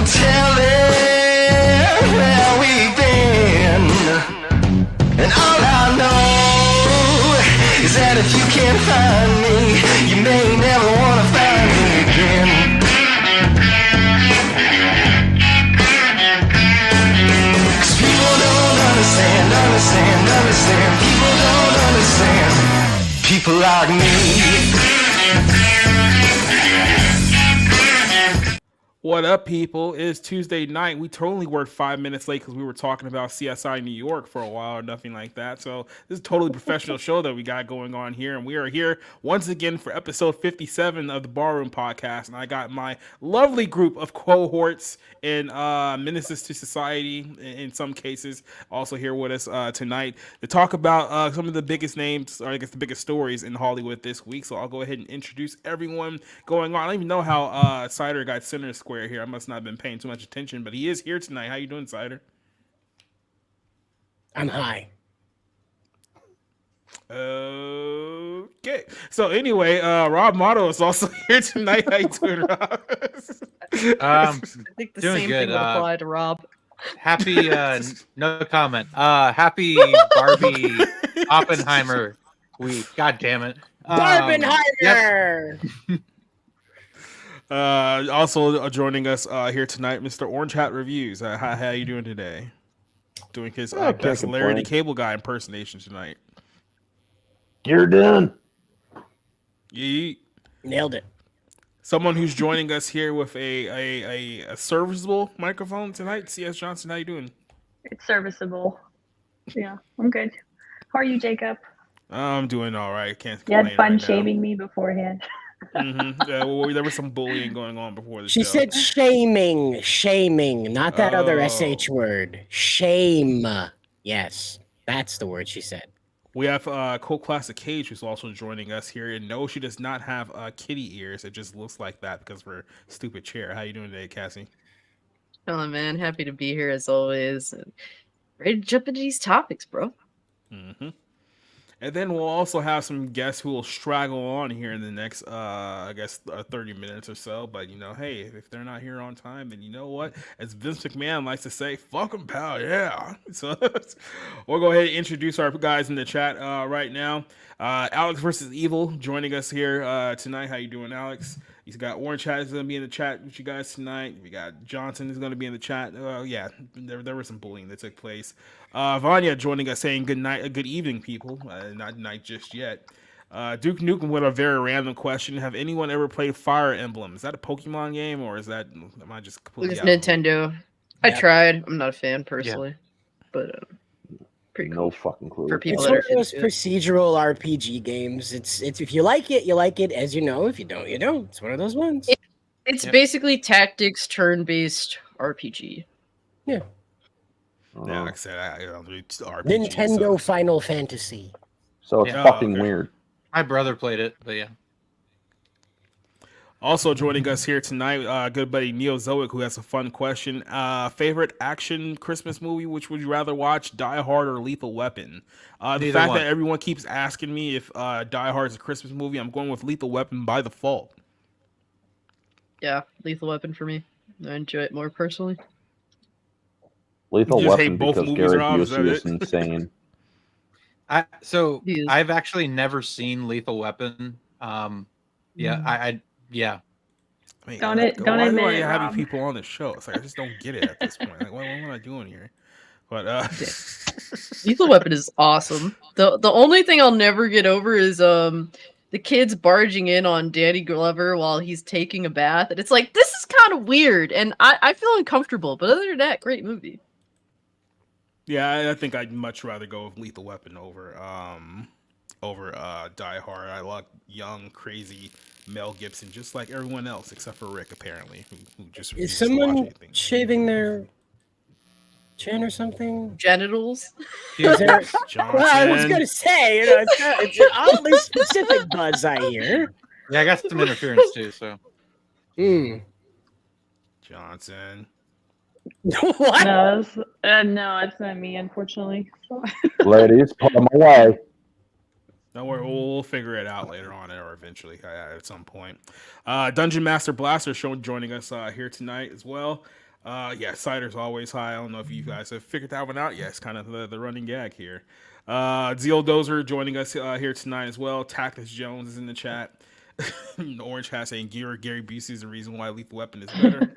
tell it where we've been. And all I know is that if you can't find me, you may never want to find me again. Cause people don't understand. People don't understand. People like me. What up, people? It is Tuesday night. We totally were 5 minutes late because we were talking about CSI New York for a while or nothing like that. So this is a totally professional show that we got going on here. And we are here once again for episode 57 of the Barroom Podcast. And I got my lovely group of cohorts and ministers to society in some cases also here with us tonight to talk about some of the biggest names, or I guess the biggest stories in Hollywood this week. So I'll go ahead and introduce everyone going on. I don't even know how Cider got center square here. I must not have been paying too much attention, but he is here tonight. How you doing, Cider? I'm high. Okay. So anyway, Rob Motto is also here tonight. How you doing, Rob? I think the same thing would apply to Rob. Happy, no comment. Happy Barbie Oppenheimer week. God damn it. Barbenheimer! Yep. Also joining us here tonight, Mr. Orange Hat Reviews. How you doing today? Doing his best Larry the Cable Guy impersonation tonight. You're done. Yeet. Nailed it. Someone who's joining us here with a serviceable microphone tonight. C.S. Johnson, how you doing? It's serviceable. Yeah, I'm good. How are you, Jacob? I'm doing all right. Can't You complain had fun right shaming me beforehand. Mm-hmm. Yeah, well, there was some bullying going on before the show. She said shaming, not that other SH word. Shame. Yes, that's the word she said. We have Cult Classic Cage, who's also joining us here. And no, she does not have kitty ears. It just looks like that because of her stupid chair. How you doing today, Cassie? Oh, man. Happy to be here as always. Ready to jump into these topics, bro. Mm-hmm. And then we'll also have some guests who will straggle on here in the next, 30 minutes or so. But, hey, if they're not here on time, then you know what? As Vince McMahon likes to say, fuck them, pal, yeah. So we'll go ahead and introduce our guys in the chat right now. Alex versus Evil joining us here tonight. How you doing, Alex? He's got Orange Hat is going to be in the chat with you guys tonight. We got Johnson is going to be in the chat. Yeah, there was some bullying that took place. Vanya joining us saying good night, good evening, people. Not night just yet. Duke Nukem with a very random question. Have anyone ever played Fire Emblem? Is that a Pokemon game or am I just completely It's Nintendo. I tried. I'm not a fan personally, but pretty cool. No fucking clue. For people It's that one are of those procedural RPG games. It's if you like it, you like it. As you know, if you don't, you don't. It's one of those ones. It's basically tactics, turn-based RPG. Yeah. Yeah, like I said, I don't do RPG. Nintendo Final Fantasy. So it's fucking weird. My brother played it, but yeah. Also joining us here tonight, good buddy Neozoic, who has a fun question. Favorite action Christmas movie? Which would you rather watch, Die Hard or Lethal Weapon? The fact that everyone keeps asking me if Die Hard is a Christmas movie, I'm going with Lethal Weapon by default. Yeah, Lethal Weapon for me. I enjoy it more personally. Lethal Weapon because Gary Busey is insane. I've actually never seen Lethal Weapon. Yeah. I mean, Don't admit why it, having Rob. people on the show? It's like I just don't get it at this point. Like, what am I doing here? But Lethal Weapon is awesome. The only thing I'll never get over is the kids barging in on Danny Glover while he's taking a bath, and it's like, this is kind of weird, and I feel uncomfortable. But other than that, great movie. yeah, I think I'd much rather go with Lethal Weapon over Die Hard. I like young, crazy Mel Gibson, just like everyone else except for Rick, apparently, who just is someone shaving their chin or something? Genitals. Is there... Well, I was gonna say, it's an oddly specific buzz I hear. Yeah, I got some interference too. So, Johnson. What? No, it's not me, unfortunately. Ladies, put them away. No, we'll figure it out later on or eventually at some point. Dungeon Master Blaster joining us here tonight as well. Yeah, cider's always high. I don't know if you guys have figured that one out yet. It's kind of the running gag here. Zeal Dozer joining us here tonight as well. Tactus Jones is in the chat. Orange Hat saying Gary Busey is the reason why Lethal Weapon is better.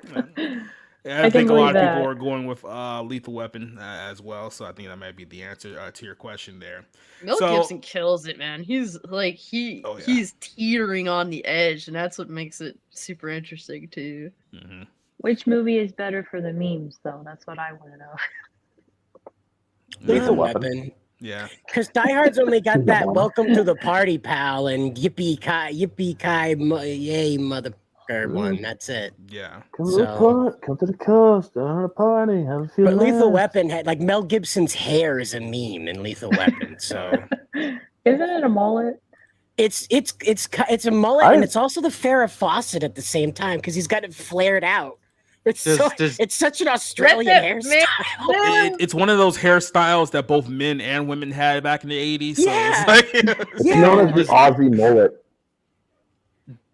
I think a lot of people are going with Lethal Weapon as well, so I think that might be the answer to your question there. Mel Gibson kills it, man. He's like he's teetering on the edge, and that's what makes it super interesting too. Mm-hmm. Which movie is better for the memes, though? That's what I want to know. Lethal Weapon. Yeah. Because Die Hard's only got that "Welcome to the Party, pal" and yippee ki yay motherfucker one. That's it. Yeah. Come to the coast, on a party, have a few. But Lethal Weapon had like Mel Gibson's hair is a meme in Lethal Weapon. So isn't it a mullet? It's a mullet, and it's also the Farrah Fawcett at the same time because he's got it flared out. It's such an Australian hairstyle. It's one of those hairstyles that both men and women had back in the 80s. So Yeah. it's known as the Aussie mullet.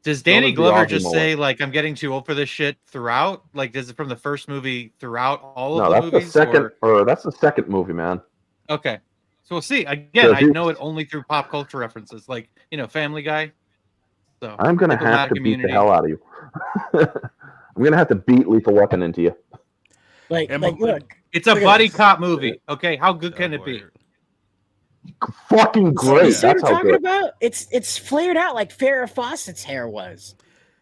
Does Danny Glover just say like I'm getting too old for this shit throughout? Like, is it from the first movie throughout all of the movies? No, that's the second. Or that's the second movie, man. Okay, so we'll see. Again, I know it only through pop culture references, like Family Guy. So I'm gonna have to beat the hell out of you. I'm gonna have to beat Lethal Weapon into you. Like look, it's a buddy cop movie. Okay, how good can it be? Fucking great. That's what we're talking about. It's flared out like Farrah Fawcett's hair was.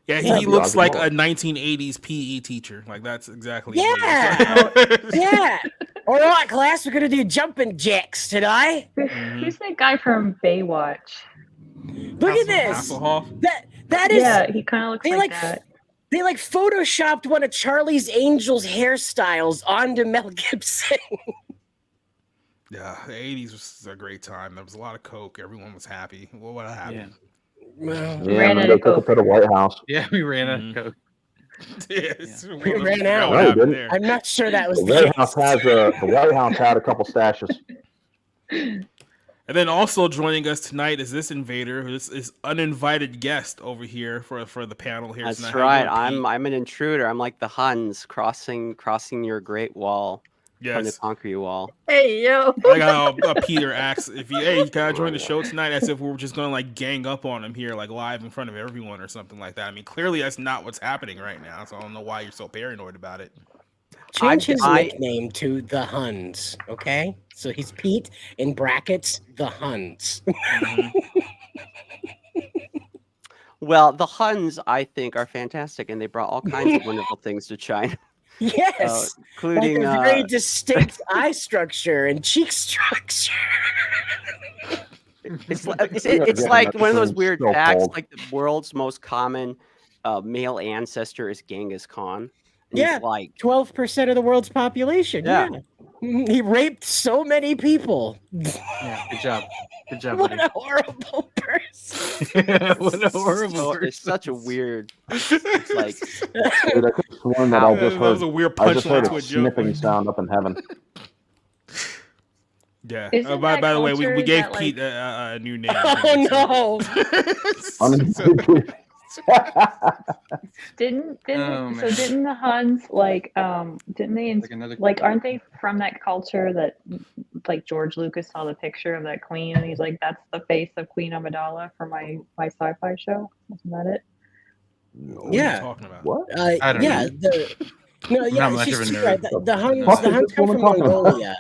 Yeah, he looks like a 1980s PE teacher. Like that's exactly. Yeah. All right, class, we're gonna do jumping jacks today. Who's that guy from Baywatch? Look at this. That is. Yeah, he kind of looks like that. They photoshopped one of Charlie's Angels hairstyles onto Mel Gibson. Yeah, the 80s was a great time. There was a lot of coke. Everyone was happy. Well, what happened? Yeah, we took it to the White House. Yeah, we ran out of coke. We ran out. No, we didn't. I'm not sure that was the White House the White House had a couple stashes. And then also joining us tonight is this invader, this is uninvited guest over here for the panel here. That's right. I'm an intruder. I'm like the Huns crossing your Great Wall. From the concrete wall. Hey yo! I got Peter asks if you can I join the show tonight, as if we were just gonna like gang up on him here, like live in front of everyone or something like that. I mean, clearly that's not what's happening right now. So I don't know why you're so paranoid about it. Change his nickname to the Huns, okay? So he's Pete in brackets the Huns. Well, the Huns, I think, are fantastic, and they brought all kinds of wonderful things to China. Yes, including like a very distinct eye structure and cheek structure. It's like one of those weird facts, like the world's most common male ancestor is Genghis Khan. Yeah, like 12% of the world's population. Yeah. He raped so many people. Yeah, good job. Good job. What a horrible person. What a horrible person. It's such a weird. It's like. Dude, I could have sworn that I just heard. That was a weird punchline to a sniffing sound up in heaven. Yeah. By the way, we gave Pete a new name. Oh no. Didn't the Huns didn't they aren't they from that culture that like George Lucas saw the picture of that queen and he's like, that's the face of Queen Amidala for my sci-fi show? Wasn't that it? No, what are you talking about? What? I don't know. The Huns come from Mongolia.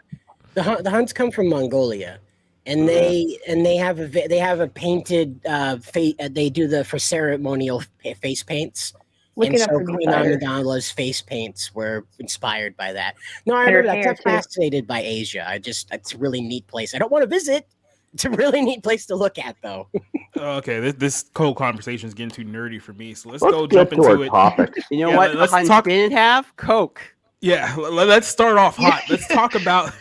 The Huns come from Mongolia. And they have a painted they do for ceremonial face paints. Queen Amidala's face paints were inspired by that. No, I remember that. I'm fascinated by Asia. It's a really neat place. I don't want to visit. It's a really neat place to look at, though. Okay, this whole conversation is getting too nerdy for me. So let's go jump into it. Topic. You know what? The Huns didn't have Coke. Yeah, let's start off hot. Let's talk about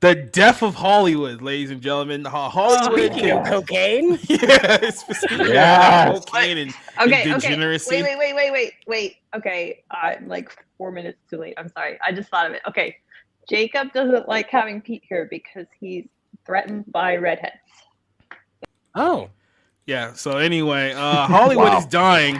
the death of Hollywood, ladies and gentlemen. Hollywood cocaine. Yes, cocaine and degeneracy. Wait. Okay, I'm like 4 minutes too late. I'm sorry. I just thought of it. Okay, Jacob doesn't like having Pete here because he's threatened by redheads. Oh. Yeah. So anyway, Hollywood is dying.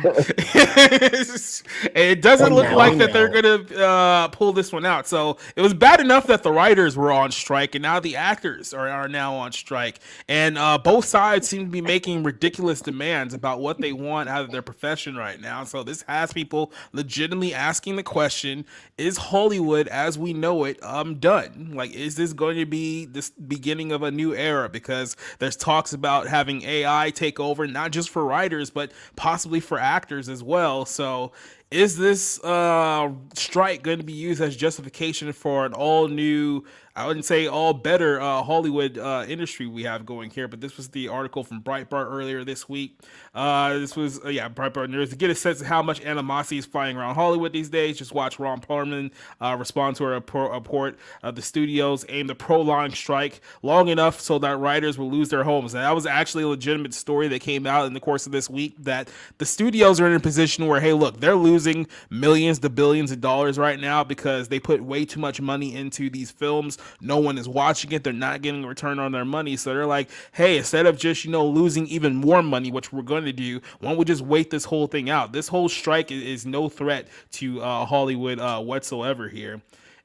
It doesn't look like that they're gonna pull this one out. So it was bad enough that the writers were on strike, and now the actors are now on strike. And both sides seem to be making ridiculous demands about what they want out of their profession right now. So this has people legitimately asking the question: is Hollywood, as we know it, done? Like, is this going to be this beginning of a new era? Because there's talks about having AI take over, not just for writers, but possibly for actors as well. So is this strike going to be used as justification for an all new, I wouldn't say all better Hollywood industry we have going here? But this was the article from Breitbart earlier this week. This was Breitbart News. To get a sense of how much animosity is flying around Hollywood these days, just watch Ron Perlman respond to a report. The studios aimed to prolong strike long enough so that writers will lose their homes. And that was actually a legitimate story that came out in the course of this week, that the studios are in a position where, hey, look, they're losing millions to billions of dollars right now because they put way too much money into these films. No one is watching it. They're not getting a return on their money. So they're like, hey, instead of just, losing even more money, which we're going to do, why don't we just wait this whole thing out? This whole strike is no threat to Hollywood whatsoever here.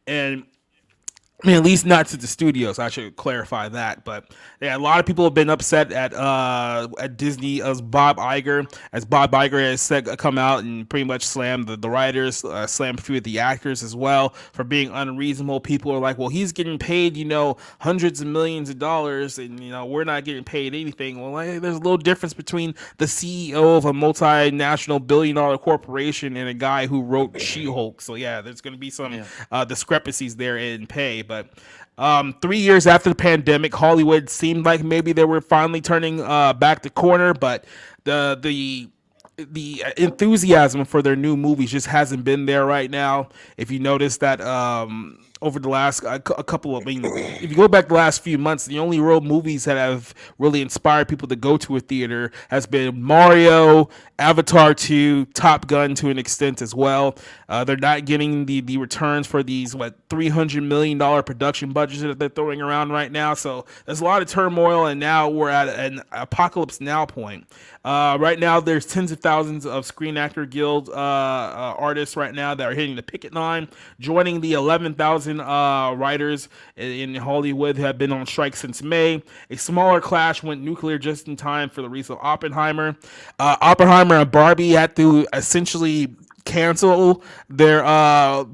And I mean, at least not to the studios. I should clarify that. But yeah, a lot of people have been upset at Disney as Bob Iger has come out and pretty much slammed the writers, slammed a few of the actors as well for being unreasonable. People are like, well, he's getting paid, hundreds of millions of dollars, and we're not getting paid anything. Well, there's a little difference between the CEO of a multinational billion-dollar corporation and a guy who wrote She-Hulk. So yeah, there's going to be some discrepancies there in pay. But 3 years after the pandemic, Hollywood seemed like maybe they were finally turning back the corner, but the enthusiasm for their new movies just hasn't been there right now. If you notice that over the last if you go back the last few months, the only real movies that have really inspired people to go to a theater has been Mario, Avatar 2, Top Gun to an extent as well. They're not getting the returns for these $300 million production budgets that they're throwing around right now. So there's a lot of turmoil, and now we're at an apocalypse now point. Right now, there's tens of thousands of Screen Actor Guild artists right now that are hitting the picket line, joining the 11,000 writers in Hollywood who have been on strike since May. A smaller clash went nuclear just in time for the release of Oppenheimer. Oppenheimer and Barbie had to essentially cancel their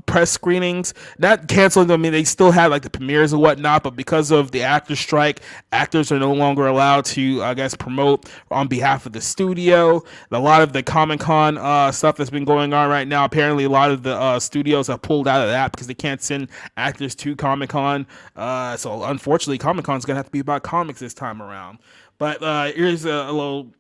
press screenings. Not canceling them, I mean, they still had the premieres and whatnot, but because of the actor strike, actors are no longer allowed to, I guess, promote on behalf of the studio. A lot of the Comic-Con stuff that's been going on right now, apparently a lot of the studios have pulled out of that because they can't send actors to Comic-Con. So unfortunately, Comic-Con's gonna have to be about comics this time around. But here's a little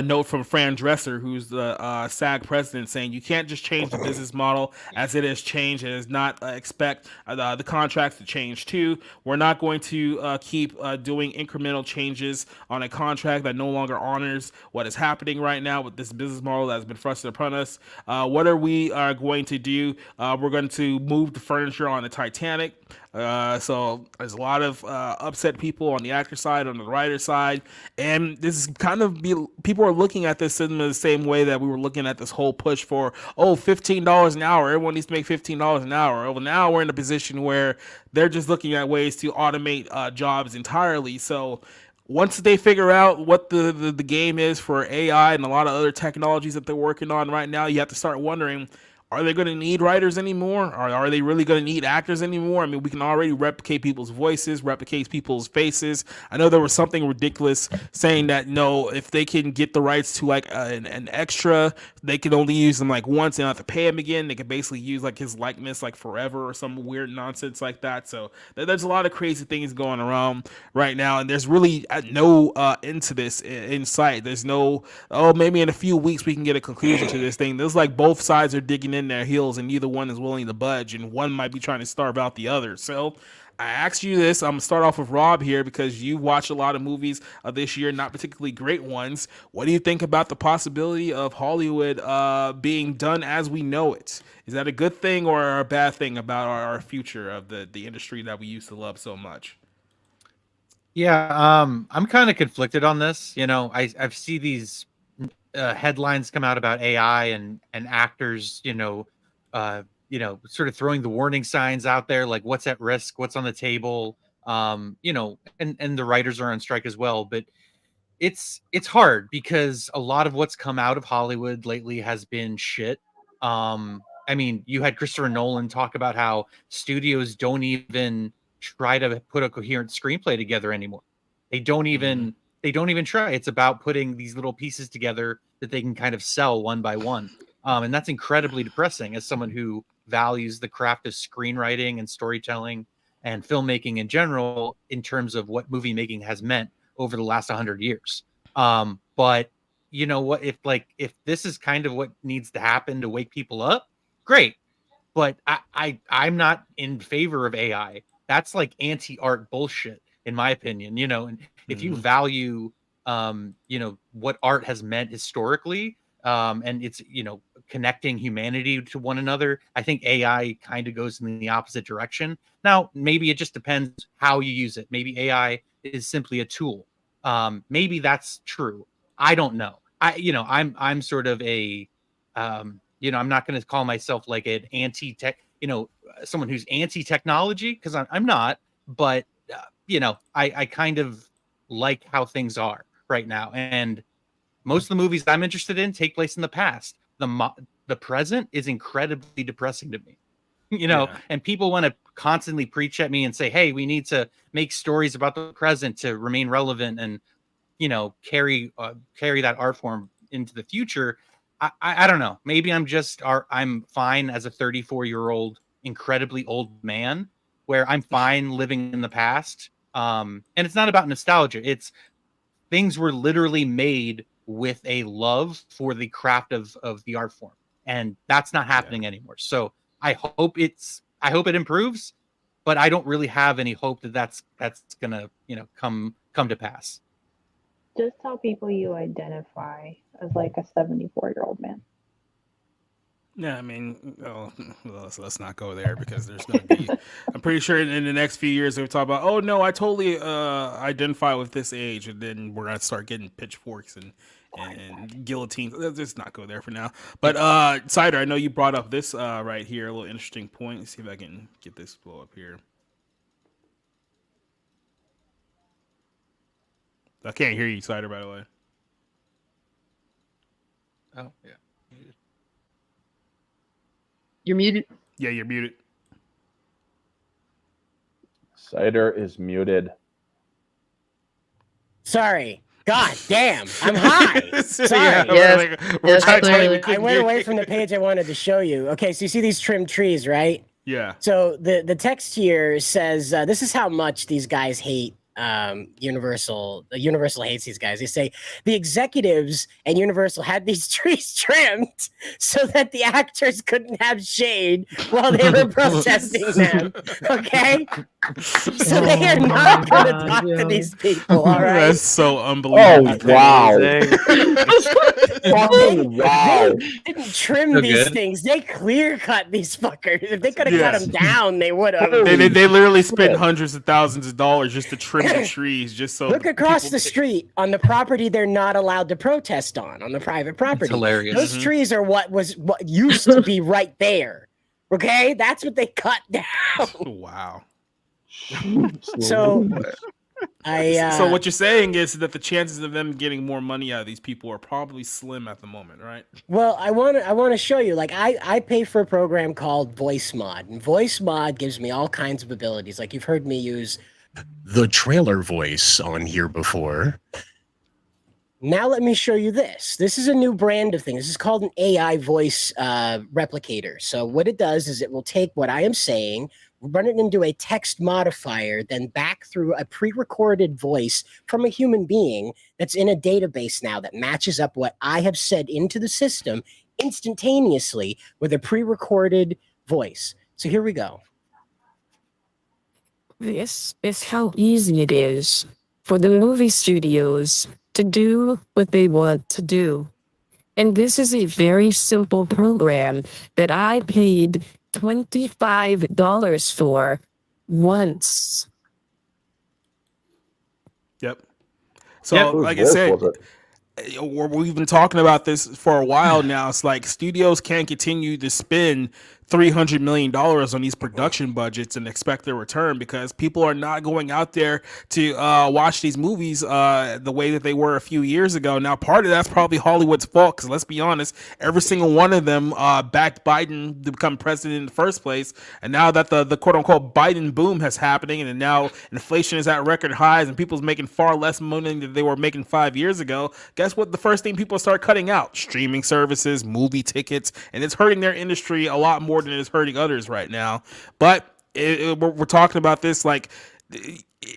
note from Fran Dresser, who's the SAG president, saying you can't just change the business model as it has changed and does not expect the contracts to change too. We're not going to keep doing incremental changes on a contract that no longer honors what is happening right now with this business model that has been thrusted upon us. What are we going to do? We're going to move the furniture on the Titanic. So there's a lot of upset people on the actor side, on the writer side, and this is people are looking at this in the same way that we were looking at this whole push for $15 an hour. Everyone needs to make $15 an hour. Well, now we're in a position where they're just looking at ways to automate jobs entirely. So once they figure out what the game is for AI and a lot of other technologies that they're working on right now, you have to start wondering, are they going to need writers anymore? Or are they really going to need actors anymore? I mean, we can already replicate people's voices, replicate people's faces. I know there was something ridiculous saying that, no, if they can get the rights to an extra, they can only use them once and not have to pay him again. They can basically use his likeness forever or some weird nonsense like that. So there's a lot of crazy things going around right now. And there's really no end to this in sight. There's no, maybe in a few weeks we can get a conclusion to this thing. There's both sides are digging in their heels and neither one is willing to budge, and one might be trying to starve out the other. So I asked you this. I'm gonna start off with Rob here because you watched a lot of movies this year, not particularly great ones. What do you think about the possibility of Hollywood being done as we know it? Is that a good thing or a bad thing about our future of the industry that we used to love so much? Yeah, I'm kind of conflicted on this. You know, I've see these headlines come out about AI and actors, sort of throwing the warning signs out there, like what's at risk, what's on the table, and the writers are on strike as well. But it's hard because a lot of what's come out of Hollywood lately has been shit. I mean, you had Christopher Nolan talk about how studios don't even try to put a coherent screenplay together anymore. They don't even they don't even try. It's about putting these little pieces together that they can kind of sell one by one. And that's incredibly depressing as someone who values the craft of screenwriting and storytelling and filmmaking in general in terms of what movie making has meant over the last 100 years. But you know what? If this is kind of what needs to happen to wake people up, great. But I'm not in favor of AI. That's like anti-art bullshit, in my opinion. You know, and if you value, what art has meant historically, and it's connecting humanity to one another, I think AI kind of goes in the opposite direction. Now, maybe it just depends how you use it. Maybe AI is simply a tool. Maybe that's true. I don't know. I'm sort of a I'm not going to call myself like an anti-tech, someone who's anti-technology, because I'm not. But I kind of like how things are right now, and most of the movies I'm interested in take place in the past. The present is incredibly depressing to me. And people want to constantly preach at me and say, hey, we need to make stories about the present to remain relevant and carry that art form into the future. I don't know. Maybe I'm fine as a 34-year-old incredibly old man, where I'm fine living in the past. And it's not about nostalgia. It's things were literally made with a love for the craft of the art form, and that's not happening anymore. So I hope it improves, but I don't really have any hope that that's gonna come to pass. Just tell people you identify as like a 74-year-old man. Yeah, I mean, let's not go there, because there's going to be. I'm pretty sure in the next few years they'll talk about, oh no, I totally identify with this age, and then we're gonna start getting pitchforks and guillotines. Let's just not go there for now. But Cider, I know you brought up this right here, a little interesting point. Let's see if I can get this blow up here. I can't hear you, Cider, by the way. Oh yeah. You're muted. Yeah, you're muted. Cider is muted. Sorry. God damn. I'm high. Sorry. Yeah, I went away from the page I wanted to show you. Okay, so you see these trimmed trees, right? Yeah. So the text here says, this is how much these guys hate Universal. Universal hates these guys. They say the executives and Universal had these trees trimmed so that the actors couldn't have shade while they were protesting them. Okay, so they are not going to talk to these people. All right, that's so unbelievable. Oh wow! Wow! They didn't trim these things. They clear cut these fuckers. If they could have cut them down, they would have. They literally spent hundreds of thousands of dollars just to trim the trees, just so. Look across the street on the property they're not allowed to protest on the private property. It's hilarious. Those trees are what used to be right there. Okay, that's what they cut down. Wow. So so what you're saying is that the chances of them getting more money out of these people are probably slim at the moment, right? Well, I want to show you. Like I pay for a program called Voice Mod, and Voice Mod gives me all kinds of abilities. Like you've heard me use the trailer voice on here before. Now let me show you this. This is a new brand of thing. This is called an AI voice replicator. So what it does is it will take what I am saying, run it into a text modifier, then back through a pre-recorded voice from a human being that's in a database now that matches up what I have said into the system instantaneously with a pre-recorded voice. So here we go. This is how easy it is for the movie studios to do what they want to do. And this is a very simple program that I paid $25 for once. Yep. So, like I said, we've been talking about this for a while now. It's like studios can't continue to spend $300 million on these production budgets and expect a return, because people are not going out there to watch these movies the way that they were a few years ago. Now, part of that's probably Hollywood's fault, because let's be honest, every single one of them backed Biden to become president in the first place. And now that the quote unquote Biden boom has happening, and now inflation is at record highs and people's making far less money than they were making 5 years ago, guess what? The first thing people start cutting out: streaming services, movie tickets, and it's hurting their industry a lot more than it's hurting others right now. But we're talking about this like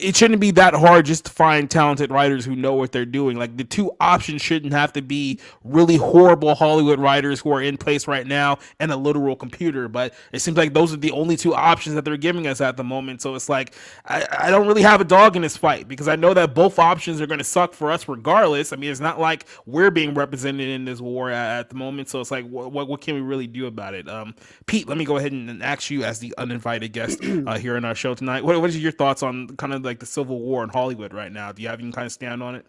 it shouldn't be that hard just to find talented writers who know what they're doing. Like, the two options shouldn't have to be really horrible Hollywood writers who are in place right now and a literal computer, but it seems like those are the only two options that they're giving us at the moment. So it's like, I don't really have a dog in this fight, because I know that both options are going to suck for us regardless. I mean, it's not like we're being represented in this war at the moment. So it's like, what can we really do about it? Pete, let me go ahead and ask you as the uninvited guest here on our show tonight. What are your thoughts on kind of like the civil war in Hollywood right now? Do you have any kind of stand on it?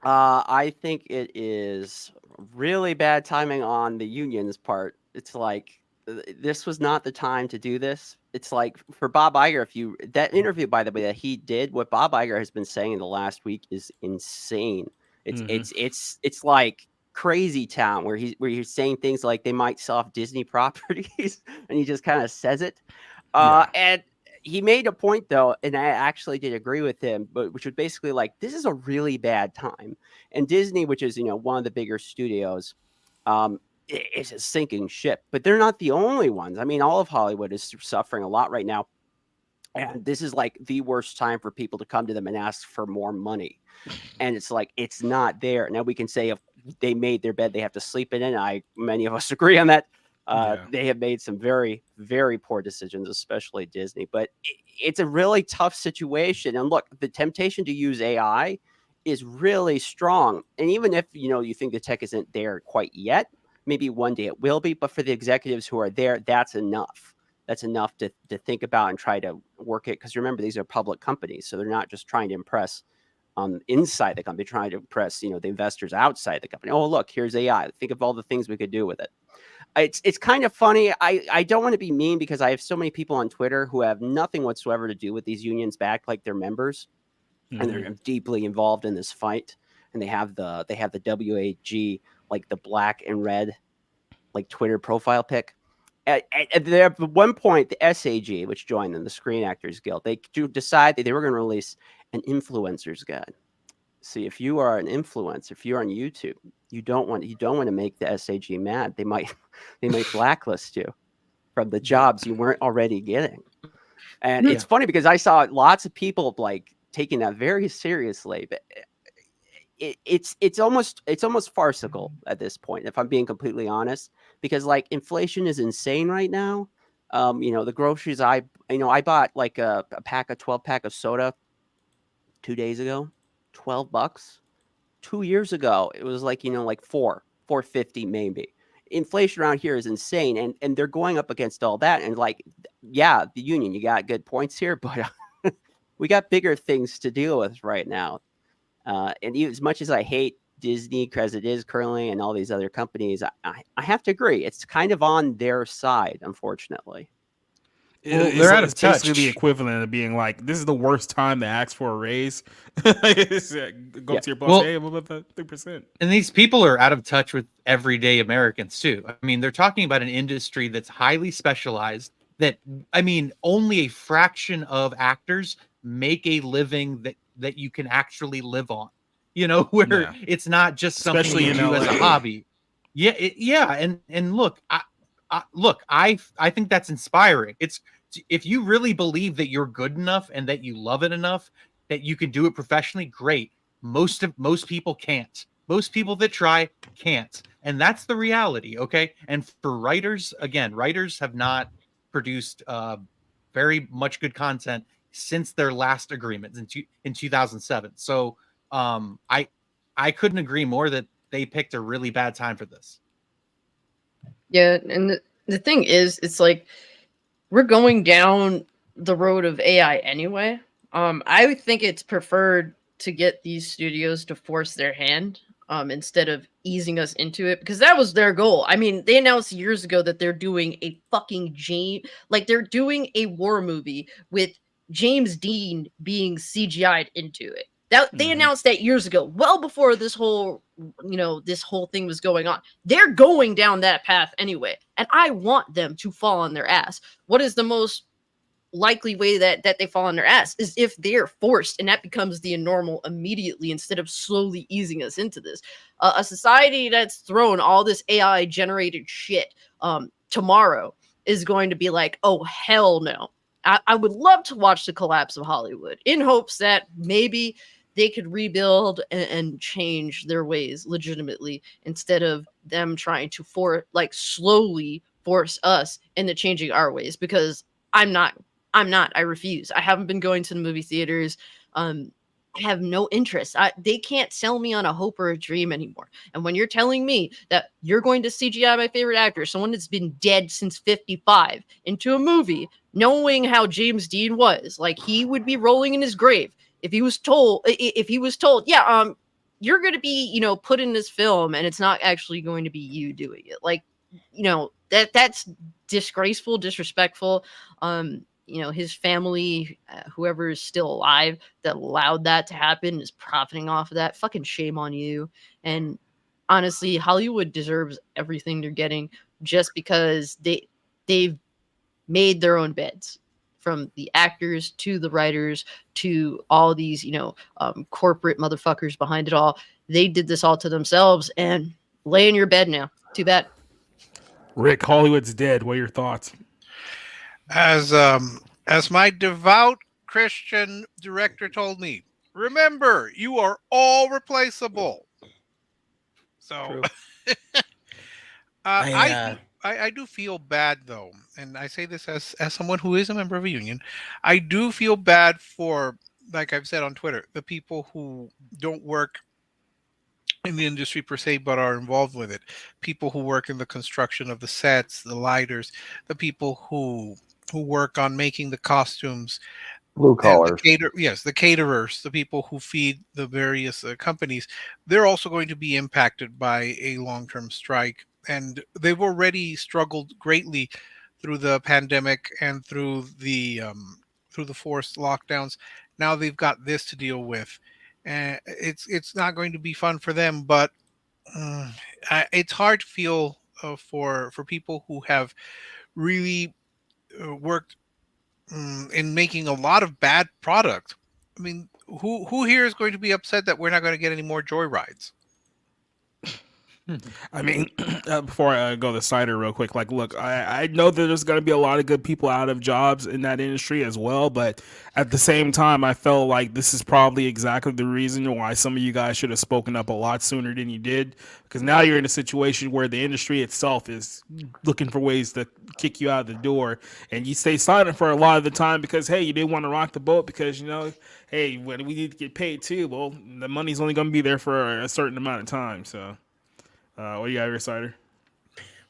I think it is really bad timing on the union's part. It's like, this was not the time to do this. It's like, for Bob Iger, that interview, by the way, that he did, what Bob Iger has been saying in the last week is insane. It's like crazy town, where he's saying things like they might sell off Disney properties, and he just kind of says it. And he made a point, though, and I actually did agree with him, but which was basically like, this is a really bad time. And Disney, which is, one of the bigger studios, is a sinking ship. But they're not the only ones. I mean, all of Hollywood is suffering a lot right now. And this is like the worst time for people to come to them and ask for more money. And it's like, it's not there. Now, we can say if they made their bed, they have to sleep in it. Many of us agree on that. They have made some very, very poor decisions, especially Disney. But it's a really tough situation. And look, the temptation to use AI is really strong. And even if, you think the tech isn't there quite yet, maybe one day it will be. But for the executives who are there, that's enough. That's enough to think about and try to work it. Because remember, these are public companies. So they're not just trying to impress inside the company, trying to impress, the investors outside the company. Oh, look, here's AI. Think of all the things we could do with it. It's kind of funny. I don't want to be mean, because I have so many people on Twitter who have nothing whatsoever to do with these unions back like they're members, and they're deeply involved in this fight. And they have the WAG, like the black and red, like Twitter profile pic. At one point, the SAG, which joined them, the Screen Actors Guild, they decided that they were going to release an influencer's guide. See, if you are an influencer, if you're on YouTube, you don't want to make the SAG mad. They might blacklist you from the jobs you weren't already getting. And it's funny, because I saw lots of people like taking that very seriously. But it's almost farcical at this point, if I'm being completely honest, because like inflation is insane right now. The groceries I bought like a 12-pack of soda 2 days ago. $12. 2 years ago it was like like $4.50 maybe. Inflation around here is insane, and they're going up against all that. And like, yeah, the union, you got good points here, but we got bigger things to deal with right now. And as much as I hate Disney as it is currently, and all these other companies, I have to agree, it's kind of on their side, unfortunately. They're out of touch. Basically the equivalent of being like, this is the worst time to ask for a raise. Go to your boss, hey, what about the 3%? And these people are out of touch with everyday Americans too. I mean, they're talking about an industry that's highly specialized, that, I mean, only a fraction of actors make a living that you can actually live on, where it's not just something especially you do as a hobby. And look, I think that's inspiring. It's, if you really believe that you're good enough and that you love it enough that you can do it professionally, great. Most people can't. Most people that try can't. And that's the reality, okay? And for writers, again, writers have not produced very much good content since their last agreement in 2007. So I couldn't agree more that they picked a really bad time for this. Yeah, and the thing is, it's like, we're going down the road of AI anyway. I would think it's preferred to get these studios to force their hand instead of easing us into it, because that was their goal. I mean, they announced years ago that they're doing a fucking they're doing a war movie with James Dean being CGI'd into it. That they announced that years ago, well before this whole thing was going on. They're going down that path anyway, and I want them to fall on their ass. What is the most likely way that they fall on their ass is if they're forced, and that becomes the normal immediately instead of slowly easing us into this. A society that's thrown all this AI generated shit tomorrow is going to be like, oh hell no. I would love to watch the collapse of Hollywood in hopes that maybe they could rebuild and change their ways legitimately instead of them trying to slowly force us into changing our ways, because I refuse. I haven't been going to the movie theaters. I have no interest. They can't sell me on a hope or a dream anymore. And when you're telling me that you're going to CGI my favorite actor, someone that's been dead since 55, into a movie, knowing how James Dean was, like he would be rolling in his grave if he was told, yeah, you're going to be, put in this film and it's not actually going to be you doing it. Like, that's disgraceful, disrespectful. His family, whoever is still alive that allowed that to happen, is profiting off of that. Fucking shame on you. And honestly, Hollywood deserves everything they're getting just because they've made their own beds, from the actors to the writers to all these, corporate motherfuckers behind it all. They did this all to themselves, and lay in your bed now. Too bad. Rick, Hollywood's dead. What are your thoughts? As my devout Christian director told me, remember, you are all replaceable. So I do feel bad, though, and I say this as someone who is a member of a union. I do feel bad for, like I've said on Twitter, the people who don't work in the industry per se, but are involved with it. People who work in the construction of the sets, the lighters, the people who work on making the costumes, blue collars. The caterers, the people who feed the various companies. They're also going to be impacted by a long-term strike, and they've already struggled greatly through the pandemic and through the forced lockdowns. Now they've got this to deal with. And it's not going to be fun for them, but it's hard to feel for people who have really worked in making a lot of bad product. I mean, who here is going to be upset that we're not going to get any more joyrides? I mean, before I go to Cider real quick, look, I know that there's going to be a lot of good people out of jobs in that industry as well, but at the same time, I felt like this is probably exactly the reason why some of you guys should have spoken up a lot sooner than you did, because now you're in a situation where the industry itself is looking for ways to kick you out of the door, and you stay silent for a lot of the time because, hey, you didn't want to rock the boat because, hey, when we need to get paid too, well, the money's only going to be there for a certain amount of time, so... what do you got here, Cider?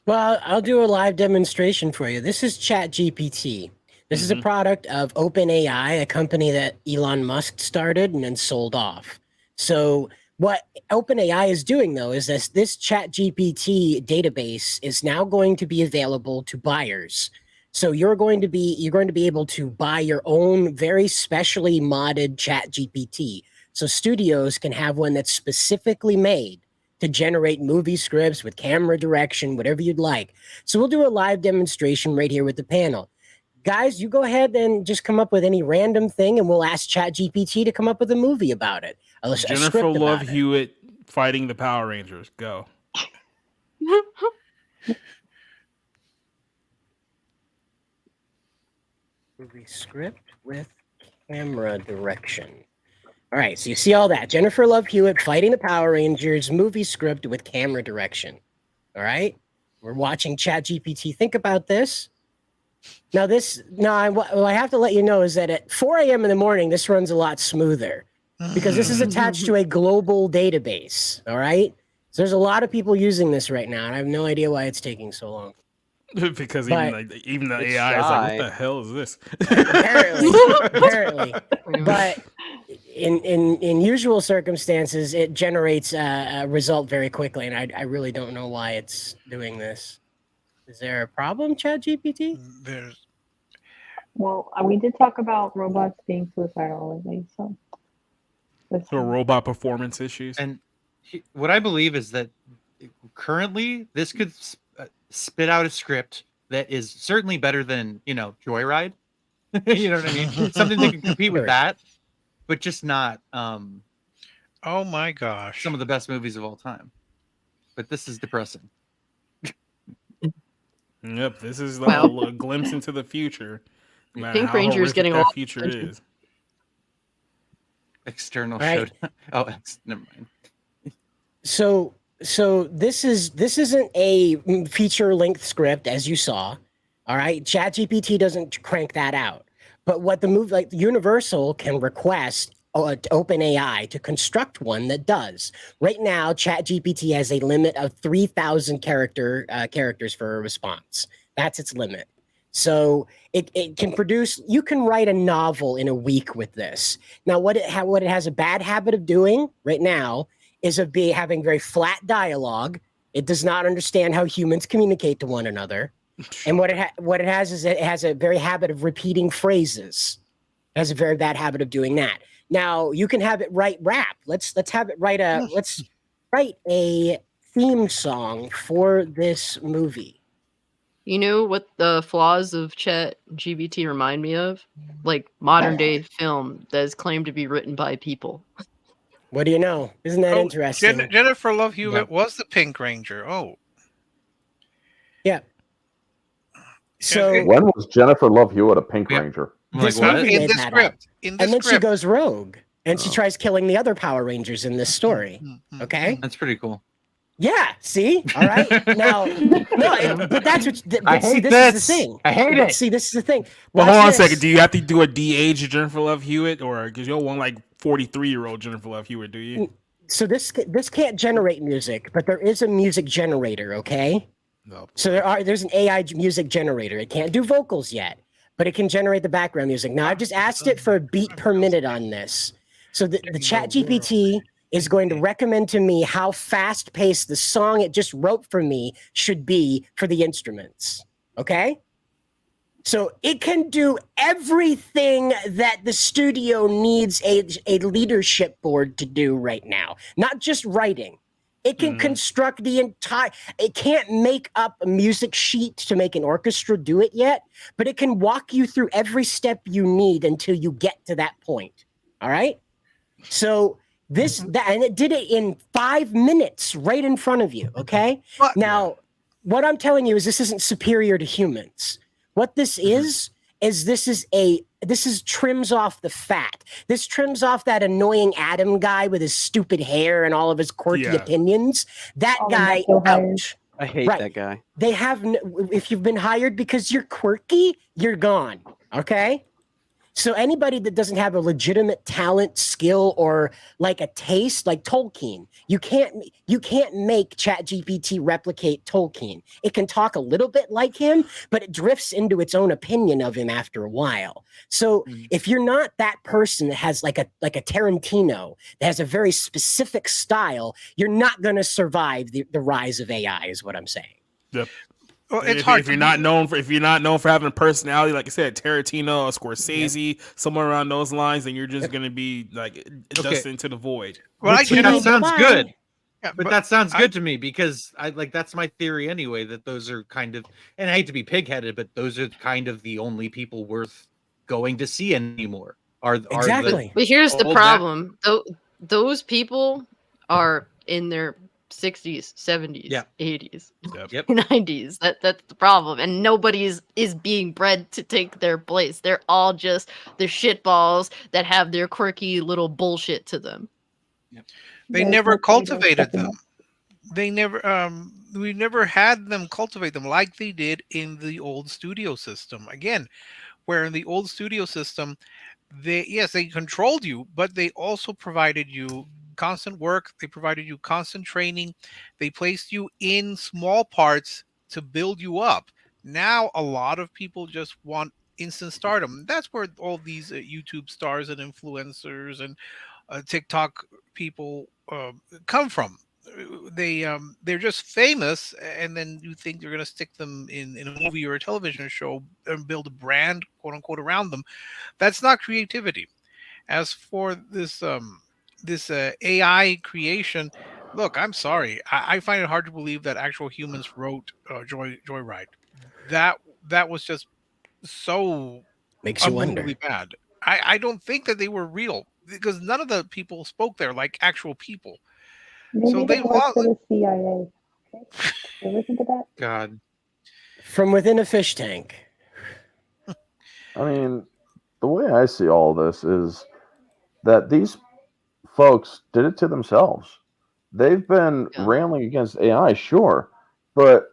Well, I'll do a live demonstration for you. This is ChatGPT. This is a product of OpenAI, a company that Elon Musk started and then sold off. So what OpenAI is doing, though, is this ChatGPT database is now going to be available to buyers. So you're going to be able to buy your own very specially modded ChatGPT. So studios can have one that's specifically made to generate movie scripts with camera direction, whatever you'd like. So we'll do a live demonstration right here with the panel. Guys, you go ahead and just come up with any random thing, and we'll ask ChatGPT to come up with a movie about it. Jennifer Love Hewitt fighting the Power Rangers. Go. Movie script with camera direction. All right, so you see all that. Jennifer Love Hewitt fighting the Power Rangers, movie script with camera direction. All right? We're watching ChatGPT. Think about this. Now, what I have to let you know is that at 4 a.m. in the morning, this runs a lot smoother because this is attached to a global database. All right? So there's a lot of people using this right now, and I have no idea why it's taking so long. Because even the AI is like, what the hell is this? Apparently. But in usual circumstances, it generates a result very quickly, and I really don't know why it's doing this. Is there a problem, ChatGPT? There's Well, we did talk about robots being suicidal lately, so. So robot performance issues. And what I believe is that currently this could spit out a script that is certainly better than, Joyride. You know what I mean? Something that can compete with that, but just not oh my gosh, some of the best movies of all time. But this is depressing. Yep, this is a little glimpse into the future. No Pink Ranger is getting that all future is. External Right. showdown. Oh, never mind. So this isn't a feature length script, as you saw. All right, ChatGPT doesn't crank that out. But what the movie, like Universal, can request to OpenAI to construct one that does. Right now, ChatGPT has a limit of 3,000 characters for a response. That's its limit. So it can produce. You can write a novel in a week with this. Now, what it has a bad habit of doing right now is having very flat dialogue. It does not understand how humans communicate to one another. And what it has is it has a very habit of repeating phrases. It has a very bad habit of doing that. Now you can have it write rap. Let's have it write a theme song for this movie. You know what the flaws of ChatGPT remind me of? Like modern day film that is claimed to be written by people. What do you know? Isn't that interesting? Jennifer Love Hewitt was the Pink Ranger. Oh, yeah. So when was Jennifer Love Hewitt a Pink Ranger? This like, movie in made the that script. up. In the And then script. she goes rogue and she tries killing the other Power Rangers in this story. Okay, That's pretty cool. yeah. See, all right. Now, but that's what. I see, hate this this. is the thing. I hate it. See, this is the thing. Well, Watch hold on a this. second. Do you have to do a de-age Jennifer Love Hewitt, or because you don't want like 43-year-old Jennifer Love Hewitt, do you? So this can't generate music, but there is a music generator. Okay. No. So there's an AI music generator. It can't do vocals yet, but it can generate the background music. Now I've just asked it for a beat per minute on this. So the ChatGPT is going to recommend to me how fast-paced the song it just wrote for me should be for the instruments. Okay? So it can do everything that the studio needs a leadership board to do right now, not just writing. It can construct the entire. It can't make up a music sheet to make an orchestra do it yet, but it can walk you through every step you need until you get to that point. All right. So and it did it in 5 minutes, right in front of you. Okay. Now, what I'm telling you is this isn't superior to humans. What this is this trims off the fat. This trims off that annoying Adam guy with his stupid hair and all of his quirky opinions. That guy, ouch. I hate that guy. They have, if you've been hired because you're quirky, you're gone. Okay. So anybody that doesn't have a legitimate talent, skill, or like a taste, like Tolkien, you can't make ChatGPT replicate Tolkien. It can talk a little bit like him, but it drifts into its own opinion of him after a while. So if you're not that person that has like a Tarantino that has a very specific style, you're not going to survive the rise of AI. Is what I'm saying. Yep. Well, it's hard if you're not known for having a personality, like I said, Tarantino or Scorsese, somewhere around those lines, then you're just gonna be like dust into the void. Well, that sounds good. Yeah, but that sounds good to me because that's my theory anyway, that those are kind of, and I hate to be pigheaded, but those are kind of the only people worth going to see anymore. Exactly. But here's the problem. Those people are in their 60s, 70s, 80s, 90s. That's the problem. And nobody is being bred to take their place. They're all just the shitballs that have their quirky little bullshit to them. They never cultivated them. They never we never had them cultivate them like they did in the old studio system. Again, where in the old studio system, they controlled you, but they also provided you constant work. They provided you constant training. They placed you in small parts to build you up. Now a lot of people just want instant stardom. That's where all these YouTube stars and influencers and TikTok people come from. They're just famous, and then you think you're going to stick them in a movie or a television show and build a brand, quote unquote, around them. That's not creativity. As for this AI creation, look, I'm sorry, I find it hard to believe that actual humans wrote Joyride. That that was just so Makes you wonder. unbelievably bad. I don't think that they were real because none of the people spoke there like actual people. So Maybe they they work lost. for the CIA. Okay, you ever think of that? God. From within a fish tank. I mean, the way I see all this is that these folks did it to themselves. They've been Yeah. railing against AI, sure, but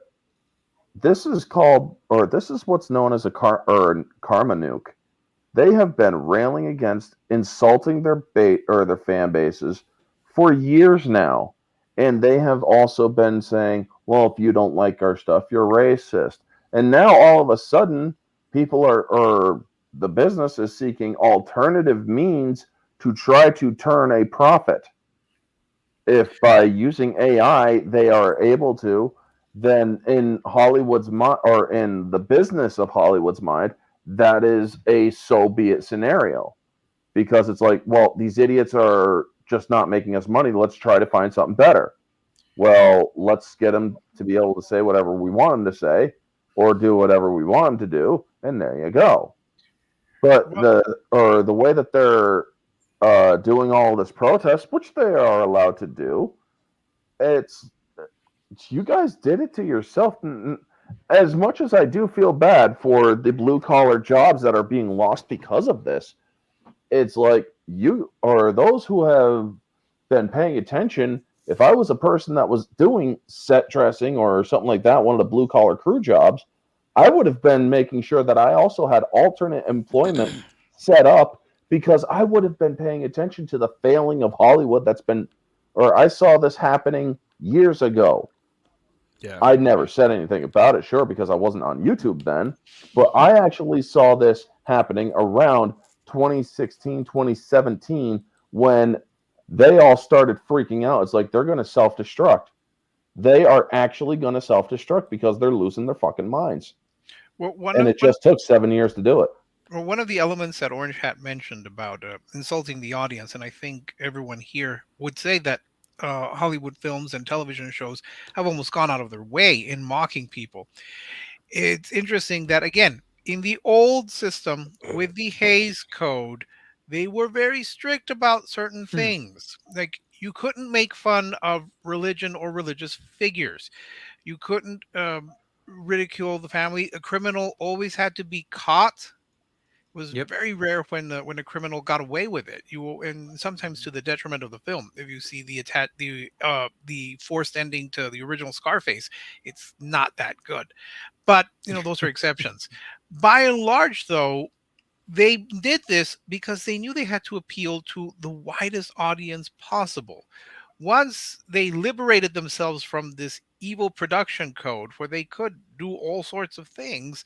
this is called, or this is what's known as a karma nuke. They have been railing against insulting their bait or their fan bases for years now. And they have also been saying, well, if you don't like our stuff, you're racist. And now all of a sudden, people are, or the business is seeking alternative means to try to turn a profit. If by using AI they are able to, then in Hollywood's mind, or in the business of Hollywood's mind, that is a so be it scenario. Because it's like, well, these idiots are just not making us money. Let's try to find something better. Well, let's get them to be able to say whatever we want them to say or do whatever we want them to do. And there you go. But the way that they're doing all this protest, which they are allowed to do, it's you guys did it to yourself. As much as I do feel bad for the blue collar jobs that are being lost because of this, it's like you or those who have been paying attention. If I was a person that was doing set dressing or something like that, one of the blue collar crew jobs, I would have been making sure that I also had alternate employment set up because I would have been paying attention to the failing of Hollywood that's been, or I saw this happening years ago. Yeah. I never said anything about it, sure, because I wasn't on YouTube then, but I actually saw this happening around 2016, 2017 when they all started freaking out. It's like they're going to self destruct. They are actually going to self destruct because they're losing their fucking minds. Well, And it just took 7 years to do it. Well, one of the elements that Orange Hat mentioned about insulting the audience, and I think everyone here would say that Hollywood films and television shows have almost gone out of their way in mocking people. It's interesting that, again, in the old system with the Hays Code, they were very strict about certain things. Like, you couldn't make fun of religion or religious figures. You couldn't ridicule the family. A criminal always had to be caught. It was very rare when a criminal got away with it. And sometimes to the detriment of the film. If you see the forced ending to the original Scarface, it's not that good. But those are exceptions. By and large, though, they did this because they knew they had to appeal to the widest audience possible. Once they liberated themselves from this evil production code where they could do all sorts of things,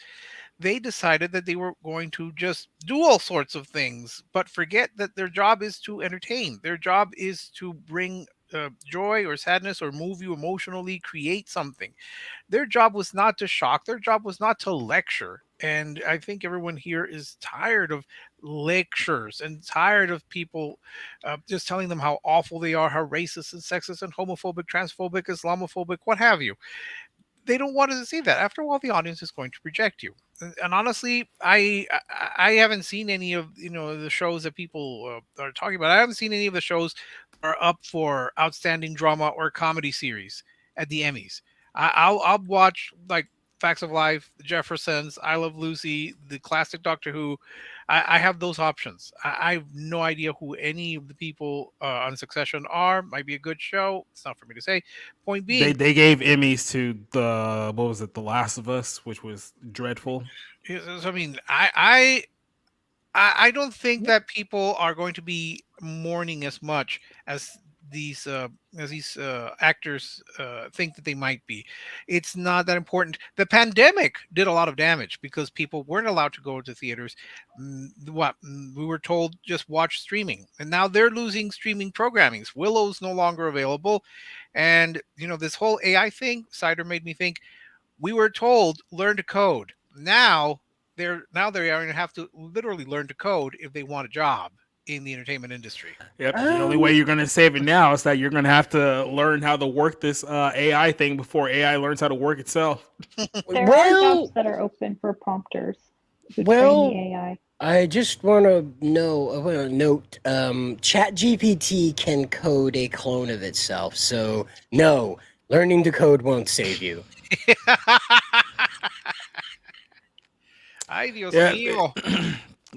they decided that they were going to just do all sorts of things, but forget that their job is to entertain. Their job is to bring joy or sadness or move you emotionally, create something. Their job was not to shock. Their job was not to lecture. And I think everyone here is tired of lectures and tired of people just telling them how awful they are, how racist and sexist and homophobic, transphobic, Islamophobic, what have you. They don't want to see that. After a while, the audience is going to reject you. And honestly, I haven't seen any of the shows that people are talking about. I haven't seen any of the shows that are up for outstanding drama or comedy series at the Emmys. I'll watch like Facts of Life, The Jeffersons, I Love Lucy, the classic Doctor Who. I have those options. I have no idea who any of the people on Succession are. Might be a good show. It's not for me to say. Point being, They gave Emmys to the what was it, The Last of Us, which was dreadful. I mean, I don't think that people are going to be mourning as much as these actors think that they might be. It's not that important. The pandemic did a lot of damage because people weren't allowed to go to theaters. We were told just watch streaming, and now they're losing streaming programming. Willow's no longer available, and this whole AI thing. Cider made me think. We were told learn to code. Now they are going to have to literally learn to code if they want a job in the entertainment industry. Yep. The only way you're going to save it now is that you're going to have to learn how to work this AI thing before AI learns how to work itself. There are jobs that are open for prompters who train the AI. I just want to note, ChatGPT can code a clone of itself. So no, learning to code won't save you. Ay, Dios mío.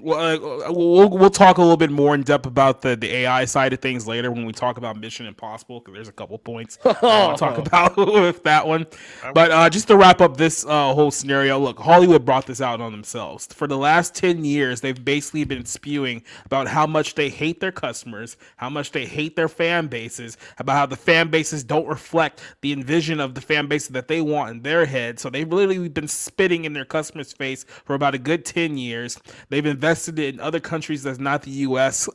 Well, we'll talk a little bit more in depth about the AI side of things later when we talk about Mission Impossible, because there's a couple points I'll talk about with that one. But just to wrap up this whole scenario, look, Hollywood brought this out on themselves. For the last 10 years, they've basically been spewing about how much they hate their customers, how much they hate their fan bases, about how the fan bases don't reflect the envision of the fan bases that they want in their head. So they've literally been spitting in their customers' face for about a good 10 years. They've invested in other countries that's not the U.S.,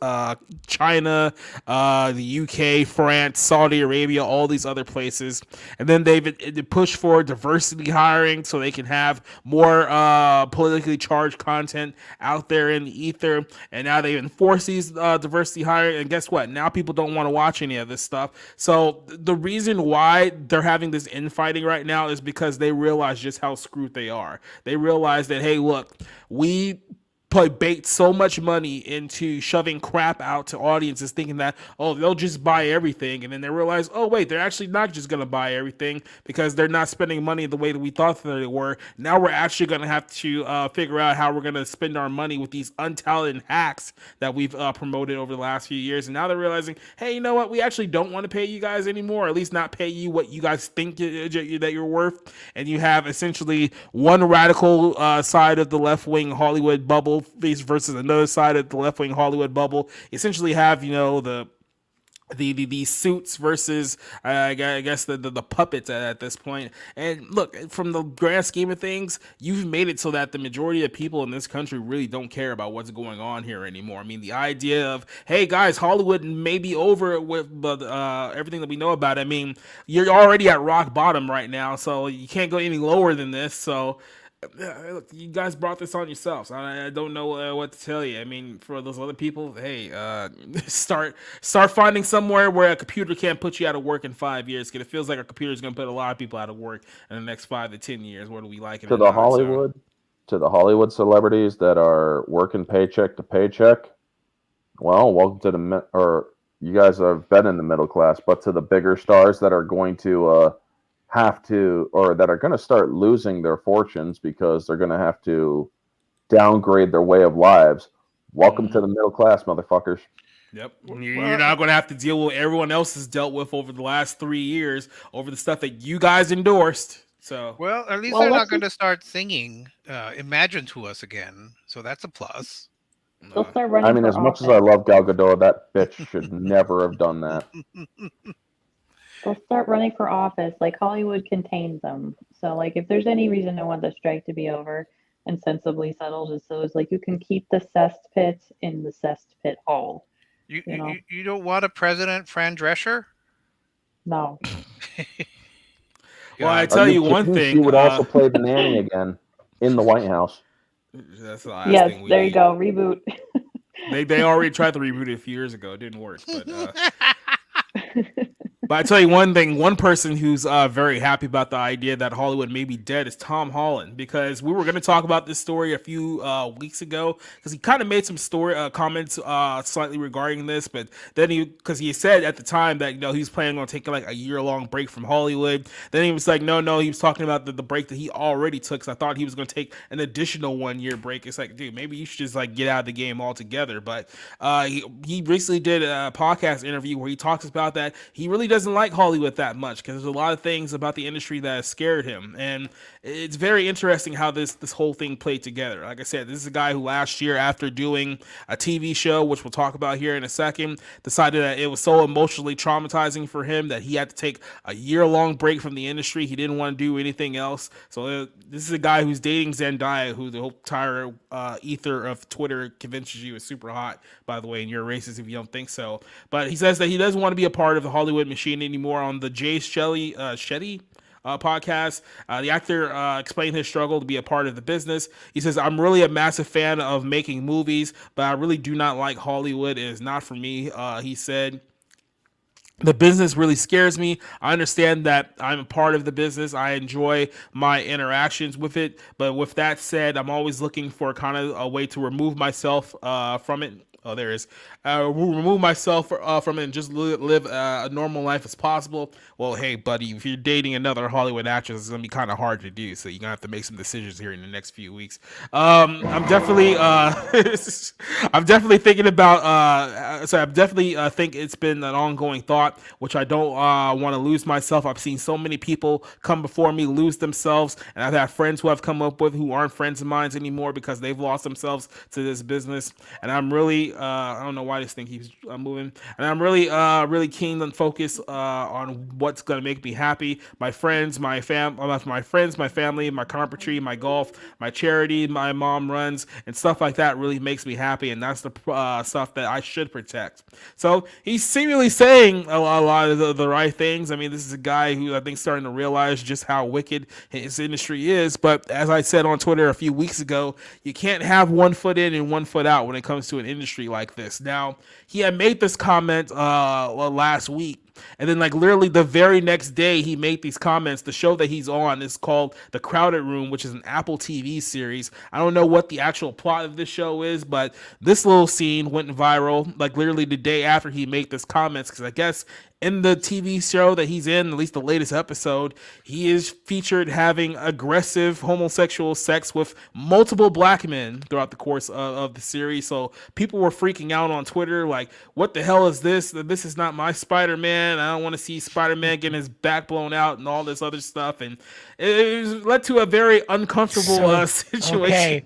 China, the UK, France, Saudi Arabia, all these other places. And then they've pushed for diversity hiring so they can have more politically charged content out there in the ether. And now they've enforced these diversity hiring. And guess what? Now people don't want to watch any of this stuff. So the reason why they're having this infighting right now is because they realize just how screwed they are. They realize that, hey, look, we bait so much money into shoving crap out to audiences thinking that, oh, they'll just buy everything, and then they realize, oh wait, they're actually not just going to buy everything because they're not spending money the way that we thought that they were. Now we're actually going to have to figure out how we're going to spend our money with these untalented hacks that we've promoted over the last few years. And now they're realizing, hey, you know what, we actually don't want to pay you guys anymore, or at least not pay you what you guys think that you're worth. And you have essentially one radical side of the left-wing Hollywood bubble versus another side of the left-wing Hollywood bubble. Essentially have, the suits versus I guess the puppets at this point. And look, from the grand scheme of things, you've made it so that the majority of people in this country really don't care about what's going on here anymore. I mean, the idea of, hey guys, Hollywood may be over with everything that we know about it. I mean, you're already at rock bottom right now, so you can't go any lower than this. So look, you guys brought this on yourselves. I don't know what to tell you. I mean, for those other people, hey, start finding somewhere where a computer can't put you out of work in 5 years, because it feels like a computer is going to put a lot of people out of work in the next 5 to 10 years. What do we like? To the Hollywood celebrities that are working paycheck to paycheck, well, welcome to you guys have been in the middle class, but to the bigger stars that are going to that are going to start losing their fortunes because they're going to have to downgrade their way of lives. Welcome to the middle class, motherfuckers. Yep. You're not going to have to deal with what everyone else has dealt with over the last 3 years over the stuff that you guys endorsed. So, well, at least they're not going to start singing Imagine to us again. So that's a plus. They'll start running as much as I love Gal Gadot, that bitch should never have done that. They'll start running for office. Like, Hollywood contains them. So, like, if there's any reason to want the strike to be over and sensibly settled, just so it's like you can keep the cesspit in the cesspit hole. You don't want a President Fran Drescher? No. Well, I tell you one thing. She would also play the nanny again in the White House. That's the last yes, thing there you go. Reboot. They already tried to reboot it a few years ago. It didn't work. But I tell you one thing, one person who's very happy about the idea that Hollywood may be dead is Tom Holland, because we were going to talk about this story a few weeks ago, because he kind of made some comments slightly regarding this, but then because he said at the time that he was planning on taking like a year-long break from Hollywood. Then he was like, no, he was talking about the break that he already took, because I thought he was going to take an additional 1 year break. It's like, dude, maybe you should just like get out of the game altogether. But he recently did a podcast interview where he talks about that he really doesn't like Hollywood that much because there's a lot of things about the industry that has scared him, and it's very interesting how this whole thing played together. Like I said, this is a guy who last year, after doing a TV show, which we'll talk about here in a second, decided that it was so emotionally traumatizing for him that he had to take a year-long break from the industry. He didn't want to do anything else. So this is a guy who's dating Zendaya, who the whole entire ether of Twitter convinces you is super hot, by the way, and you're a racist if you don't think so. But he says that he doesn't want to be a part of the Hollywood machine anymore. On the Jay Shetty podcast, the actor explained his struggle to be a part of the business. He says, I'm really a massive fan of making movies, but I really do not like Hollywood. It is not for me. He said, the business really scares me. I understand that I'm a part of the business. I enjoy my interactions with it. But with that said, I'm always looking for kind of a way to remove myself from it. Oh, there is. Remove myself from it and just live a normal life as possible. Well, hey, buddy, if you're dating another Hollywood actress, it's going to be kind of hard to do. So you're going to have to make some decisions here in the next few weeks. I'm definitely I'm definitely thinking about I definitely think it's been an ongoing thought, which I don't want to lose myself. I've seen so many people come before me lose themselves, and I've had friends who I've come up with who aren't friends of mine anymore because they've lost themselves to this business. And I'm really I don't know why this thing keeps moving, and I'm really keen and focused on what's going to make me happy. My friends, my family, my carpentry, my golf, my charity, my mom runs, and stuff like that really makes me happy, and that's the stuff that I should protect. So he's seemingly saying a lot of the right things. I mean, this is a guy who I think starting to realize just how wicked his industry is. But as I said on Twitter a few weeks ago, you can't have one foot in and one foot out when it comes to an industry like this. Now, he had made this comment last week, and then like literally the very next day he made these comments. The show that he's on is called The Crowded Room, which is an Apple TV series. I don't know what the actual plot of this show is, but this little scene went viral like literally the day after he made this comments, because I guess in the TV show that he's in, at least the latest episode, he is featured having aggressive homosexual sex with multiple black men throughout the course of the series. So people were freaking out on Twitter, like, what the hell is this? This is not my Spider-Man. I don't want to see Spider-Man getting his back blown out and all this other stuff. And it led to a very uncomfortable situation. Okay.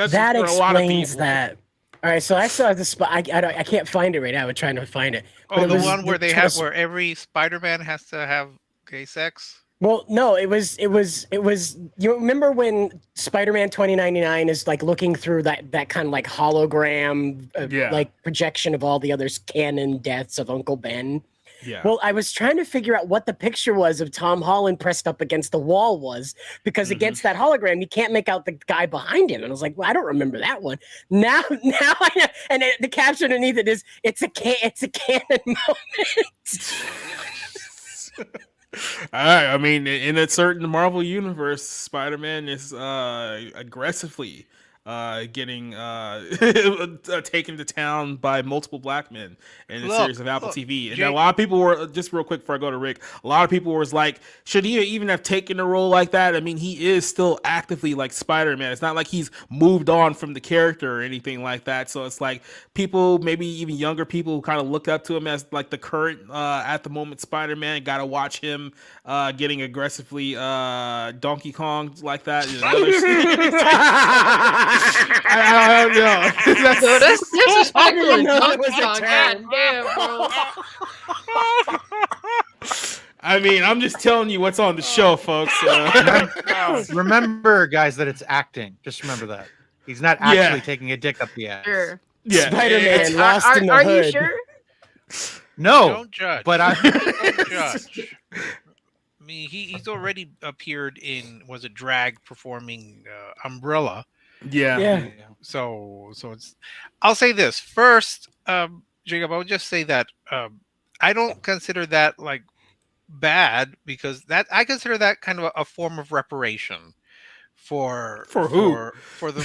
That for a lot of explains people. that. All right, so I saw the spot. I can't find it right now. I'm trying to find it. Oh, the one where where every Spider-Man has to have gay sex. Well, no, it was. You remember when Spider-Man 2099 is like looking through that kind of like hologram, like projection of all the other canon deaths of Uncle Ben. Yeah. Well, I was trying to figure out what the picture was of Tom Holland pressed up against the wall was, because against that hologram, you can't make out the guy behind him. And I was like, well, I don't remember that one. Now I know. And the caption underneath it is, it's a canon moment. I mean, in a certain Marvel universe, Spider-Man is aggressively getting taken to town by multiple black men in a series of Apple TV. And a lot of people were, just real quick before I go to Rick, a lot of people was like, should he even have taken a role like that? I mean, he is still actively like Spider-Man. It's not like he's moved on from the character or anything like that. So it's like people, maybe even younger people, who kind of look up to him as like the current at the moment Spider-Man, gotta watch him getting aggressively Donkey Kong like that. I don't know. That's disrespectful. That was a term. Damn, bro. I mean, I'm just telling you what's on the show, folks. Remember, guys, that it's acting. Just remember that. He's not actually taking a dick up the ass. Sure. Yeah. Spider-Man lost in the Are hood. you sure? No, Don't judge. but Don't judge. I mean, he's already appeared in, was it drag performing Umbrella? Yeah. So it's. I'll say this first, Jacob. I would just say that I don't consider that like bad, because that I consider that kind of a form of reparation for who? For the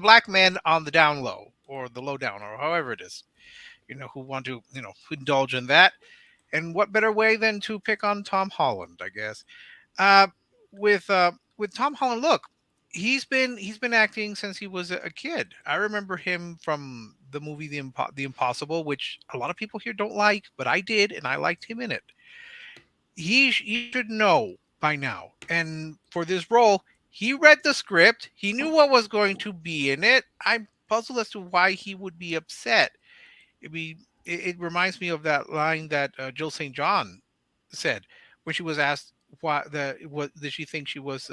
black men on the down low, or the low down, or however it is, who want to who indulge in that. And what better way than to pick on Tom Holland, I guess. With Tom Holland, look, he's been acting since he was a kid. I remember him from the movie The Impossible, which a lot of people here don't like, but I did, and I liked him in it. He should know by now. And for this role, he read the script. He knew what was going to be in it. I'm puzzled as to why he would be upset. It reminds me of that line that Jill St. John said when she was asked what did she think she was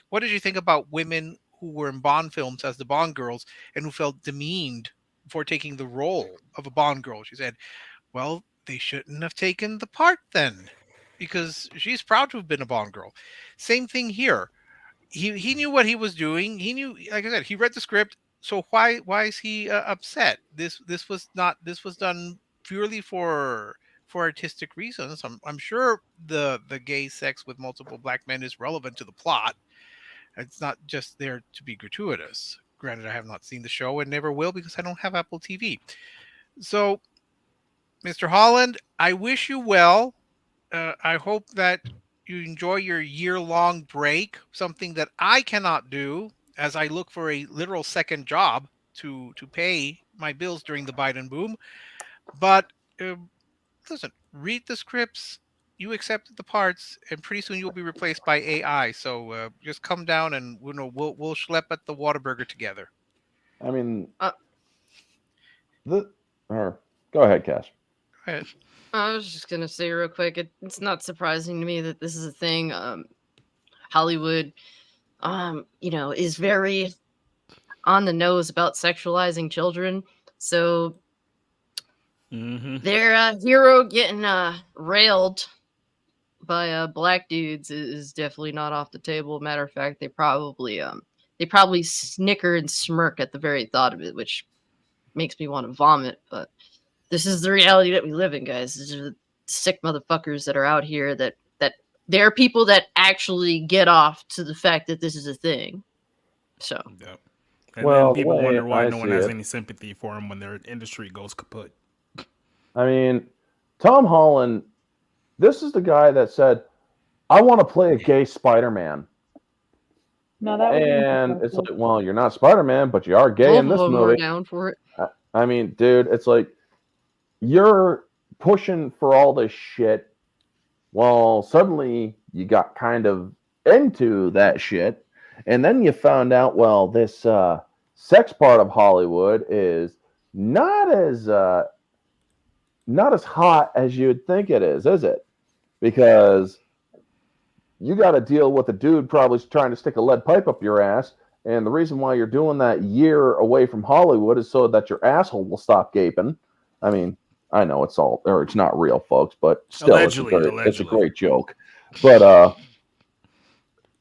what did she think about women who were in Bond films as the Bond girls and who felt demeaned for taking the role of a Bond girl. She said, well, they shouldn't have taken the part then, because she's proud to have been a Bond girl. Same thing here. He knew what he was doing. He knew, like I said, he read the script. So why is he upset? This was done purely for artistic reasons. I'm sure the gay sex with multiple black men is relevant to the plot. It's not just there to be gratuitous. Granted, I have not seen the show and never will because I don't have Apple TV. So, Mr. Holland, I wish you well. I hope that you enjoy your year-long break, something that I cannot do as I look for a literal second job to pay my bills during the Biden boom. But listen, read the scripts. You accepted the parts, and pretty soon you'll be replaced by AI. So just come down, and we'll schlep at the Whataburger together. I mean, go ahead, Cash. Go ahead. I was just gonna say real quick, it's not surprising to me that this is a thing. Hollywood, is very on the nose about sexualizing children. So their hero getting railed by black dudes is definitely not off the table. Matter of fact, they probably snicker and smirk at the very thought of it, which makes me want to vomit. But this is the reality that we live in, guys. These are the sick motherfuckers that are out here that there are people that actually get off to the fact that this is a thing. So, yep. And well, then people wonder why I no one has any sympathy for him when their industry goes kaput. I mean, Tom Holland, this is the guy that said, I want to play a gay Spider-Man. No, that and it's like, well, you're not Spider-Man, but you are gay in this movie. We're down for it. I mean, dude, it's like you're pushing for all this shit. Well, suddenly you got kind of into that shit, and then you found out, well, this sex part of Hollywood is not as hot as you'd think it is it? Because you got to deal with a dude probably trying to stick a lead pipe up your ass, and the reason why you're doing that year away from Hollywood is so that your asshole will stop gaping. I mean, I know it's not real, folks, but still, it's a great joke. But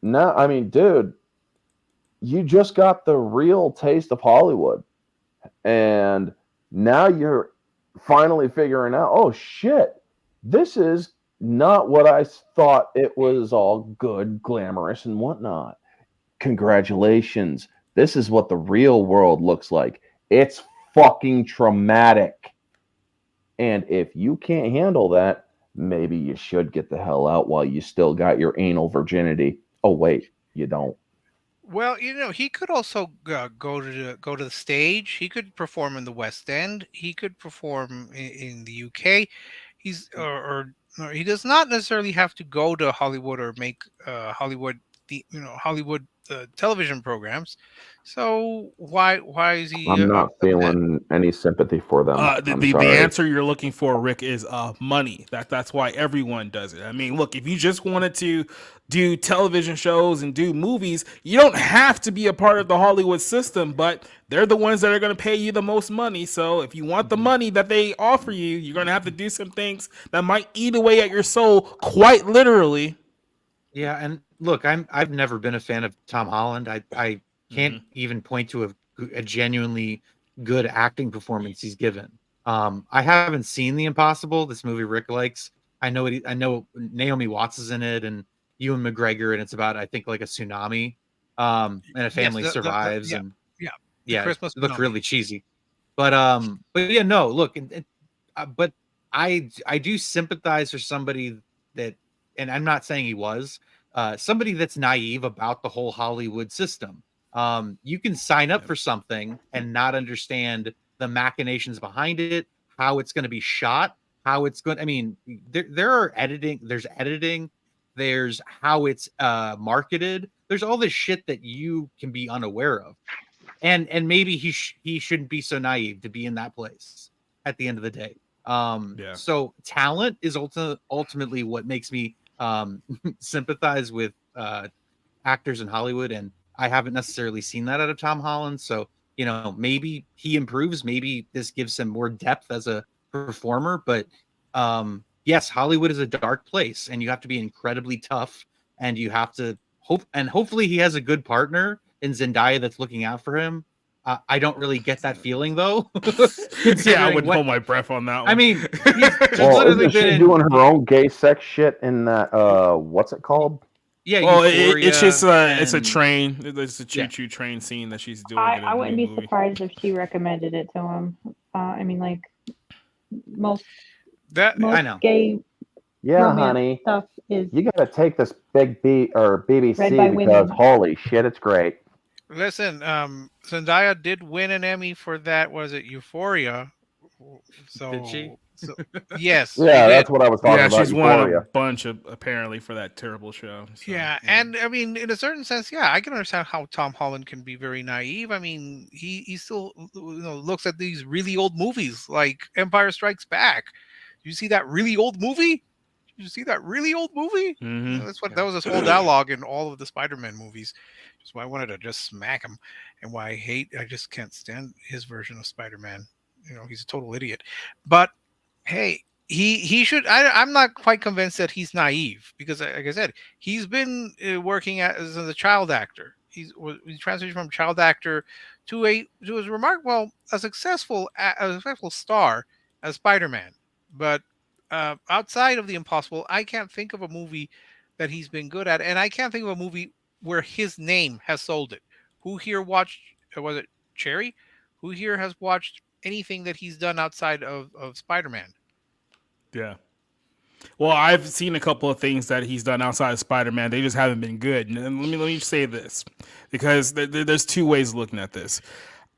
no, I mean, dude, you just got the real taste of Hollywood, and now you're finally figuring out, oh shit, this is not what I thought it was, all good, glamorous, and whatnot. Congratulations. This is what the real world looks like. It's fucking traumatic. And if you can't handle that, maybe you should get the hell out while you still got your anal virginity. Oh, wait, you don't. Well, he could also go to the stage. He could perform in the West End. He could perform in the UK. Or he does not necessarily have to go to Hollywood or make Hollywood television programs. So why is he? I'm not feeling any sympathy for them. The answer you're looking for, Rick, is money. That's why everyone does it. I mean, look, if you just wanted to do television shows and do movies, you don't have to be a part of the Hollywood system, but they're the ones that are going to pay you the most money. So if you want the money that they offer you, you're going to have to do some things that might eat away at your soul, quite literally. Yeah, and look, I've never been a fan of Tom Holland. I can't even point to a genuinely good acting performance he's given. I haven't seen The Impossible, this movie Rick likes. I know Naomi Watts is in it, and Ewan McGregor, and it's about, I think, like a tsunami, and a family survives. Christmas looked really cheesy, but yeah, no, look, but I do sympathize for somebody that, and I'm not saying he was, somebody that's naive about the whole Hollywood system. You can sign up for something and not understand the machinations behind it, how it's going to be shot, how it's going. I mean, there's editing, there's how it's marketed. There's all this shit that you can be unaware of, and maybe he shouldn't be so naive to be in that place at the end of the day. So talent is ultimately what makes me sympathize with actors in Hollywood, and I haven't necessarily seen that out of Tom Holland. So, you know, maybe he improves, maybe this gives him more depth as a performer, but yes, Hollywood is a dark place, and you have to be incredibly tough, and you have to hopefully he has a good partner in Zendaya that's looking out for him. I don't really get that feeling though. Yeah, I wouldn't hold my breath on that one. I mean, well, isn't she doing her own gay sex shit in that? What's it called? Yeah, well, it's just it's a train. It's a choo-choo train scene that she's doing. I wouldn't be surprised if she recommended it to him. I mean, like most I know. Gay Yeah, honey. Stuff is you gotta take this big B or BBC because women. holy shit, it's great. Listen, Zendaya did win an Emmy for that. Was it Euphoria? So, did she? So, yes. Yeah, that's what I was talking about. Yeah, she's won Euphoria. a bunch of apparently for that terrible show. So, yeah, and I mean, in a certain sense, yeah, I can understand how Tom Holland can be very naive. I mean, he still looks at these really old movies like Empire Strikes Back. You see that really old movie? You see that really old movie? Mm-hmm. That was his whole dialogue in all of the Spider-Man movies. That's why I wanted to just smack him, and why I just can't stand his version of Spider-Man. He's a total idiot. But hey, he should. I'm not quite convinced that he's naive because, like I said, he's been working as a child actor. He transitioned from child actor to a remarkable, a successful star as Spider-Man. But outside of The Impossible, I can't think of a movie that he's been good at, and I can't think of a movie where his name has sold it. Who here watched? Was it Cherry? Who here has watched anything that he's done outside of Spider-Man? Yeah. Well, I've seen a couple of things that he's done outside of Spider-Man. They just haven't been good. And let me say this, because there's two ways of looking at this.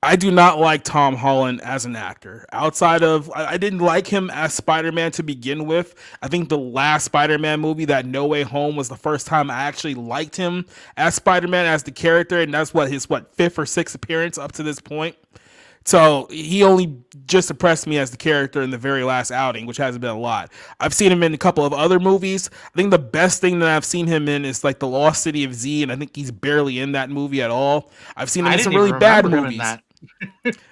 I do not like Tom Holland as an actor. Outside of, I didn't like him as Spider-Man to begin with. I think the last Spider-Man movie, that No Way Home, was the first time I actually liked him as Spider-Man, as the character, and that's his fifth or sixth appearance up to this point. So he only just impressed me as the character in the very last outing, which hasn't been a lot. I've seen him in a couple of other movies. I think the best thing that I've seen him in is like The Lost City of Z, and I think he's barely in that movie at all. I've seen him in some really bad movies.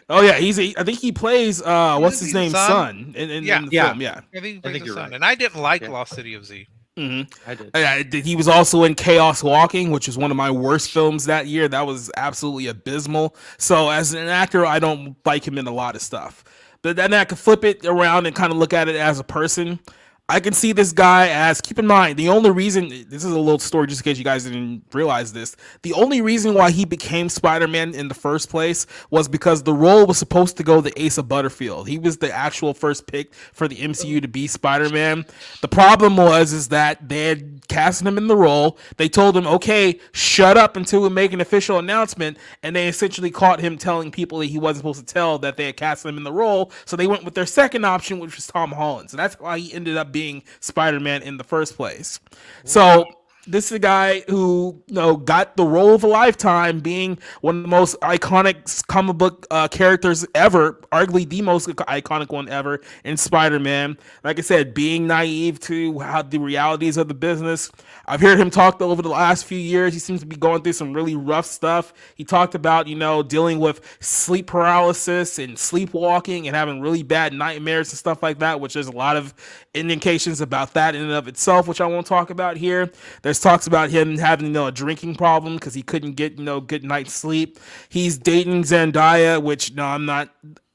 Oh yeah, I think he plays what's his name, son in the film. Yeah, I think he plays the son. Right. And I didn't like Lost City of Z. Mm-hmm. I did. He was also in Chaos Walking, which is one of my worst films that year. That was absolutely abysmal. So as an actor, I don't like him in a lot of stuff. But then I can flip it around and kind of look at it as a person. I can see this guy as, keep in mind, the only reason, this is a little story just in case you guys didn't realize this, the only reason why he became Spider-Man in the first place was because the role was supposed to go to Asa Butterfield. He was the actual first pick for the MCU to be Spider-Man. The problem is that they had casted him in the role. They told him, okay, shut up until we make an official announcement, and they essentially caught him telling people that he wasn't supposed to tell that they had casted him in the role, so they went with their second option, which was Tom Holland. So that's why he ended up being Spider-Man in the first place. So this is a guy who got the role of a lifetime, being one of the most iconic comic book characters ever, arguably the most iconic one ever in Spider-Man. Like I said, being naive to how the realities of the business. I've heard him talk over the last few years. He seems to be going through some really rough stuff. He talked about, dealing with sleep paralysis and sleepwalking and having really bad nightmares and stuff like that, which there's a lot of indications about that in and of itself, which I won't talk about here. There's talks about him having, a drinking problem because he couldn't get, good night's sleep. He's dating Zendaya, which, I'm not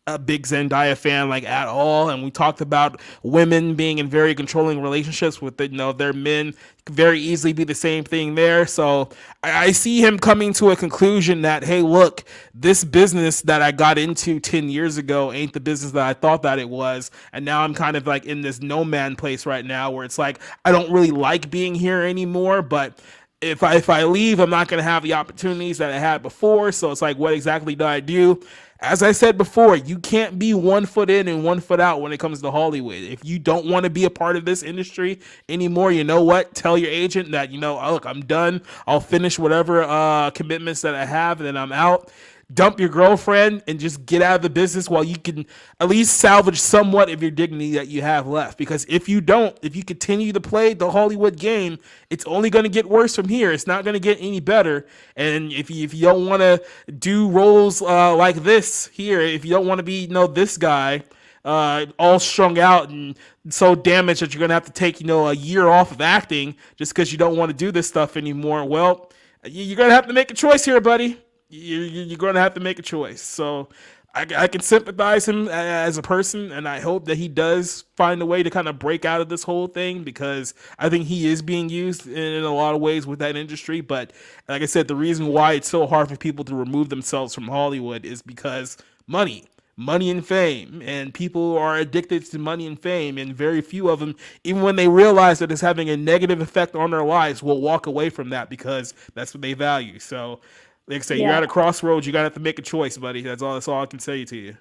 a big Zendaya fan at all, and we talked about women being in very controlling relationships with their men. Very easily be the same thing there. So I see him coming to a conclusion that, hey, look, this business that I got into 10 years ago ain't the business that I thought that it was, and now I'm kind of in this no man place right now where it's I don't really like being here anymore, but if I leave, I'm not going to have the opportunities that I had before. So it's like, what exactly do I do? As I said before, you can't be 1 foot in and 1 foot out when it comes to Hollywood. If you don't want to be a part of this industry anymore, you know what? Tell your agent that, look, I'm done. I'll finish whatever commitments that I have, and then I'm out. Dump your girlfriend and just get out of the business while you can at least salvage somewhat of your dignity that you have left. Because if you continue to play the Hollywood game, it's only going to get worse from here. It's not going to get any better. And if you don't want to do roles like this here, if you don't want to be this guy all strung out and so damaged that you're going to have to take a year off of acting just because you don't want to do this stuff anymore, well, you're going to have to make a choice here, buddy. You're going to have to make a choice. So I can sympathize him as a person, and I hope that he does find a way to kind of break out of this whole thing, because I think he is being used in a lot of ways with that industry. But like I said, the reason why it's so hard for people to remove themselves from Hollywood is because money and fame, and people are addicted to money and fame, and very few of them, even when they realize that it's having a negative effect on their lives, will walk away from that because that's what they value. So like I say, you're at a crossroads. You gotta have to make a choice, buddy. That's all I can say to you.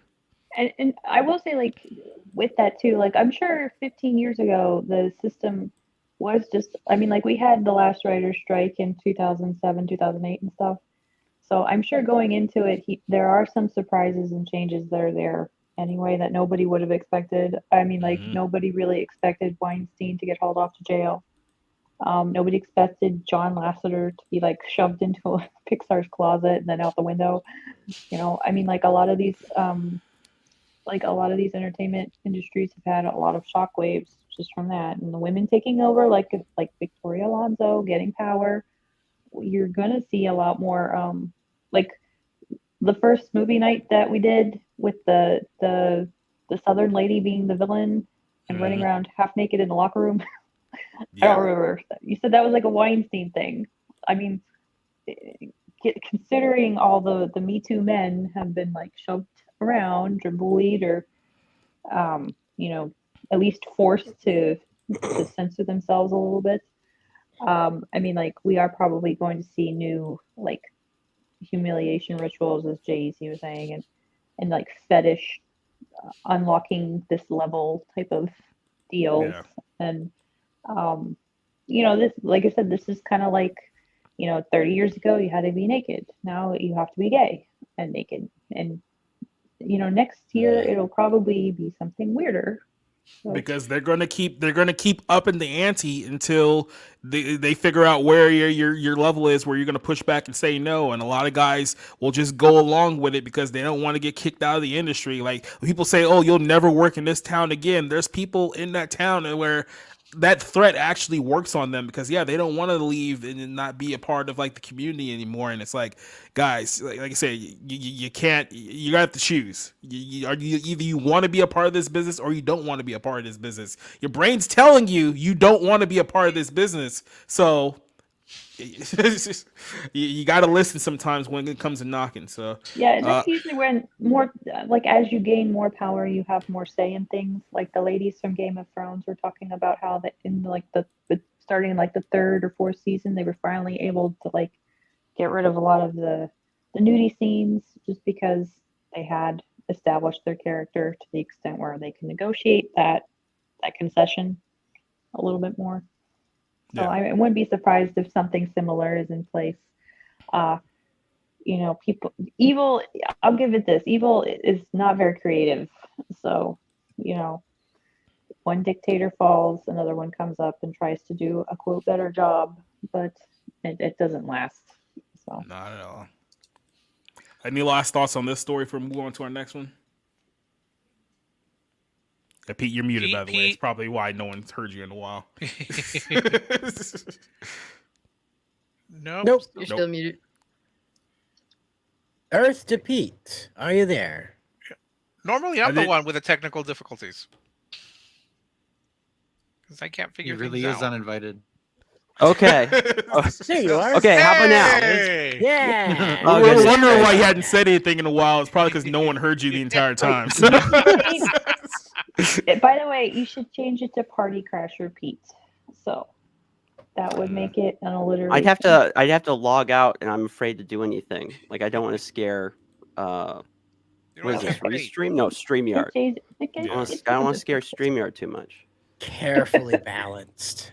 And I will say, like, with that too, like, I'm sure 15 years ago the system was just, I mean, like, we had the last writer's strike in 2007, 2008 and stuff. So I'm sure going into it, there are some surprises and changes that are there anyway that nobody would have expected. I mean, like, nobody really expected Weinstein to get hauled off to jail. Nobody expected John Lasseter to be like shoved into Pixar's closet and then out the window. I mean, like, a lot of these entertainment industries have had a lot of shockwaves just from that, and the women taking over, like Victoria Alonso getting power. You're gonna see a lot more, like the first movie night that we did with the Southern lady being the villain and running around half naked in the locker room. I don't remember. You said that was like a Weinstein thing. I mean, considering all the Me Too men have been like shoved around or bullied or, at least forced to censor themselves a little bit. I mean, like, we are probably going to see new like humiliation rituals, as JEC was saying, and like fetish unlocking this level type of deals. And this, like I said, this is kind of like, 30 years ago you had to be naked. Now you have to be gay and naked. And next year it'll probably be something weirder. So. Because they're gonna keep upping the ante until they figure out where your level is, where you're gonna push back and say no. And a lot of guys will just go along with it because they don't want to get kicked out of the industry. Like, people say, "Oh, you'll never work in this town again." There's people in that town where that threat actually works on them, because they don't want to leave and not be a part of like the community anymore. And it's like, guys, like I said, you can't, you gotta have to choose. Either you want to be a part of this business or you don't want to be a part of this business. Your brain's telling you don't want to be a part of this business, so you got to listen sometimes when it comes to knocking. So and that's usually when more, like, as you gain more power, you have more say in things. Like the ladies from Game of Thrones were talking about how that in like the starting in like the 3rd or 4th season, they were finally able to like get rid of a lot of the nudie scenes, just because they had established their character to the extent where they can negotiate that concession a little bit more. So I wouldn't be surprised if something similar is in place. Evil, I'll give it this. Evil is not very creative. So, one dictator falls, another one comes up and tries to do a quote better job, but it doesn't last. So not at all. Any last thoughts on this story before we move on to our next one? Pete, you're muted, by the way. It's probably why no one's heard you in a while. Nope. You're still muted. Earth to Pete, are you there? Normally, I'm the one with the technical difficulties. Because I can't figure He really things is out. uninvited. Okay. There you are. Okay, how about now? Hey! Yeah. We were wondering why you hadn't said anything in a while. It's probably because no one heard you the entire time. So. By the way, you should change it to Party Crasher Pete. So That would make it an alliteration. I'd have to log out, and I'm afraid to do anything. Like, I don't want to scare. What is this? Restream? No, StreamYard. I don't want to scare StreamYard too much. Carefully balanced.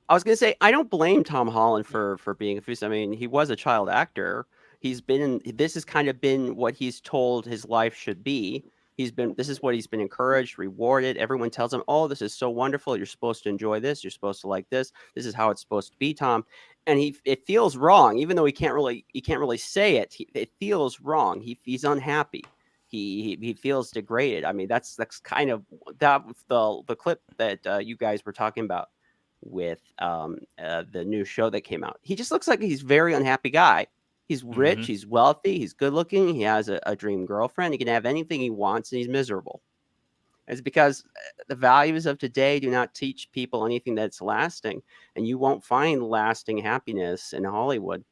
I was gonna say I don't blame Tom Holland for being confused. I mean, he was a child actor. This has kind of been what he's told his life should be. This is what he's been encouraged, rewarded. Everyone tells him, "Oh, this is so wonderful. You're supposed to enjoy this. You're supposed to like this. This is how it's supposed to be, Tom." And it feels wrong, even though he can't really say it. It feels wrong. He's unhappy. He feels degraded. I mean, that's kind of the clip that you guys were talking about with the new show that came out. He just looks like he's a very unhappy guy. He's rich, he's wealthy, he's good looking, he has a dream girlfriend, he can have anything he wants, and he's miserable. It's because the values of today do not teach people anything that's lasting, and you won't find lasting happiness in Hollywood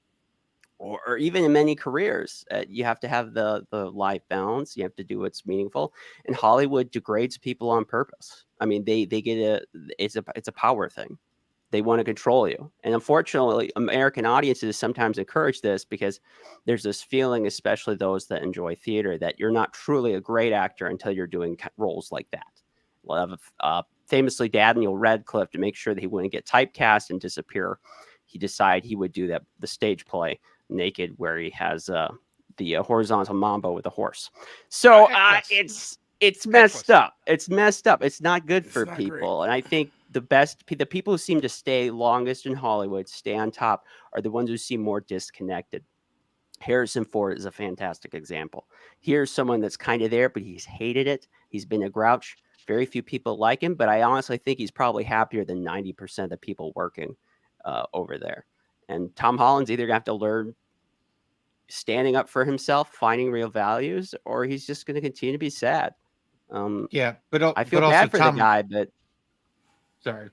or even in many careers. You have to have the life balance, you have to do what's meaningful, and Hollywood degrades people on purpose. I mean, they get it's a power thing. They want to control you. And unfortunately, American audiences sometimes encourage this because there's this feeling, especially those that enjoy theater, that you're not truly a great actor until you're doing roles like that. Famously, Daniel Radcliffe, to make sure that he wouldn't get typecast and disappear, he decided he would do the stage play naked where he has the horizontal mambo with a horse. So it's messed up. It's messed up. It's not good for people. And I think the people who seem to stay longest in Hollywood, stay on top, are the ones who seem more disconnected. Harrison Ford is a fantastic example. Here's someone that's kind of there, but he's hated it. He's been a grouch. Very few people like him, but I honestly think he's probably happier than 90% of the people working over there. And Tom Holland's either going to have to learn standing up for himself, finding real values, or he's just going to continue to be sad. I feel bad for the guy, but sorry,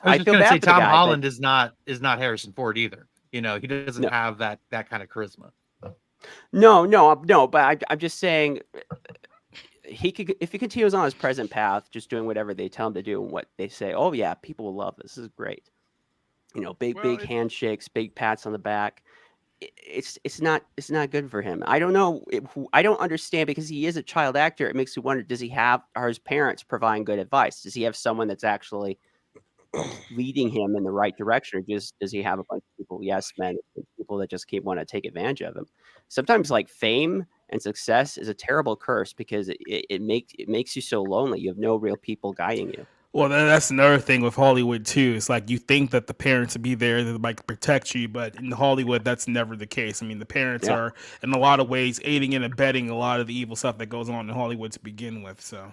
I was just going to say Tom Holland is not Harrison Ford either. You know, he doesn't have that kind of charisma. No. But I'm just saying, he could, if he continues on his present path, just doing whatever they tell him to do and what they say. Oh yeah, people will love this. This is great. You know, big handshakes, big pats on the back. It's not good for him. I don't know. I don't understand, because he is a child actor. It makes me wonder: are his parents providing good advice? Does he have someone that's actually leading him in the right direction, or does he have a bunch of people, yes men, people that just want to take advantage of him? Sometimes, like, fame and success is a terrible curse, because it makes you so lonely. You have no real people guiding you. Well, that's another thing with Hollywood too. It's like you think that the parents would be there to like protect you, but in Hollywood, that's never the case. I mean, the parents are in a lot of ways aiding and abetting a lot of the evil stuff that goes on in Hollywood to begin with. So,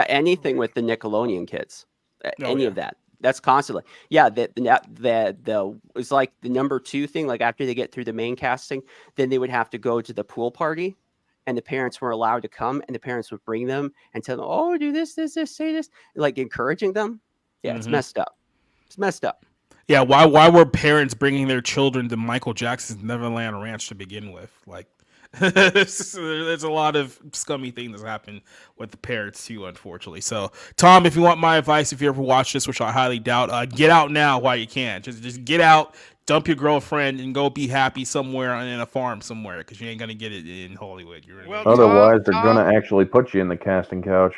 anything with the Nickelodeon kids, of that. That's constantly, the it's like the number 2 thing. Like, after they get through the main casting, then they would have to go to the pool party. And the parents were allowed to come, and the parents would bring them and tell them, "Oh, do this, say this," like encouraging them. Yeah, It's messed up. It's messed up. Yeah, why were parents bringing their children to Michael Jackson's Neverland Ranch to begin with? Like, there's a lot of scummy things that happen with the parents too, unfortunately. So, Tom, if you want my advice, if you ever watch this, which I highly doubt, get out now while you can. Just get out. Dump your girlfriend and go be happy somewhere in a farm somewhere, because you ain't gonna get it in Hollywood. Otherwise, they're gonna actually put you in the casting couch.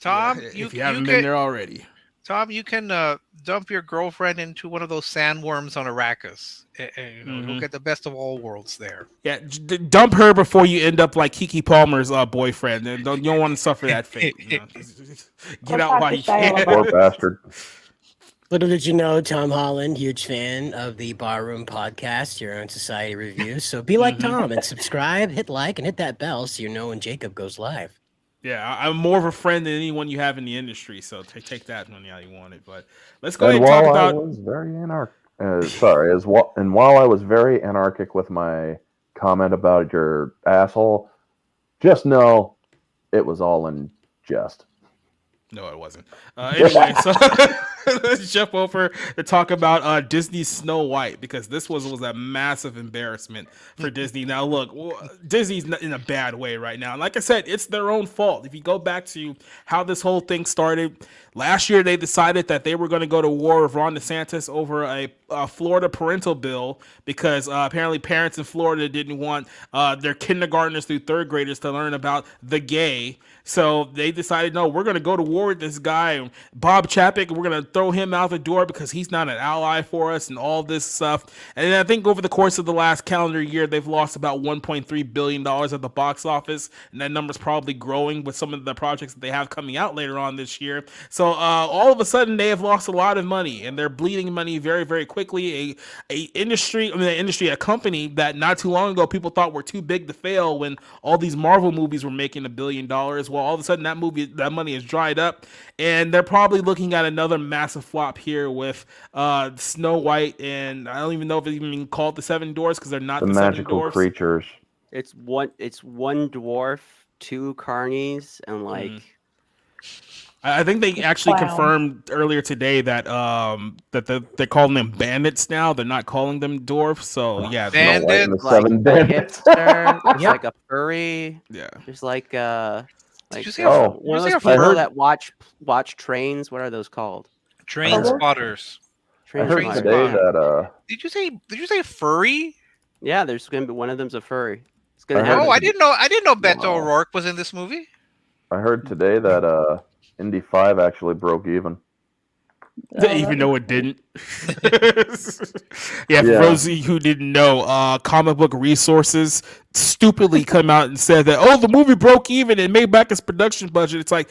Tom, if you haven't been there already. Tom, you can dump your girlfriend into one of those sandworms on Arrakis. You'll get the best of all worlds there. Yeah, dump her before you end up like Keke Palmer's boyfriend. And you don't want to suffer that fate. Just get out while you can. Poor bastard. Little did you know, Tom Holland, huge fan of the Barroom Podcast, Your Own Society Review. So be like Tom and subscribe, hit like, and hit that bell so you know when Jacob goes live. Yeah, I'm more of a friend than anyone you have in the industry, so take that money how you want it. But let's go ahead and talk about. I was very while I was very anarchic with my comment about your asshole, just know it was all in jest. No, it wasn't. Anyway, so let's jump over to talk about Disney's Snow White, because this was a massive embarrassment for Disney. Now, look, Disney's not in a bad way right now. Like I said, it's their own fault. If you go back to how this whole thing started, last year they decided that they were going to go to war with Ron DeSantis over a Florida parental bill because apparently parents in Florida didn't want their kindergartners through third graders to learn about the gay. So they decided, no, we're going to go to war with this guy, Bob Chapek, and we're going to throw him out the door because he's not an ally for us and all this stuff. And then I think over the course of the last calendar year, they've lost about $1.3 billion at the box office. And that number's probably growing with some of the projects that they have coming out later on this year. So all of a sudden, they have lost a lot of money, and they're bleeding money very, very quickly. A company that not too long ago people thought were too big to fail when all these Marvel movies were making $1 billion. Well, all of a sudden that money is dried up, and they're probably looking at another massive flop here with Snow White, and I don't even know if it's even called the Seven Dwarfs because they're not the Seven magical Dwarfs. creatures. It's one dwarf, two carnies, and like. I think they actually confirmed earlier today that they're calling them bandits now. They're not calling them dwarfs. So yeah, bandits, like bandits. It's like a furry. Yeah, there's like Did you see one of those people that watch trains. What are those called? Train spotters. I heard today that Did you say furry? Yeah, there's gonna be one of them's a furry. It's I didn't know Beto O'Rourke was in this movie. I heard today that Indy 5 actually broke even. Even though it didn't. For those of you who didn't know, Comic Book Resources stupidly come out and said that, the movie broke even and made back its production budget. It's like,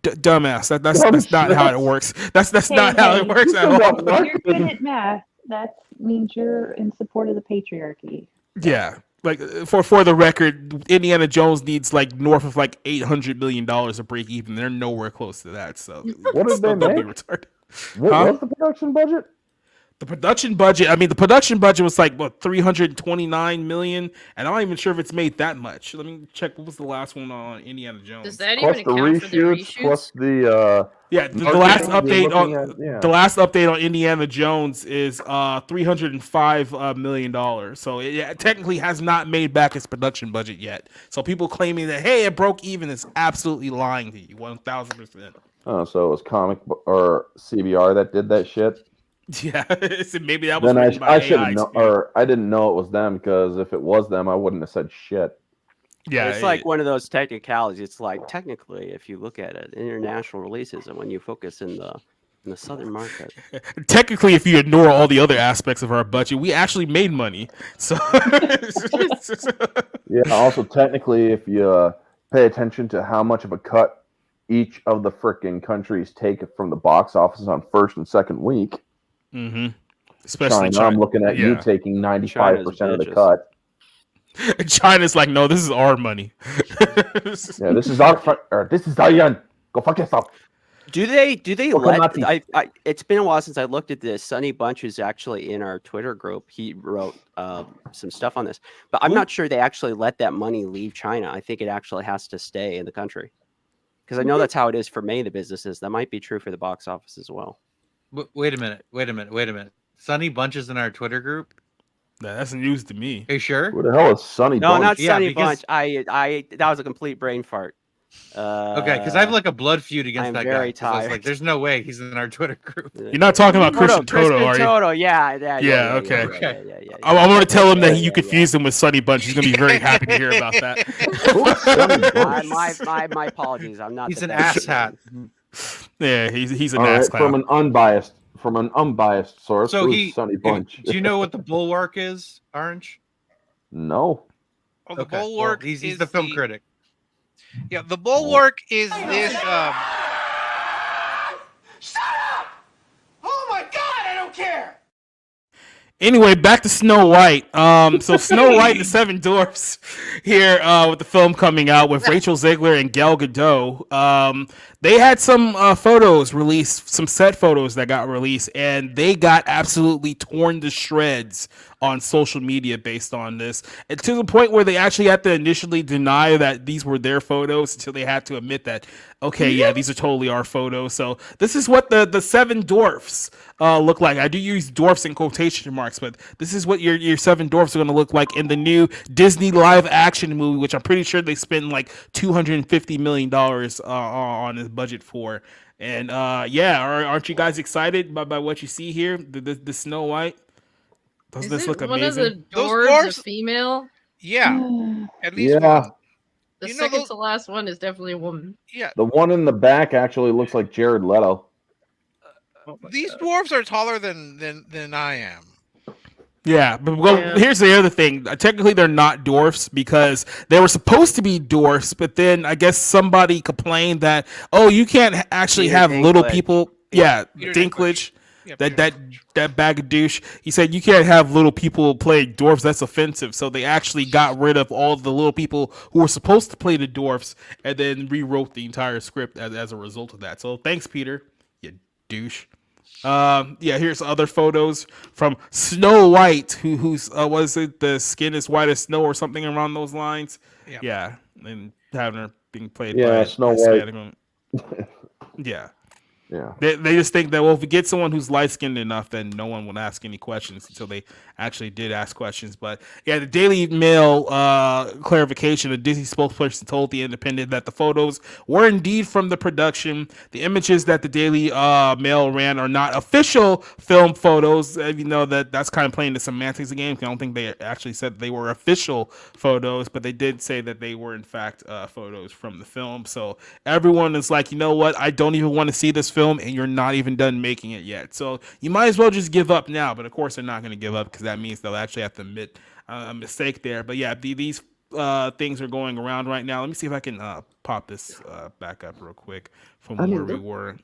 dumbass. That's not how it works. That's not how it works at all. If you're good at math, that means you're in support of the patriarchy. Yeah. Like for the record, Indiana Jones needs like north of like $800 million to break even. They're nowhere close to that. So what did they make? What was the production budget? The production budget was like what, $329 million, and I'm not even sure if it's made that much. Let me check. What was the last one on Indiana Jones? Does that plus even the account for the reshoots, reshoots? plus the the last update on Indiana Jones is $305 million. So it technically has not made back its production budget yet. So people claiming that it broke even is absolutely lying to you 1,000%. Oh, so it was Comic or CBR that did that shit. Yeah, so maybe that was. Then I should have known, or I didn't know it was them, because if it was them, I wouldn't have said shit. Yeah, it's like one of those technicalities. It's like technically, if you look at it, international releases, and when you focus in the southern market, technically, if you ignore all the other aspects of our budget, we actually made money. So yeah. Also, technically, if you pay attention to how much of a cut each of the frickin' countries take from the box office on first and second week. Mm-hmm. Especially China, I'm looking at you taking 95% of the cut. China's like, no, this is our money. Yeah, this is our yen. Go fuck yourself. Do they let? It's been a while since I looked at this. Sonny Bunch is actually in our Twitter group. He wrote some stuff on this, but I'm not sure they actually let that money leave China. I think it actually has to stay in the country, because I know that's how it is for many of the businesses. That might be true for the box office as well. Wait a minute. Sonny Bunch is in our Twitter group. That's news to me. Are you sure? Who the hell is Sonny Bunch? No, not Sonny Bunch. I that was a complete brain fart. Okay, because I have like a blood feud against that guy. Very tired. I was like, there's no way he's in our Twitter group. You're not talking about Christian Toto, are you? Toto, yeah. Okay. I'm going to tell him that you confused him with Sonny Bunch. He's going to be very happy to hear about that. My apologies. I'm not. He's an asshat. Yeah, he's an ass clown. From an unbiased source. So Sonny Bunch. Do you know what the Bulwark is, Orange? No. Oh, the Bulwark. Well, he's the film critic. Yeah, the Bulwark is this. Shut up! Oh my God, I don't care. Anyway, back to Snow White. So Snow White and the Seven Dwarfs here with the film coming out with Rachel Zegler and Gal Gadot. They had some photos released, some set photos that got released, and they got absolutely torn to shreds on social media based on this, and to the point where they actually had to initially deny that these were their photos until they had to admit that, okay, yeah, these are totally our photos. So this is what the seven dwarfs look like. I do use dwarfs in quotation marks, but this is what your seven dwarfs are going to look like in the new Disney live action movie, which I'm pretty sure they spent like $250 million on this budget for. And yeah, aren't you guys excited by what you see here? The Snow White. Doesn't this look one amazing? of the Those dwarves dwarves- a female? Yeah, at least Yeah. one. The You know second those- to last one is definitely a woman. Yeah, The one in the back actually looks like Jared Leto. these dwarves are taller than I am. Yeah, but well, Yeah. here's the other thing. Technically, they're not dwarfs because they were supposed to be dwarfs, but then I guess somebody complained that, oh, you can't actually Peter have little Dinklage. people. Yeah, Peter Dinklage. Yeah, That Peter that bag of douche. He said you can't have little people play dwarfs. That's offensive. So they actually got rid of all the little people who were supposed to play the dwarfs, and then rewrote the entire script as a result of that. So thanks, Peter. You douche. Yeah, here's other photos from Snow White, who's was it the skin is white as snow or something around those lines? Yeah. Yeah, and having her being played Yeah, by Snow a White. Hispanic woman. Yeah. Yeah. They just think that, well, if we get someone who's light skinned enough, then no one would ask any questions until they actually did ask questions. But yeah, the Daily Mail clarification, a Disney spokesperson told The Independent that the photos were indeed from the production. The images that the Daily Mail ran are not official film photos. You know, that's kind of playing the semantics game. I don't think they actually said they were official photos, but they did say that they were in fact photos from the film. So everyone is like, you know what? I don't even want to see this film, and you're not even done making it yet. So you might as well just give up now. But of course, they're not going to give up because that means they'll actually have to admit a mistake there. But yeah, these things are going around right now. Let me see if I can pop this back up real quick from where we were.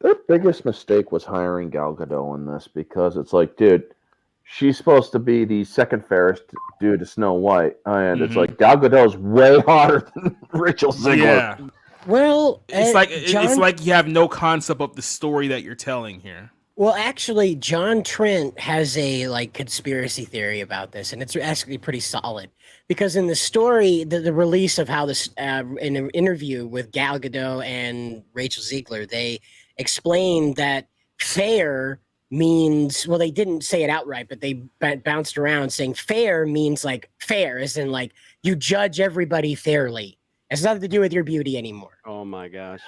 Their biggest mistake was hiring Gal Gadot in this because it's like, dude, she's supposed to be the second fairest due to Snow White, and it's like Gal Gadot's way hotter than Rachel Zegler. Yeah. Well, It's like John, it's like you have no concept of the story that you're telling here. well, actually, John Trent has a like conspiracy theory about this, and it's actually pretty solid because in the story, the release of how this in an interview with Gal Gadot and Rachel Zegler, they explained that fair means, well, they didn't say it outright, but they bounced around saying fair means like fair, as in like you judge everybody fairly. It has nothing to do with your beauty anymore. Oh my gosh.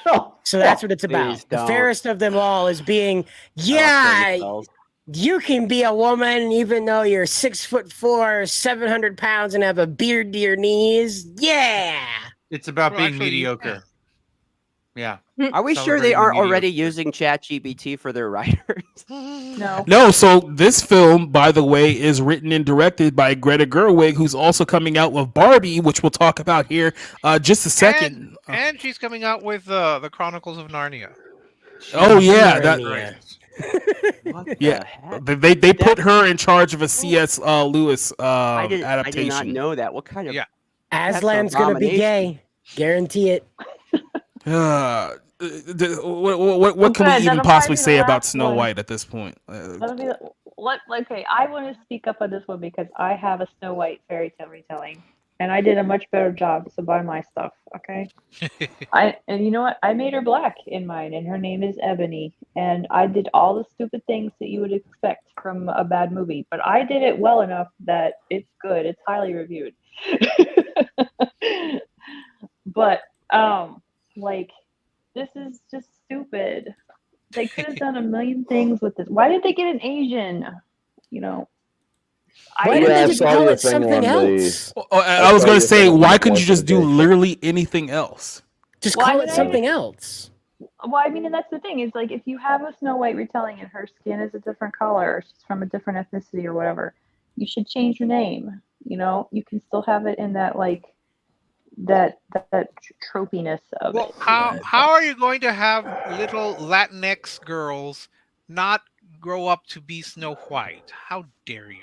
So that's what it's about. Please The don't. fairest of them all is being, Oh, yeah, girls. you can be a woman even though you're 6'4", 700 pounds, and have a beard to your knees. Yeah. It's about Well, being actually, you mediocre. Yeah. Are we sure Celebrating they the aren't already mediocre. using ChatGPT for their writers? No. No, so this film, by the way, is written and directed by Greta Gerwig, who's also coming out with Barbie, which we'll talk about here just a second. And she's coming out with the Chronicles of Narnia. Oh yeah, that Narnia. What the yeah. heck? They put her in charge of a C.S. Lewis I did adaptation. not know that. What kind of? Yeah. Aslan's gonna be gay. Guarantee it. What Okay, can we even that'll possibly probably be say the about last Snow one. White at this point? That'll be okay. I want to speak up on this one because I have a Snow White fairy tale retelling, and I did a much better job. So buy my stuff, okay? And you know what? I made her black in mine, and her name is Ebony. And I did all the stupid things that you would expect from a bad movie, but I did it well enough that it's good. It's highly reviewed. But like, this is just stupid. They could have done a million things with this. Why did they get an Asian? You know, Why didn't Yeah, they I just saw call your it thing something on the- else? I was going to say, why couldn't you just do literally anything else? Just Why call did it I- something else. well, I mean, and that's the thing is like if you have a Snow White retelling and her skin is a different color, or she's from a different ethnicity or whatever, you should change your name. You know, you can still have it in that like that tropiness of Well, it. how are you going to have little Latinx girls not grow up to be Snow White? How dare you?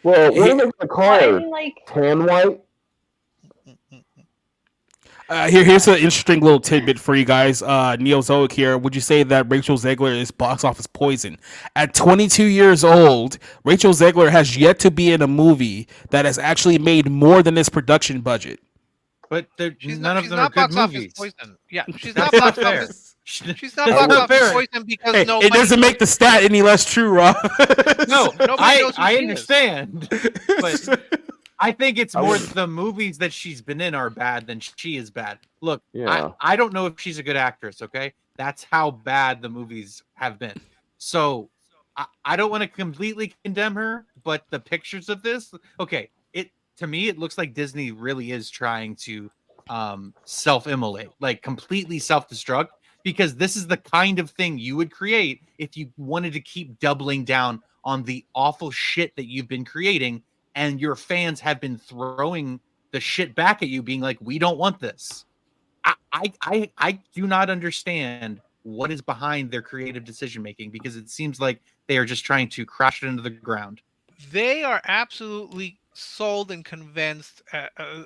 Well, what are they going to call I her? mean, like, Tan White? Here's an interesting little tidbit for you guys. Neozoic here. Would you say that Rachel Zegler is box office poison? At 22 years old, Rachel Zegler has yet to be in a movie that has actually made more than its production budget. But none of she's them not are good box office movies. poison. Yeah, she's That's not not box fair. office. She's not box office poison because Hey, nobody it doesn't make the stat any less true, Rob. No, Nobody knows who I she understand, but I think it's I more would- the movies that she's been in are bad than she is bad. Look, Yeah. I don't know if she's a good actress, okay? That's how bad the movies have been. So I don't want to completely condemn her, but the pictures of this, okay, to me, it looks like Disney really is trying to self-immolate, like completely self-destruct, because this is the kind of thing you would create if you wanted to keep doubling down on the awful shit that you've been creating, and your fans have been throwing the shit back at you, being like, we don't want this. I do not understand what is behind their creative decision making, because it seems like they are just trying to crash it into the ground. They are absolutely sold and convinced,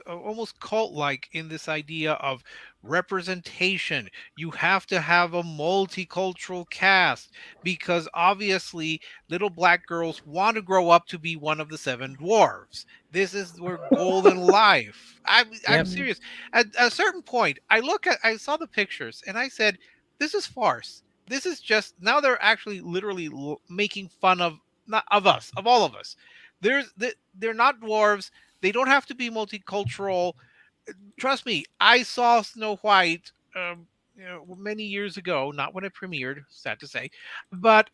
almost cult-like, in this idea of representation. You have to have a multicultural cast because obviously little black girls want to grow up to be one of the 7 dwarves. This is their goal in life. I'm serious. At a certain point, I saw the pictures and I said, this is farce. This is just, now they're actually literally making fun of, not of us, of all of us. They're not dwarves. They don't have to be multicultural. Trust me, I saw Snow White many years ago, not when it premiered, sad to say, but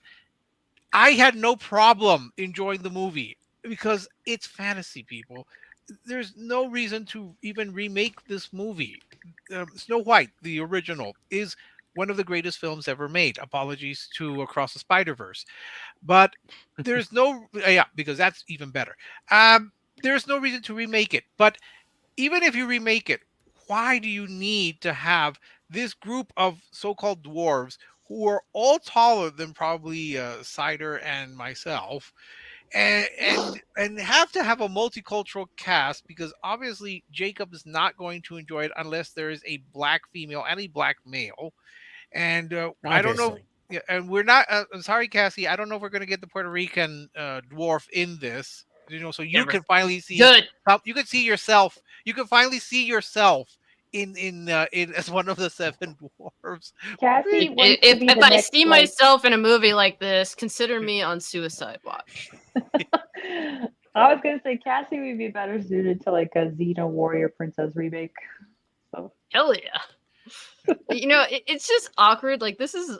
I had no problem enjoying the movie because it's fantasy, people. There's no reason to even remake this movie. Snow White, the original, is one of the greatest films ever made. Apologies to Across the Spider-Verse. But there's no, because that's even better. There's no reason to remake it. But even if you remake it, why do you need to have this group of so-called dwarves who are all taller than probably Cider and myself, and have to have a multicultural cast? Because obviously Jacob is not going to enjoy it unless there is a black female and a black male. And I don't know. Yeah, and we're not. I'm sorry, Cassie. I don't know if we're going to get the Puerto Rican dwarf in this. So you can finally see. Good. You can see yourself. You can finally see yourself in as one of the 7 dwarves. Cassie wants to be If the I next, see like- myself in a movie like this, consider me on suicide watch. I was gonna say Cassie would be better suited to like a Xena Warrior Princess remake. So Hell yeah. It's just awkward. Like, this is,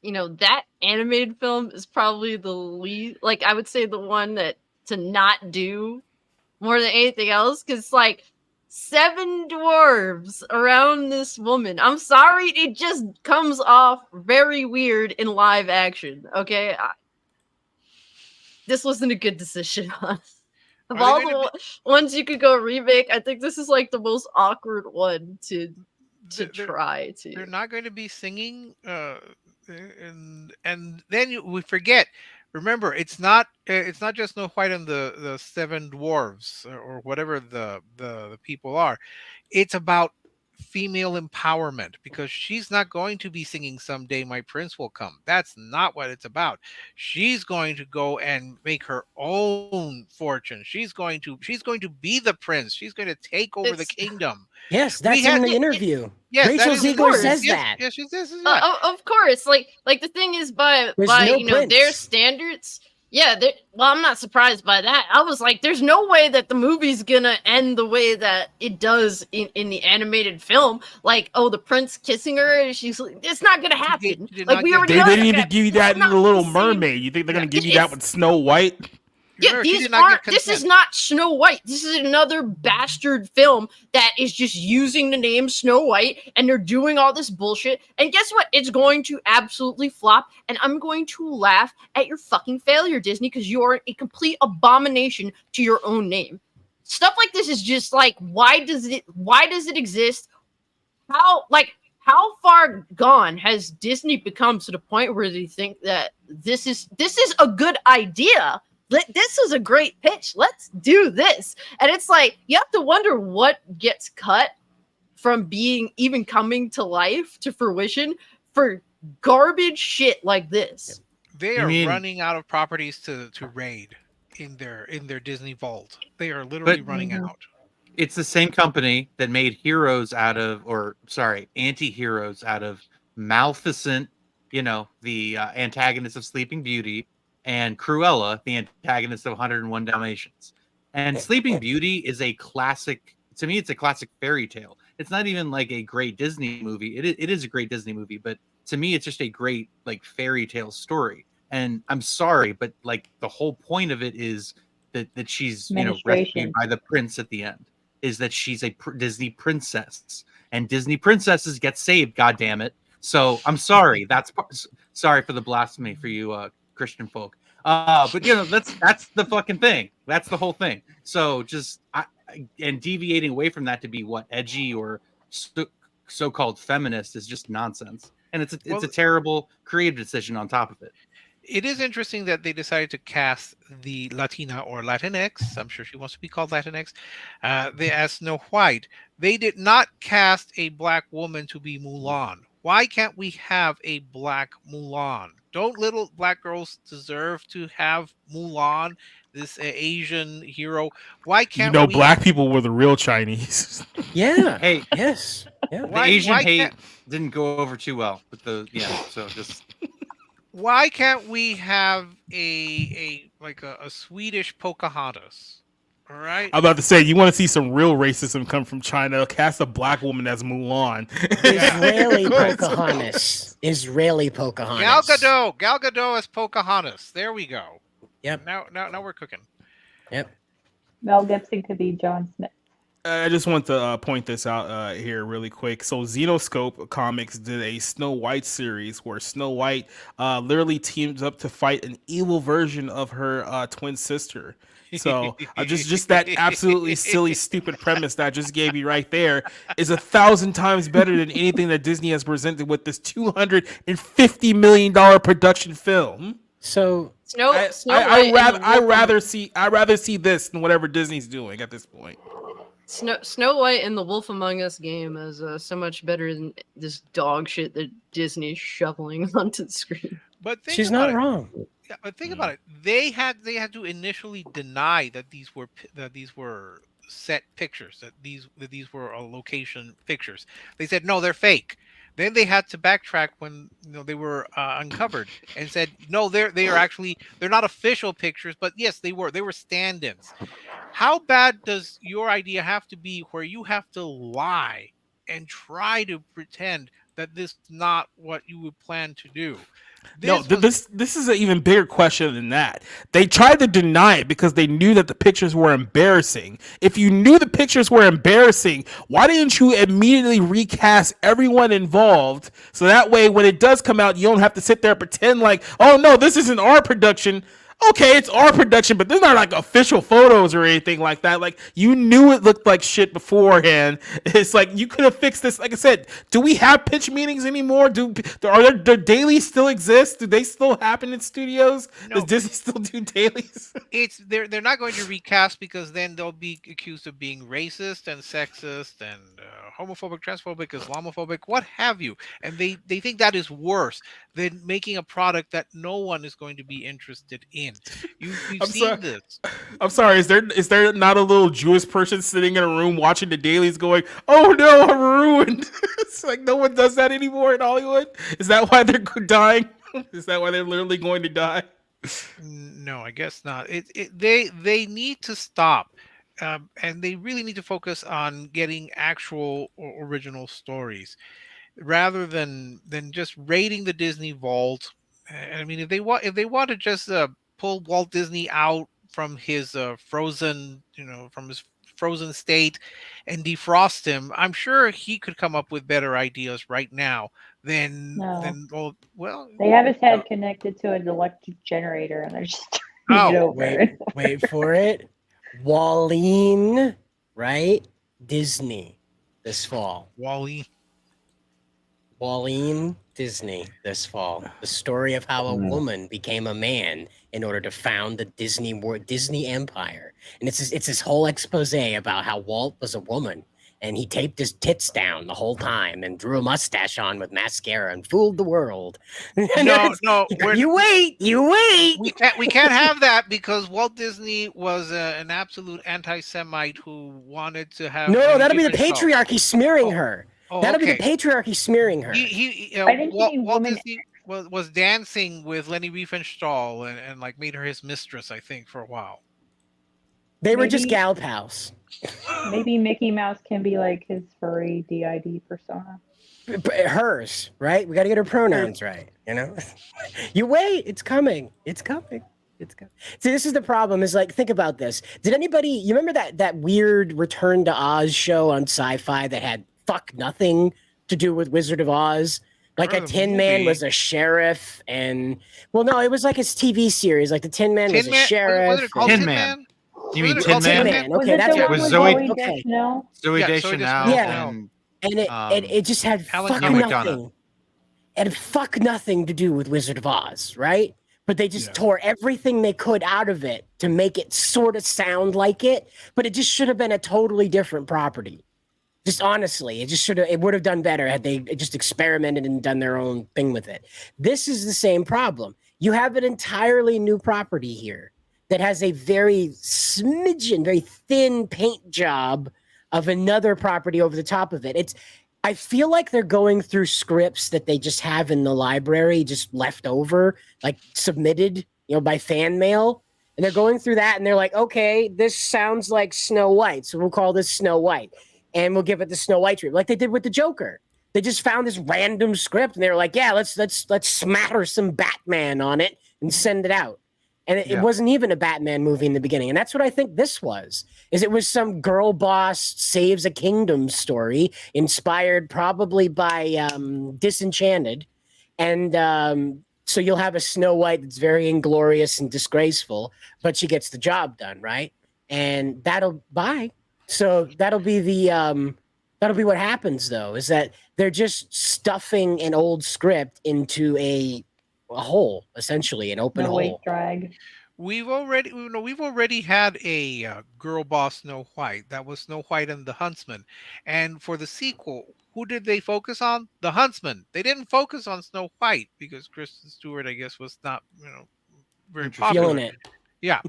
that animated film is probably the least, like, I would say the one that to not do more than anything else, because, like, 7 dwarves around this woman. I'm sorry, it just comes off very weird in live action, okay? This wasn't a good decision, honestly. Of all the ones you could go remake, I think this is, like, the most awkward one to try to. They're not going to be singing, and then we forget. Remember, it's not just Snow White and the 7 dwarves or whatever the people are. It's about female empowerment, because she's not going to be singing "Someday My Prince Will Come." That's not what it's about. She's going to go and make her own fortune. She's going to be the prince. She's going to take over the kingdom. Yes, that's in the interview. Rachel Zegler says that. Yes, she says that. Of course, like the thing is by their standards. Yeah, well, I'm not surprised by that. I was like, there's no way that the movie's gonna end the way that it does in the animated film. Like, oh, the prince kissing her, and she's like, it's not gonna happen. Like, we already know they didn't even give you that in The Little Mermaid. You think they're gonna give you that with Snow White? Yeah, this is not Snow White. This is another bastard film that is just using the name Snow White, and they're doing all this bullshit. And guess what? It's going to absolutely flop, and I'm going to laugh at your fucking failure, Disney, because you are a complete abomination to your own name. Stuff like this is just like, why does it exist? How far gone has Disney become to the point where they think that this is a good idea? This is a great pitch. Let's do this. And it's like, you have to wonder what gets cut from being even coming to life to fruition for garbage shit like this. They You are mean- running out of properties to raid in their Disney vault. They are literally running out. It's the same company that made anti-heroes out of Maleficent, the antagonist of Sleeping Beauty, and Cruella, the antagonist of 101 Dalmatians. And Sleeping Beauty is a classic. To me, it's a classic fairy tale. It's not even like a great Disney movie. It is a great Disney movie, but to me, it's just a great like fairy tale story. And I'm sorry, but like the whole point of it is that she's rescued by the prince at the end. Is that she's a Disney princess, and Disney princesses get saved. God damn it! So I'm sorry. Sorry for the blasphemy for you Christian folk. But that's the fucking thing. That's the whole thing. So and deviating away from that to be edgy or so-called feminist is just nonsense. And it's a terrible creative decision on top of it. It is interesting that they decided to cast the Latina or Latinx. I'm sure she wants to be called Latinx. As Snow White. They did not cast a black woman to be Mulan. Why can't we have a black Mulan? Don't little black girls deserve to have Mulan, this Asian hero? Why can't black people were the real Chinese? Yeah. Hey, yes. Yeah. The Asian hate didn't go over too well with so just. Why can't we have a Swedish Pocahontas? All right. I'm about to say, you want to see some real racism come from China? Cast a black woman as Mulan. Israeli Pocahontas. Israeli Pocahontas. Gal Gadot as Pocahontas. There we go. Yep. Now we're cooking. Yep. Mel Gibson could be John Smith. I just want to point this out here really quick. So Xenoscope Comics did a Snow White series where Snow White literally teams up to fight an evil version of her twin sister. So just that absolutely silly, stupid premise that I just gave you right there is 1,000 times better than anything that Disney has presented with this $250 million production film. So I rather see this than whatever Disney's doing at this point. Snow White and the Wolf Among Us game is so much better than this dog shit that Disney's shoveling onto the screen. But she's not wrong. Yeah, but think about it. They had to initially deny that these were set pictures, that these were location pictures. They said no, they're fake. Then they had to backtrack when they were uncovered and said no, they're not official pictures, but yes, they were stand-ins. How bad does your idea have to be where you have to lie and try to pretend that this is not what you would plan to do? This is an even bigger question than that. They tried to deny it because they knew that the pictures were embarrassing. If you knew the pictures were embarrassing, why didn't you immediately recast everyone involved so that way when it does come out, you don't have to sit there and pretend like, oh no, this isn't our production. Okay, it's our production, but there's not like official photos or anything like that. Like, you knew it looked like shit beforehand. It's like, you could have fixed this. Like I said, do we have pitch meetings anymore? Do dailies still exist? Do they still happen in studios? No. Does Disney still do dailies? They're not going to recast because then they'll be accused of being racist and sexist and homophobic, transphobic, Islamophobic, what have you. And they think that is worse than making a product that no one is going to be interested in. You've seen this. I'm sorry. Is there not a little Jewish person sitting in a room watching the dailies going, "Oh no, I'm ruined"? It's like no one does that anymore in Hollywood. Is that why they're dying? Is that why they're literally going to die? No, I guess not. They need to stop, and they really need to focus on getting actual or original stories, rather than just raiding the Disney vault. I mean, if they want to just pull Walt Disney out from his frozen state and defrost him, I'm sure he could come up with better ideas right now than they have his head connected to an electric generator and they're just turning it over. Wait for it. Wallene, right? Disney this fall. Wallene Disney this fall. The story of how a woman became a man in order to found the Disney empire. And it's this whole expose about how Walt was a woman and he taped his tits down the whole time and drew a mustache on with mascara and fooled the world. No, you wait. We can't have that because Walt Disney was an absolute anti-Semite who wanted to have. No, that'll be the different stuff. patriarchy smearing her. That'll be the patriarchy smearing her. I think Walt Disney was dancing with Leni Riefenstahl and like made her his mistress, I think, for a while. They were just gal pals. Maybe Mickey Mouse can be like his furry DID persona. Hers, right? We got to get her pronouns right, you know? You wait, it's coming. It's coming. It's coming. See, this is the problem, is like, think about this. Did anybody, you remember that weird Return to Oz show on Sci-Fi that had fuck nothing to do with Wizard of Oz? Like a Tin Man was a sheriff, and well, no, it was like his TV series. Like the Tin Man was a sheriff. Was it called Tin Man? You mean Tin Man? Okay, that's it. Was Zoe Deschanel? Zoe Deschanel. Yeah, and it just had fuck nothing. It had fuck nothing to do with Wizard of Oz, right? But they just tore everything they could out of it to make it sort of sound like it. But it just should have been a totally different property. Just honestly, it would have done better had they just experimented and done their own thing with it. This is the same problem. You have an entirely new property here that has a very smidgen, very thin paint job of another property over the top of it. I feel like they're going through scripts that they just have in the library, just left over, like submitted, by fan mail. And they're going through that and they're like, okay, this sounds like Snow White. So we'll call this Snow White. And we'll give it the Snow White treatment, like they did with the Joker. They just found this random script, and they were like, "Yeah, let's smatter some Batman on it and send it out." And it wasn't even a Batman movie in the beginning, and that's what I think this was. It was some girl boss saves a kingdom story, inspired probably by Disenchanted, and so you'll have a Snow White that's very inglorious and disgraceful, but she gets the job done, right? And So that'll be what happens, though, is that they're just stuffing an old script into a hole, essentially, an open hole. Drag. We've already had a girl boss Snow White. That was Snow White and the Huntsman. And for the sequel, who did they focus on? The Huntsman. They didn't focus on Snow White because Kristen Stewart, I guess, was not very popular. Feeling it. Yeah.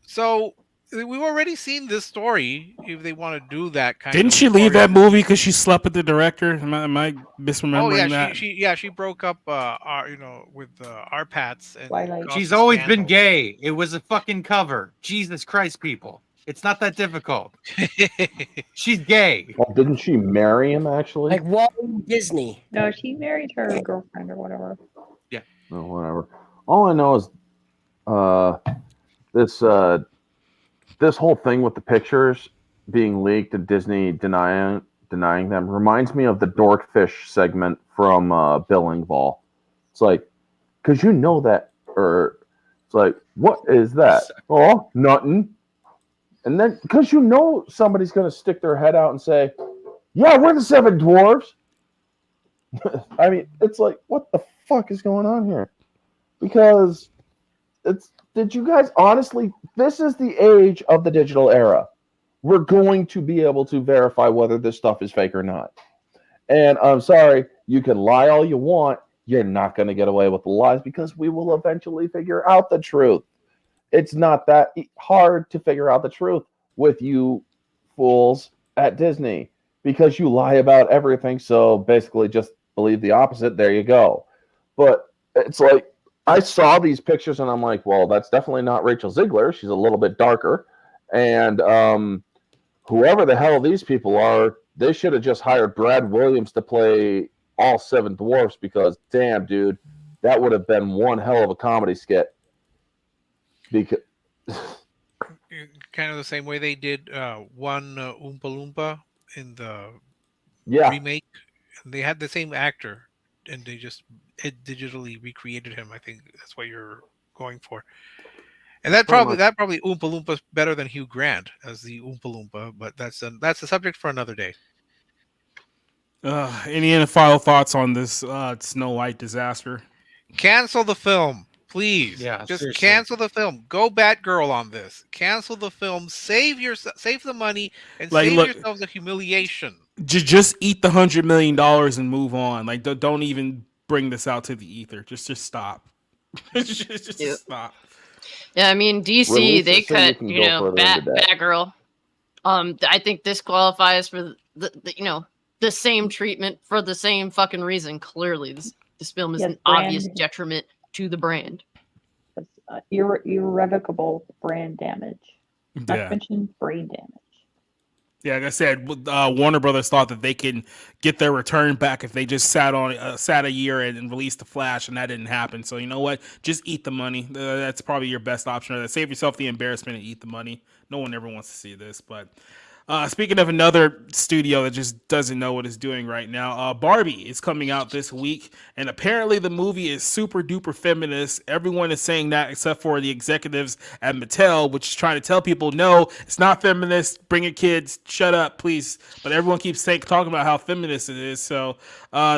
So we've already seen this story. If they want to do that kind, didn't she leave that movie because she slept with the director? Am I misremembering that? She broke up, with Arpats. And she's always been gay. It was a fucking cover. Jesus Christ, people! It's not that difficult. She's gay. Well, didn't she marry him actually? Like Walt Disney. No, she married her girlfriend or whatever. Yeah. No, whatever. All I know is, this whole thing with the pictures being leaked and Disney denying them reminds me of the Dorkfish segment from Bill Engvall. It's like, because you know that, or it's like, what is that? Oh, nothing. And then, because you know somebody's going to stick their head out and say, yeah, we're the Seven Dwarves. I mean, it's like, what the fuck is going on here? Because did you guys honestly, this is the age of the digital era. We're going to be able to verify whether this stuff is fake or not. And I'm sorry, you can lie all you want. You're not going to get away with the lies because we will eventually figure out the truth. It's not that hard to figure out the truth with you fools at Disney because you lie about everything. So basically just believe the opposite. There you go. But it's like, I saw these pictures and I'm like, well, that's definitely not Rachel Ziegler. She's a little bit darker. And whoever the hell these people are, they should have just hired Brad Williams to play all Seven Dwarfs because, damn, dude, that would have been one hell of a comedy skit. Because kind of the same way they did one Oompa Loompa in the remake. They had the same actor, and they just digitally recreated him. I think that's what you're going for. And that probably Oompa Loompa's better than Hugh Grant as the Oompa Loompa, but that's a subject for another day. Any final thoughts on this Snow White disaster? Cancel the film. Please, Yeah, just seriously. cancel the film. Go Batgirl on this. Cancel the film. Save the money, and Like, save look, yourselves the humiliation. just eat the $100 million and move on. Like, don't even bring this out to the ether. Just stop. just Yeah. stop. Yeah, I mean DC, Release they it so you cut, can go further into debt. Batgirl. I think this qualifies for the same treatment for the same fucking reason. Clearly, this film is Yes, an obvious brand. detriment to the brand. That's irrevocable brand damage. Not to mention brain damage. Yeah, like I said, Warner Brothers thought that they can get their return back if they just sat a year and released the Flash, and that didn't happen. So you know what? Just eat the money. That's probably your best option. Save yourself the embarrassment and eat the money. No one ever wants to see this. But speaking of another studio that just doesn't know what it's doing right now, Barbie is coming out this week, and apparently the movie is super duper feminist. Everyone is saying that except for the executives at Mattel, which is trying to tell people, no, it's not feminist. Bring your kids. Shut up, please. But everyone keeps talking about how feminist it is. So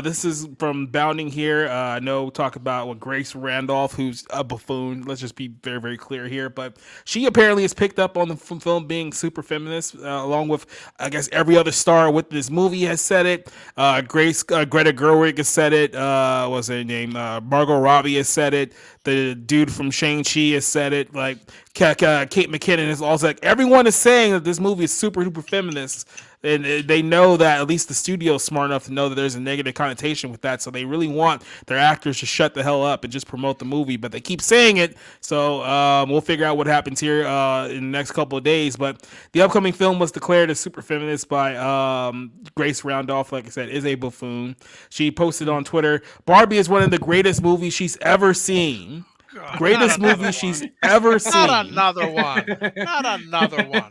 this is from Bounding here. I know talk about what Grace Randolph, who's a buffoon. Let's just be very, very clear here. But she apparently is picked up on the film being super feminist, along with, I guess, every other star with this movie has said it. Greta Gerwig has said it. What's her name? Margot Robbie has said it. The dude from Shang-Chi has said it. Like Kate McKinnon is also like, everyone is saying that this movie is super duper feminist. And they know that at least the studio is smart enough to know that there's a negative connotation with that. So they really want their actors to shut the hell up and just promote the movie. But they keep saying it. So we'll figure out what happens here in the next couple of days. But the upcoming film was declared as super feminist by Grace Randolph, like I said, is a buffoon. She posted on Twitter, Barbie is one of the greatest movies she's ever seen. Greatest movie she's ever seen. Not another one. Not another one.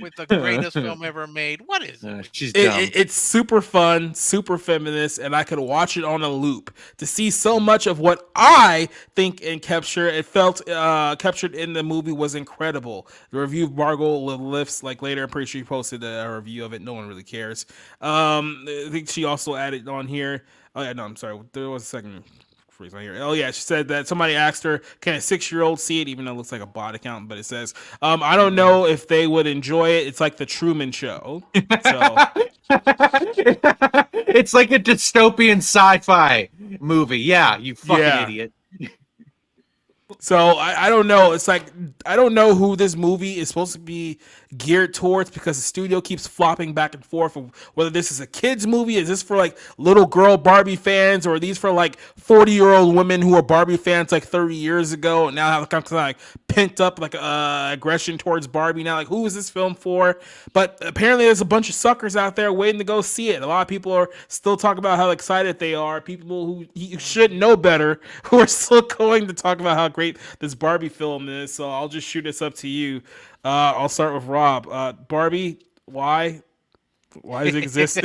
With the greatest film ever made. What is it? She's dumb. It's super fun, super feminist, and I could watch it on a loop to see so much of what I think and captured in the movie was incredible. The review of Margot lifts like later. I'm pretty sure she posted a review of it. No one really cares. I think she also added on here. Oh yeah, no, I'm sorry. There was a second. Here. Oh yeah, she said that somebody asked her, "Can a 6-year-old see it?" Even though it looks like a bot account, but it says, "I don't know if they would enjoy it. It's like the Truman Show." So it's like a dystopian sci-fi movie. Yeah, you fucking idiot. So I don't know. It's like I don't know who this movie is supposed to be geared towards because the studio keeps flopping back and forth of whether this is a kids movie, is this for like little girl Barbie fans, or are these for like 40-year-old women who were Barbie fans like 30 years ago and now have kind of like pent up like aggression towards Barbie now. Like, who is this film for? But apparently there's a bunch of suckers out there waiting to go see it. A lot of people are still talking about how excited they are. People who you should know better who are still going to talk about how great this Barbie film is. So I'll just shoot this up to you. I'll start with Rob. Barbie, why does it exist?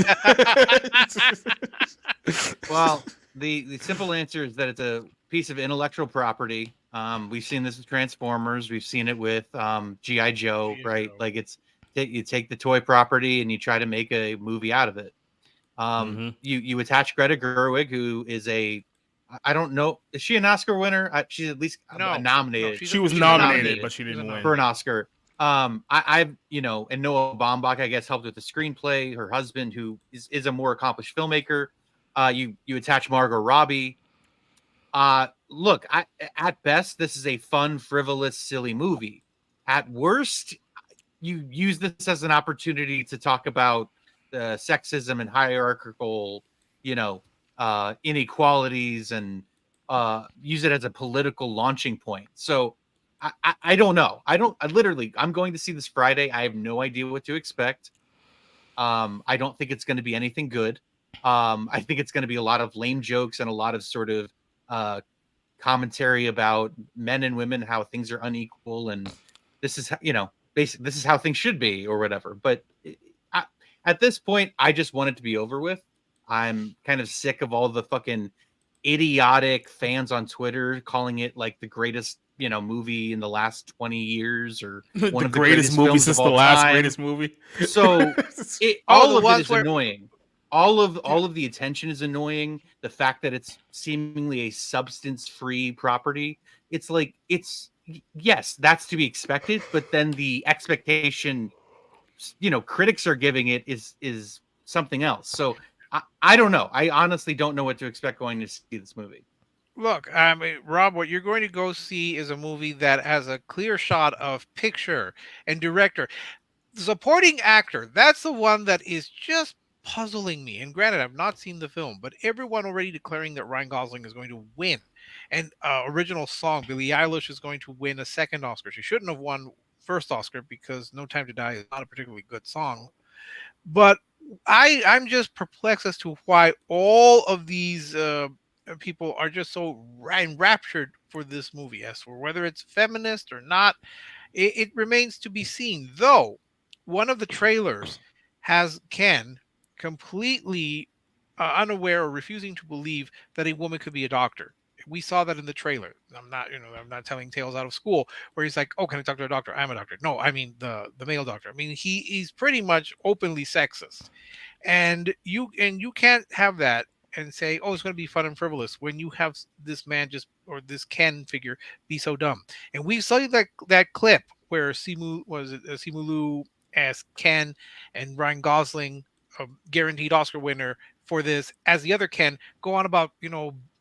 Well, the simple answer is that it's a piece of intellectual property. We've seen this with Transformers. We've seen it with G.I. Joe, right? Like you take the toy property and you try to make a movie out of it. You attach Greta Gerwig, who is I don't know. Is she an Oscar winner? She's at least nominated. No, she was nominated, but she didn't win for an Oscar. And Noah Baumbach, I guess, helped with the screenplay. Her husband, who is a more accomplished filmmaker. You attach Margot Robbie. Look, at best, this is a fun, frivolous, silly movie. At worst, you use this as an opportunity to talk about sexism and hierarchical, inequalities, and use it as a political launching point. So I don't know. I'm going to see this Friday. I have no idea what to expect. I don't think it's going to be anything good. I think it's going to be a lot of lame jokes and a lot of sort of commentary about men and women, how things are unequal, and this is basically this is how things should be or whatever. But at this point, I just want it to be over with. I'm kind of sick of all the fucking idiotic fans on Twitter calling it like the greatest movie in the last 20 years, or one of the greatest movie films since of all the last time. greatest movie. So all of it is annoying. All of the attention is annoying. The fact that it's seemingly a substance-free property it's like yes, that's to be expected, but then the expectation, critics are giving it is something else. So I don't know. I honestly don't know what to expect going to see this movie. Look, I mean, Rob, what you're going to go see is a movie that has a clear shot of picture and director. The supporting actor, that's the one that is just puzzling me. And granted, I've not seen the film, but everyone already declaring that Ryan Gosling is going to win. And original song, Billie Eilish is going to win a second Oscar. She shouldn't have won first Oscar because No Time to Die is not a particularly good song. But I'm just perplexed as to why all of these people are just so enraptured for this movie. As for whether it's feminist or not, it remains to be seen. Though one of the trailers has Ken completely unaware or refusing to believe that a woman could be a doctor. We saw that in the trailer. I'm not telling tales out of school where he's like, "Oh, can I talk to a doctor? I'm a doctor." No, I mean the male doctor. I mean he's pretty much openly sexist, and you can't have that and say, "Oh, it's going to be fun and frivolous," when you have this man or this Ken figure be so dumb. And we saw that clip where Simu Liu as Ken and Ryan Gosling, a guaranteed Oscar winner for this, as the other Ken, go on about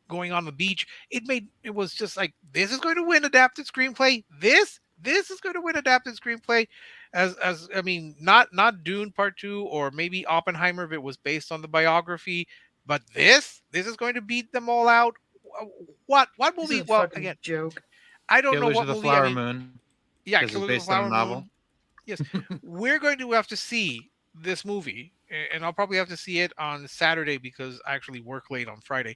going on the beach. It was just like, this is going to win adapted screenplay. This is going to win adapted screenplay. As I mean, not Dune Part 2 or maybe Oppenheimer if it was based on the biography, but this is going to beat them all out. What movie? Well, again, joke. I don't Killers know what of the movie. Flower Moon. Yeah, Because Killers it's of based the on Flower a novel. Moon. Yes, we're going to have to see this movie, and I'll probably have to see it on Saturday because I actually work late on Friday.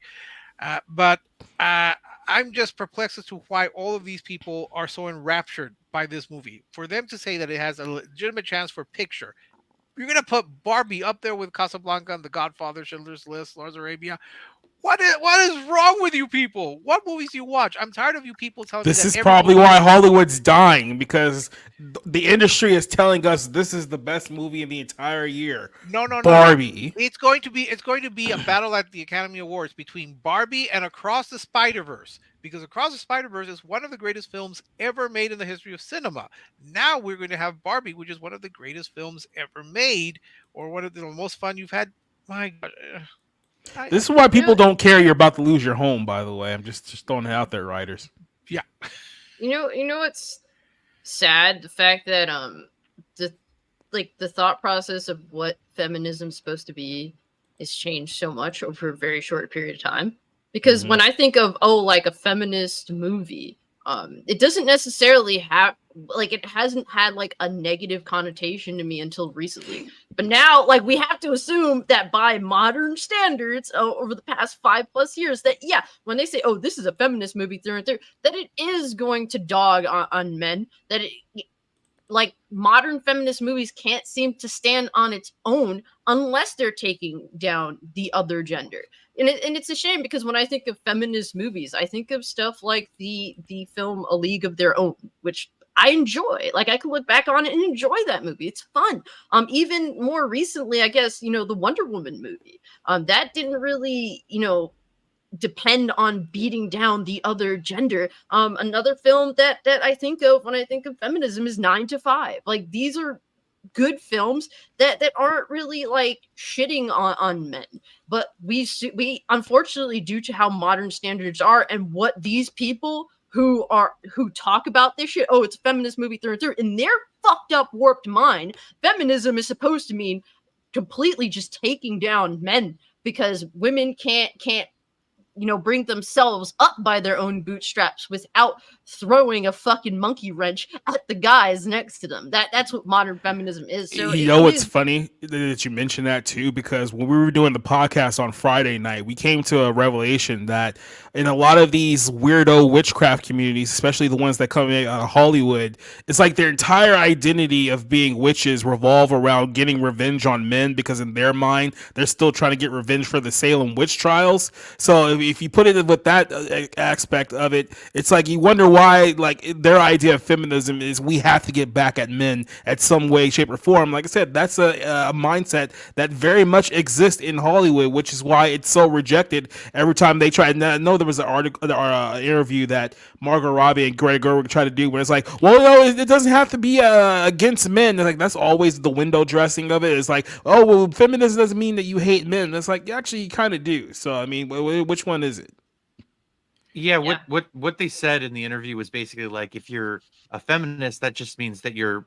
But I'm just perplexed as to why all of these people are so enraptured by this movie. For them to say that it has a legitimate chance for picture, you're going to put Barbie up there with Casablanca and The Godfather, Schindler's List, Lawrence of Arabia. What is wrong with you people? What movies do you watch? I'm tired of you people telling me This that is every probably movie- why Hollywood's dying, because the industry is telling us this is the best movie in the entire year. No. Barbie. It's going to be a battle at the Academy Awards between Barbie and Across the Spider-Verse, because Across the Spider-Verse is one of the greatest films ever made in the history of cinema. Now we're going to have Barbie, which is one of the greatest films ever made, or one of the most fun you've had. My God. This is why people don't care you're about to lose your home, by the way. I'm just throwing it out there, writers. Yeah. You know what's sad? The fact that the thought process of what feminism's supposed to be has changed so much over a very short period of time. Because when I think of like a feminist movie, it doesn't necessarily have it hasn't had like a negative connotation to me until recently. But now, like, we have to assume that by modern standards over the past 5+ years, that when they say, "Oh, this is a feminist movie through and through," that it is going to dog on men. That like modern feminist movies can't seem to stand on its own unless they're taking down the other gender. And it's a shame, because when I think of feminist movies, I think of stuff like the film A League of Their Own, which I enjoy. Like, I can look back on it and enjoy that movie. It's fun. Even more recently, I guess, the Wonder Woman movie. That didn't really, depend on beating down the other gender. Another film that I think of when I think of feminism is 9 to 5. Like, these are good films that aren't really like shitting on men, but we unfortunately, due to how modern standards are and what these people who talk about this shit, "Oh, it's a feminist movie through and through," in their fucked up, warped mind, feminism is supposed to mean completely just taking down men because women can't bring themselves up by their own bootstraps without throwing a fucking monkey wrench at the guys next to them. That's what modern feminism is. So what's funny that you mentioned that too, because when we were doing the podcast on Friday night, we came to a revelation that in a lot of these weirdo witchcraft communities, especially the ones that come out of Hollywood, it's like their entire identity of being witches revolve around getting revenge on men, because in their mind, they're still trying to get revenge for the Salem witch trials. So if you put it with that aspect of it, it's like you wonder why like their idea of feminism is we have to get back at men at some way, shape, or form. Like I said, that's a mindset that very much exists in Hollywood, which is why it's so rejected every time they try. And I know there was an article or interview that Margot Robbie and Greta Gerwig tried to do where it's like, well, no, it doesn't have to be against men. And like that's always the window dressing of it. It's like, oh, well, feminism doesn't mean that you hate men. It's like actually you kind of do. So I mean, which one is it? Yeah, what they said in the interview was basically like, if you're a feminist, that just means that you're,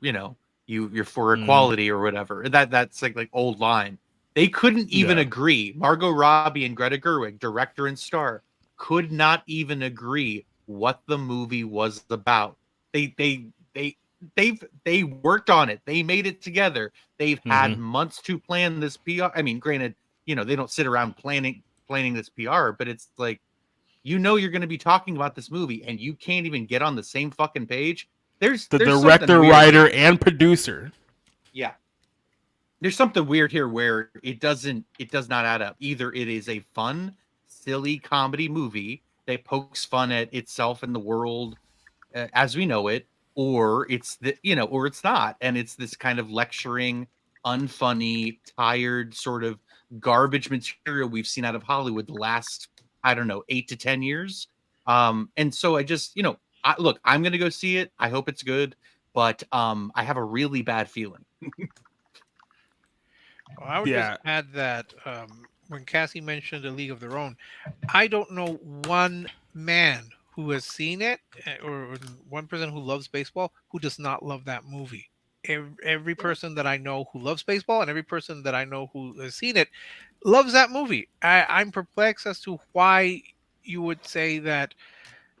you're for equality or whatever. That's like old line. They couldn't even agree. Margot Robbie and Greta Gerwig, director and star, could not even agree what the movie was about. They worked on it. They made it together. They've had months to plan this PR. I mean, granted, they don't sit around planning this PR, but it's like, you're going to be talking about this movie and you can't even get on the same fucking page. There's director, writer, and producer. Yeah. There's something weird here where it does not add up. Either it is a fun, silly comedy movie that pokes fun at itself and the world as we know it, or it's or it's not. And it's this kind of lecturing, unfunny, tired sort of garbage material we've seen out of Hollywood the last, I don't know, 8 to 10 years. And so I just, look, I'm going to go see it. I hope it's good, but I have a really bad feeling. Well, I would just add that when Cassie mentioned A League of Their Own, I don't know one man who has seen it or one person who loves baseball who does not love that movie. Every person that I know who loves baseball and every person that I know who has seen it loves that movie. I'm perplexed as to why you would say that.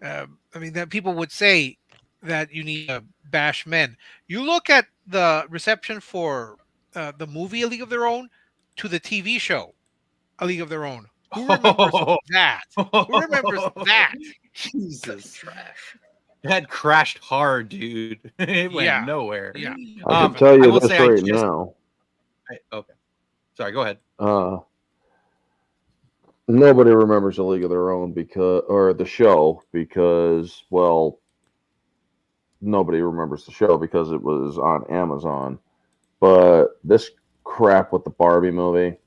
That people would say that you need to bash men. You look at the reception for the movie A League of Their Own to the TV show A League of Their Own. Who remembers that? Who remembers that? Jesus. Trash. That crashed hard, dude. It went nowhere. Yeah. I can tell you this right now. Okay. Sorry, go ahead. Nobody remembers A League of Their Own or the show because, well, nobody remembers the show because it was on Amazon. But this crap with the Barbie movie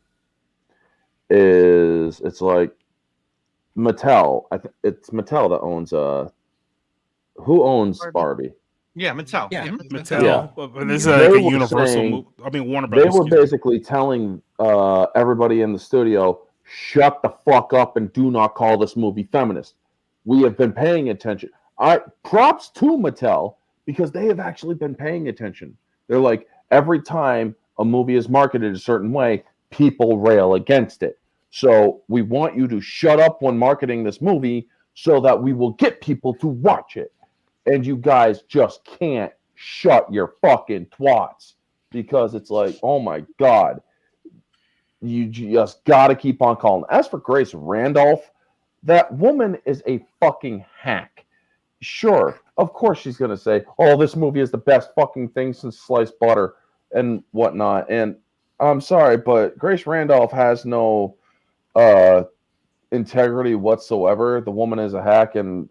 it's like Mattel. It's Mattel that owns who owns Barbie? Yeah, Mattel. Yeah, Mattel. Yeah. But this is like a Universal. Warner Brothers. They were basically telling everybody in the studio, shut the fuck up and do not call this movie feminist. We have been paying attention. Props to Mattel because they have actually been paying attention. They're like, every time a movie is marketed a certain way, people rail against it. So we want you to shut up when marketing this movie so that we will get people to watch it. And you guys just can't shut your fucking twats because it's like, oh my God. You just got to keep on calling. As for Grace Randolph, that woman is a fucking hack. Sure, of course she's going to say, oh, this movie is the best fucking thing since sliced butter and whatnot. And I'm sorry, but Grace Randolph has no integrity whatsoever. The woman is a hack, and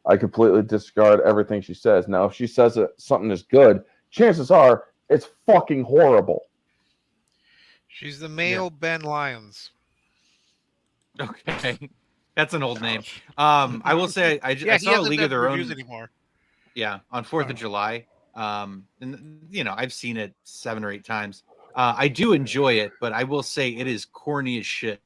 I completely disregard everything she says. Now, if she says that something is good, chances are it's fucking horrible. She's the male Ben Lyons. Okay, that's an old name. I will say I saw A League of Their Own anymore. Yeah, on 4th of July. And I've seen it 7 or 8 times. I do enjoy it, but I will say it is corny as shit.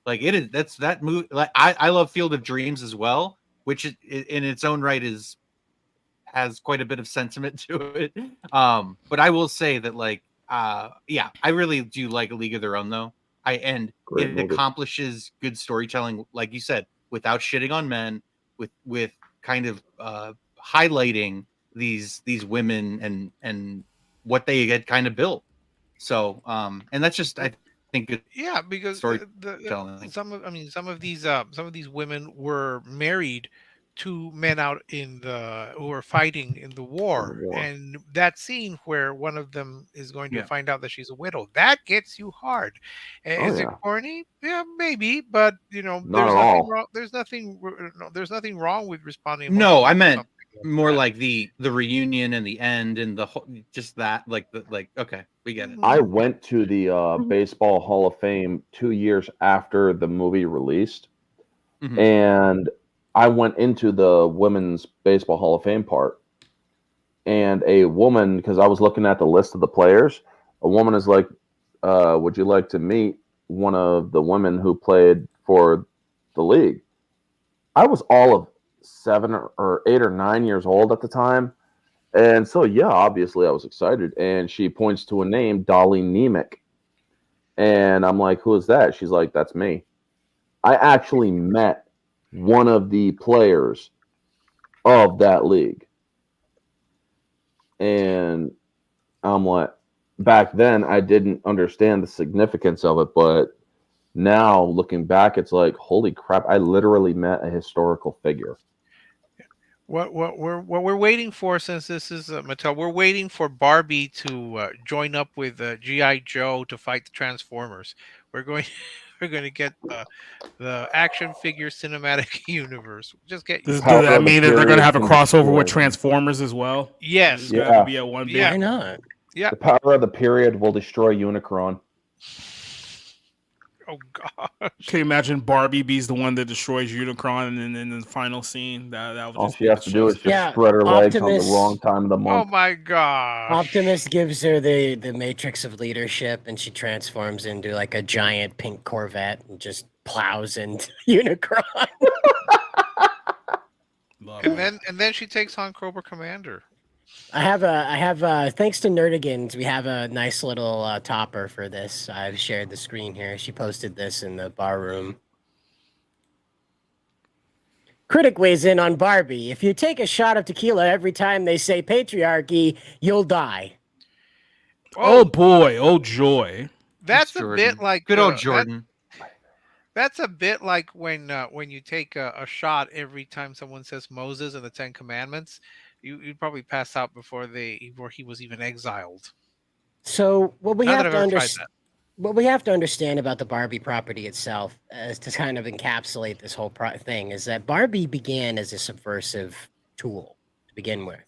Like it is. That's that movie. Like I love Field of Dreams as well, which in its own right has quite a bit of sentiment to it. But I will say that I really do like A League of Their Own though. It accomplishes good storytelling, like you said, without shitting on men, with kind of highlighting these women and what they had kind of built. So and that's just I think good. Yeah, because some of these women were married two men out who are fighting in the war, and that scene where one of them is going to find out that she's a widow, that gets you hard. Is it corny? Yeah, maybe, but Not at all. there's nothing wrong with responding. No, I emotionally to meant something like more that. like the reunion and the end and the whole, just that, okay, we get it. I went to the Baseball Hall of Fame 2 years after the movie released, and I went into the Women's Baseball Hall of Fame part, and a woman, because I was looking at the list of the players, a woman is like, would you like to meet one of the women who played for the league? I was all of 7 or 8 or 9 years old at the time. And so, yeah, obviously I was excited. And she points to a name, Dolly Nemec. And I'm like, who is that? She's like, that's me. I actually met one of the players of that league. And I'm like, back then I didn't understand the significance of it, but now looking back, it's like, holy crap, I literally met a historical figure. What we're waiting for, since this is Mattel, we're waiting for Barbie to join up with GI Joe to fight the Transformers. We're going to get the action figure cinematic universe. Just get. Does that mean that they're going to have a crossover with Transformers as well? Yes. It's going to be at one. Why not? Yeah. The power of the period will destroy Unicron. Oh gosh! Can you imagine Barbie be's the one that destroys Unicron, and then in the final scene, that would All just she has to do is just spread her legs on the wrong time of the Oh month. my gosh! Optimus gives her the matrix of leadership, and she transforms into like a giant pink Corvette and just plows into Unicron. and then she takes on Cobra Commander. I have thanks to Nerdigans, we have a nice little topper for this. I've shared the screen here. She posted this in the bar room. Critic weighs in on Barbie. If you take a shot of tequila every time they say patriarchy, you'll die. Oh boy, oh joy. That's a bit like good old Jordan. That's a bit like when you take a shot every time someone says Moses and the Ten Commandments. You'd probably pass out before he was even exiled. So what we have to understand about the Barbie property itself, is to kind of encapsulate this whole thing, is that Barbie began as a subversive tool to begin with.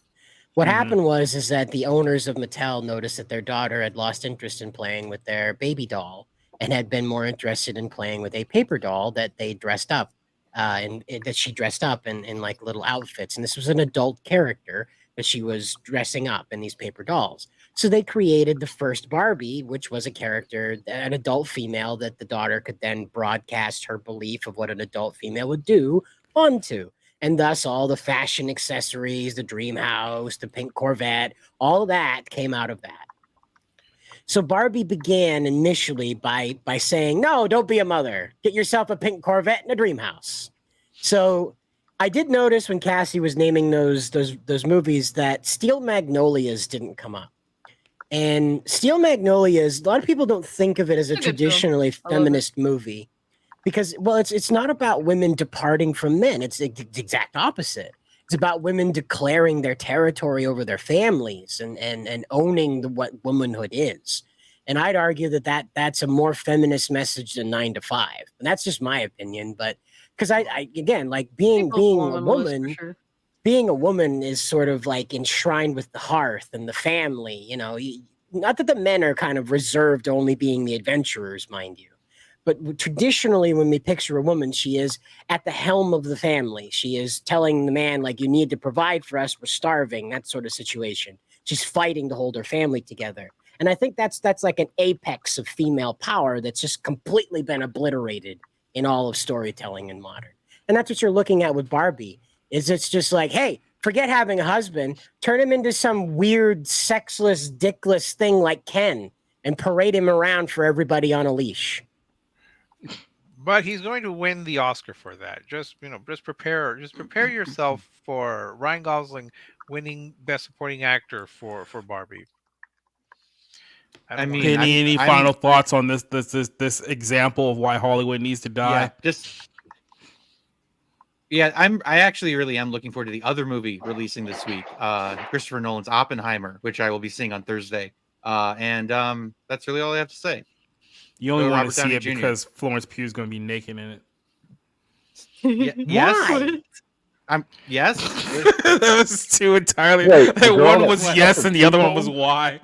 What happened is that the owners of Mattel noticed that their daughter had lost interest in playing with their baby doll and had been more interested in playing with a paper doll that they dressed up. That she dressed up in like little outfits, and this was an adult character that she was dressing up in these paper dolls. So they created the first Barbie, which was a character, an adult female that the daughter could then broadcast her belief of what an adult female would do onto. And thus all the fashion accessories, the dream house, the pink Corvette, all that came out of that. So Barbie began initially by saying, no, don't be a mother. Get yourself a pink Corvette and a dream house. So I did notice when Cassie was naming those movies that Steel Magnolias didn't come up. And Steel Magnolias, a lot of people don't think of it as a traditionally feminist movie because, well, it's not about women departing from men. It's the exact opposite. It's about women declaring their territory over their families and owning what womanhood is. And I'd argue that's a more feminist message than 9 to 5. And that's just my opinion. But because I again, like being a woman, being a woman is sort of like enshrined with the hearth and the family. You know, not that the men are kind of reserved to only being the adventurers, mind you. But traditionally, when we picture a woman, she is at the helm of the family. She is telling the man, like, you need to provide for us. We're starving, that sort of situation. She's fighting to hold her family together. And I think that's like an apex of female power that's just completely been obliterated in all of storytelling in modern. And that's what you're looking at with Barbie, is it's just like, hey, forget having a husband. Turn him into some weird, sexless, dickless thing like Ken and parade him around for everybody on a leash. But he's going to win the Oscar for that. Just prepare yourself for Ryan Gosling winning Best Supporting Actor for Barbie. Any final thoughts on this example of why Hollywood needs to die? Yeah, just Yeah, I actually really am looking forward to the other movie releasing this week, Christopher Nolan's Oppenheimer, which I will be seeing on Thursday. And that's really all I have to say. You only Go want to Robert see Downey it Jr. because Florence Pugh is going to be naked in it. Yes. Why? Yes. That was two entirely. Wait, the girl one that was cut yes, her and the other one was cheekbones? why.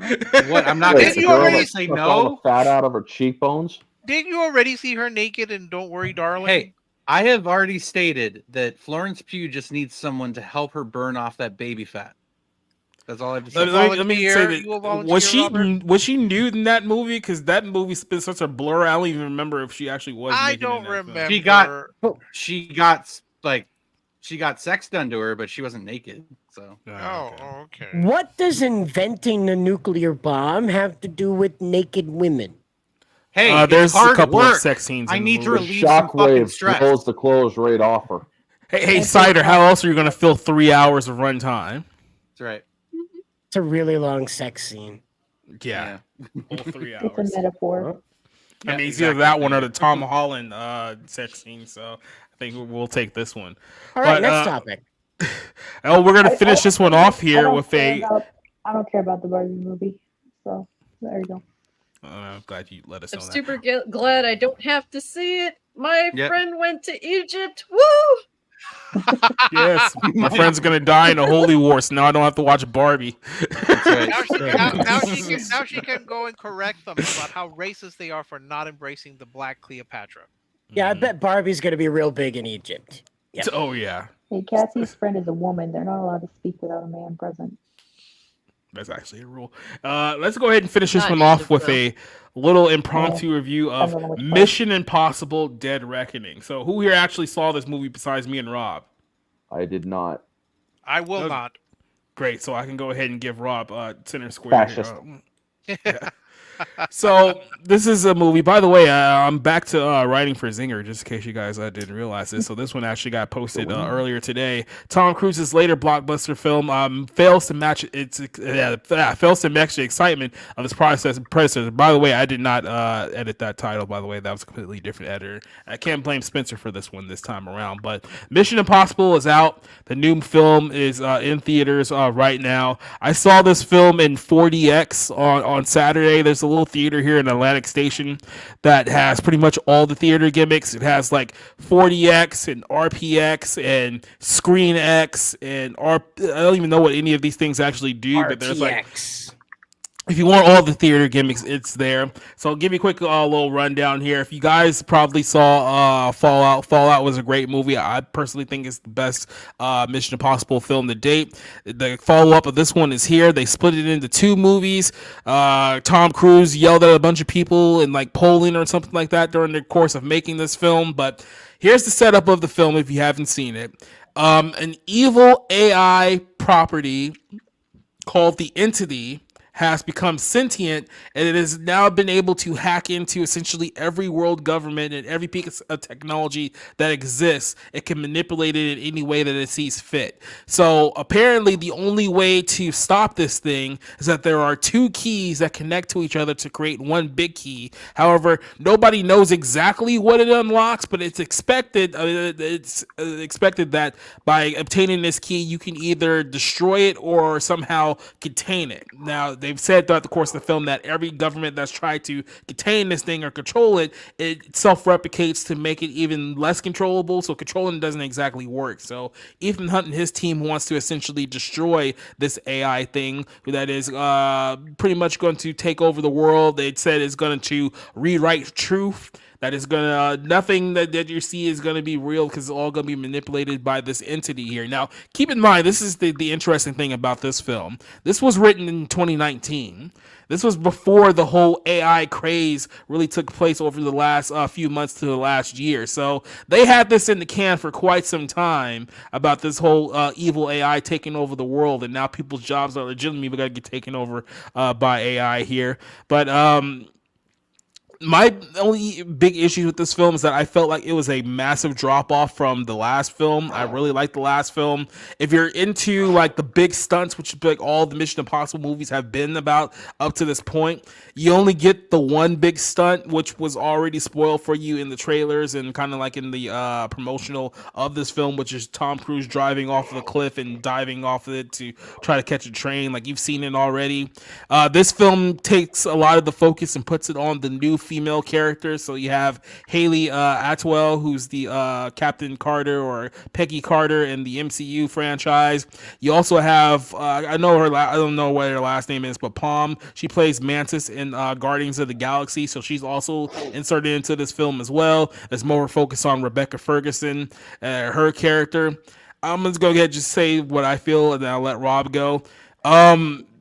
What? I'm not Wait, going Didn't the you girl already that say took all the no. fat out of her cheekbones? Didn't you already see her naked in Don't Worry, Darling? Hey, I have already stated that Florence Pugh just needs someone to help her burn off that baby fat. That's all I have to say. Let me say You will that volunteer, was she nude in that movie? Because that movie's been such a blur. I don't even remember if she actually was. I naked in don't that film. remember. She got sex done to her, but she wasn't naked. So Okay. What does inventing the nuclear bomb have to do with naked women? Hey, there's it's hard a couple work. of sex scenes. I in need the to movie. relieve some fucking Shockwave stress. blows the clothes right off her. Hey, Cider, how else are you going to fill 3 hours of runtime? That's right. It's a really long sex scene. Yeah. Whole 3 It's hours. a metaphor. I mean, Yeah, it's either exactly. that one or the Tom Holland sex scene. So I think we'll take this one. All right, But, next topic. Oh, we're gonna finish this one off here with I don't care about the Barbie movie. So there you go. I'm glad you let us I'm know that. super glad I don't have to see it. My Yep. friend went to Egypt. Woo! Yes, my friend's gonna die in a holy war, so now I don't have to watch Barbie. That's right. Now she can go and correct them about how racist they are for not embracing the black Cleopatra. Yeah, I bet Barbie's going to be real big in Egypt. Yep. Oh yeah, Hey, Cassie's friend is a woman. They're not allowed to speak without a man present. that's actually a rule. Let's go ahead and finish this Not one Egypt, off with though. a little impromptu review I don't know of which part. Mission Impossible: Dead Reckoning. So, who here actually saw this movie besides me and Rob? I did not. I will No. not. Great, so I can go ahead and give Rob center square Fascist. here. Yeah. So this is a movie. By the way, I'm back to writing for Zinger, just in case you guys didn't realize this. So this one actually got posted earlier today. Tom Cruise's later blockbuster film fails to match the excitement of its predecessor. By the way, I did not edit that title. By the way, that was a completely different editor. I can't blame Spencer for this one this time around. But Mission Impossible is out. The new film is in theaters right now. I saw this film in 4DX on Saturday. There's a little theater here in Atlantic Station that has pretty much all the theater gimmicks. It has like 4DX and RPX and ScreenX and I don't even know what any of these things actually do, but there's like, if you want all the theater gimmicks, it's there. So I'll give you a quick little rundown here. If you guys probably saw Fallout was a great movie. I personally think it's the best Mission Impossible film to date. The follow-up of this one is here. They split it into two movies. Tom Cruise yelled at a bunch of people in like Poland or something like that during the course of making this film. But here's the setup of the film if you haven't seen it. An evil AI property called the Entity has become sentient, and it has now been able to hack into essentially every world government and every piece of technology that exists. It can manipulate it in any way that it sees fit. So apparently the only way to stop this thing is that there are two keys that connect to each other to create one big key. However, nobody knows exactly what it unlocks, but it's expected that by obtaining this key, you can either destroy it or somehow contain it. Now, they've said throughout the course of the film that every government that's tried to contain this thing or control it, it self-replicates to make it even less controllable. So controlling it doesn't exactly work. So Ethan Hunt and his team wants to essentially destroy this AI thing that is pretty much going to take over the world. They said it's going to rewrite truth. That is gonna nothing that you see is gonna be real because it's all gonna be manipulated by this entity here. Now, keep in mind, this is the interesting thing about this film. This was written in 2019. This was before the whole AI craze really took place over the last few months to the last year. So they had this in the can for quite some time about this whole evil AI taking over the world, and now people's jobs are legitimately going to get taken over by AI here. But My only big issue with this film is that I felt like it was a massive drop off from the last film. I really liked the last film. If you're into like the big stunts, which like all the Mission Impossible movies have been about up to this point, you only get the one big stunt, which was already spoiled for you in the trailers and kind of like in the promotional of this film, which is Tom Cruise driving off of the cliff and diving off of it to try to catch a train. Like you've seen it already. This film takes a lot of the focus and puts it on the new female characters. So you have Haley Atwell, who's the Captain Carter or Peggy Carter in the MCU franchise. You also have I know her. I don't know what her last name is, but Palm. She plays Mantis in Guardians of the Galaxy, so she's also inserted into this film as well. There's more focus on Rebecca Ferguson, her character. I'm just gonna just say what I feel, and then I'll let Rob go.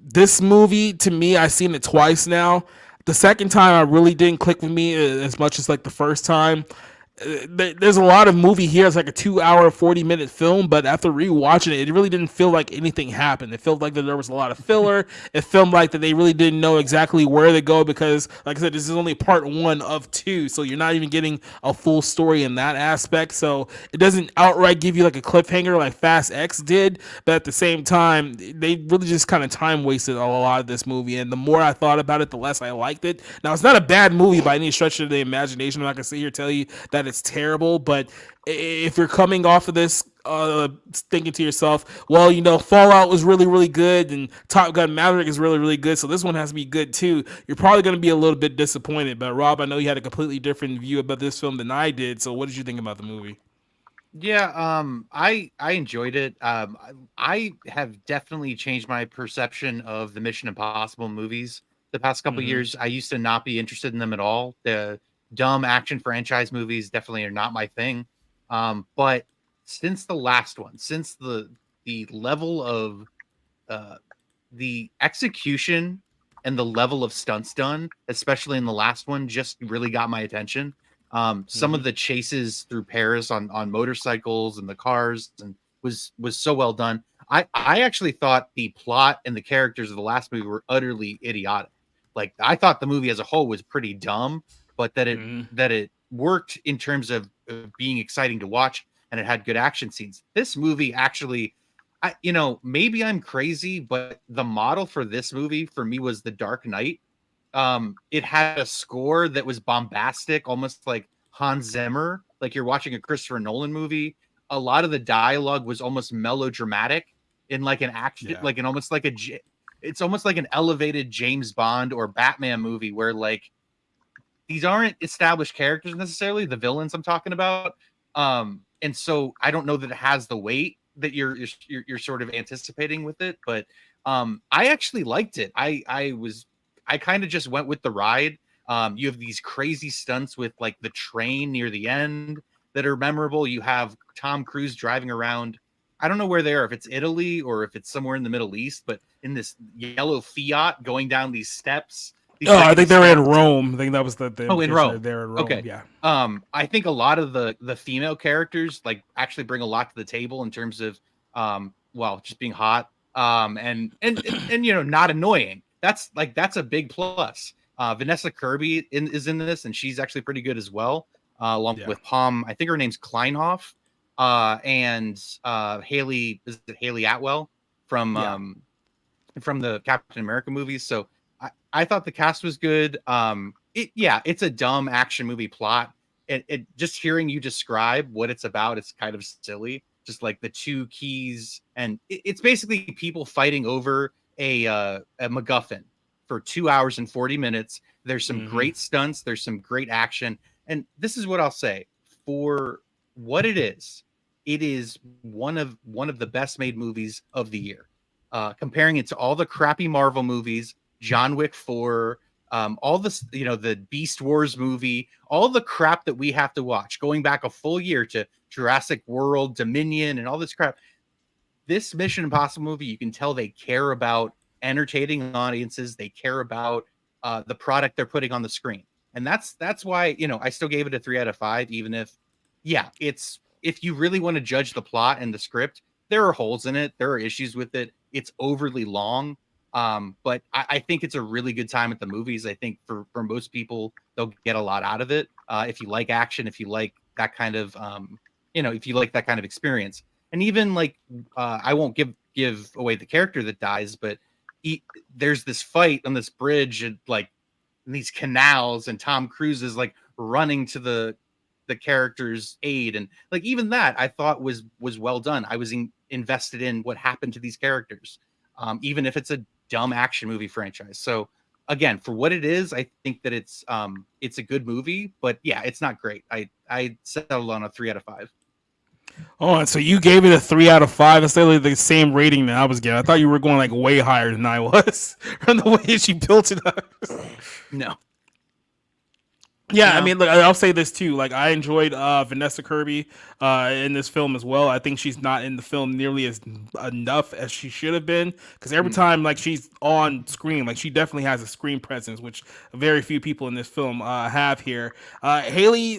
This movie, to me, I've seen it twice now. The second time, I really didn't click with me as much as like the first time. There's a lot of movie here. It's like a 2-hour, 40-minute film, but after rewatching it, it really didn't feel like anything happened. It felt like that there was a lot of filler. It felt like that they really didn't know exactly where to go because, like I said, this is only part 1 of 2, so you're not even getting a full story in that aspect. So it doesn't outright give you like a cliffhanger like Fast X did, but at the same time, they really just kind of time wasted a lot of this movie. And the more I thought about it, the less I liked it. Now, it's not a bad movie by any stretch of the imagination. I'm not gonna sit here and tell you that it's terrible, but if you're coming off of this thinking to yourself, well, Fallout was really, really good and Top Gun Maverick is really, really good, so this one has to be good too, you're probably going to be a little bit disappointed. But Rob, I know you had a completely different view about this film than I did, so what did you think about the movie? Yeah, I enjoyed it. I have definitely changed my perception of the Mission Impossible movies the past couple years. I used to not be interested in them at all. The dumb action franchise movies definitely are not my thing. But since the last one, since the level of the execution and the level of stunts done, especially in the last one, just really got my attention. Some of the chases through Paris on motorcycles and the cars and was so well done. I actually thought the plot and the characters of the last movie were utterly idiotic. Like I thought the movie as a whole was pretty dumb, but that it worked in terms of being exciting to watch, and it had good action scenes. This movie actually, maybe I'm crazy, but the model for this movie for me was The Dark Knight. It had a score that was bombastic, almost like Hans Zimmer, like you're watching a Christopher Nolan movie. A lot of the dialogue was almost melodramatic in like an action, like an almost like it's almost like an elevated James Bond or Batman movie where like these aren't established characters necessarily, the villains I'm talking about. And so I don't know that it has the weight that you're sort of anticipating with it, but I actually liked it. I kind of just went with the ride. You have these crazy stunts with like the train near the end that are memorable. You have Tom Cruise driving around. I don't know where they are, if it's Italy or if it's somewhere in the Middle East, but in this yellow Fiat going down these steps. I think they're in Rome. I think that was the in Rome. They're in Rome. Okay. Yeah. I think a lot of the female characters like actually bring a lot to the table in terms of just being hot and not annoying. That's a big plus. Vanessa Kirby is in this, and she's actually pretty good as well, along with Palm. I think her name's Kleinhoff, and Haley Atwell from the Captain America movies. So I thought the cast was good. It's a dumb action movie plot. It just hearing you describe what it's about, it's kind of silly. Just like the two keys, and it's basically people fighting over a MacGuffin for 2 hours and 40 minutes. There's some great stunts. There's some great action. And this is what I'll say for what it is one of the best made movies of the year. Comparing it to all the crappy Marvel movies, John Wick 4, all this, the Beast Wars movie, all the crap that we have to watch, going back a full year to Jurassic World, Dominion, and all this crap. This Mission Impossible movie, you can tell they care about entertaining audiences. They care about the product they're putting on the screen. And that's why, I still gave it a 3 out of 5, even if you really want to judge the plot and the script, there are holes in it. There are issues with it. It's overly long. But I think it's a really good time at the movies. I think for most people, they'll get a lot out of it. If you like action, if you like that kind of, if you like that kind of experience, and even like, I won't give away the character that dies, but there's this fight on this bridge and like these canals, and Tom Cruise is like running to the character's aid, and like even that I thought was well done. I was invested in what happened to these characters, even if it's a dumb action movie franchise. So again, for what it is, I think that it's a good movie, but yeah, it's not great. I settled on a 3 out of 5. Oh, and so you gave it a 3 out of 5 instead of the same rating that I was giving. I thought you were going like way higher than I was from the way she built it up. No. Yeah, No. I mean, look, I'll say this too. Like, I enjoyed Vanessa Kirby in this film as well. I think she's not in the film nearly as enough as she should have been, because every time like she's on screen, like she definitely has a screen presence, which very few people in this film have here. Haley,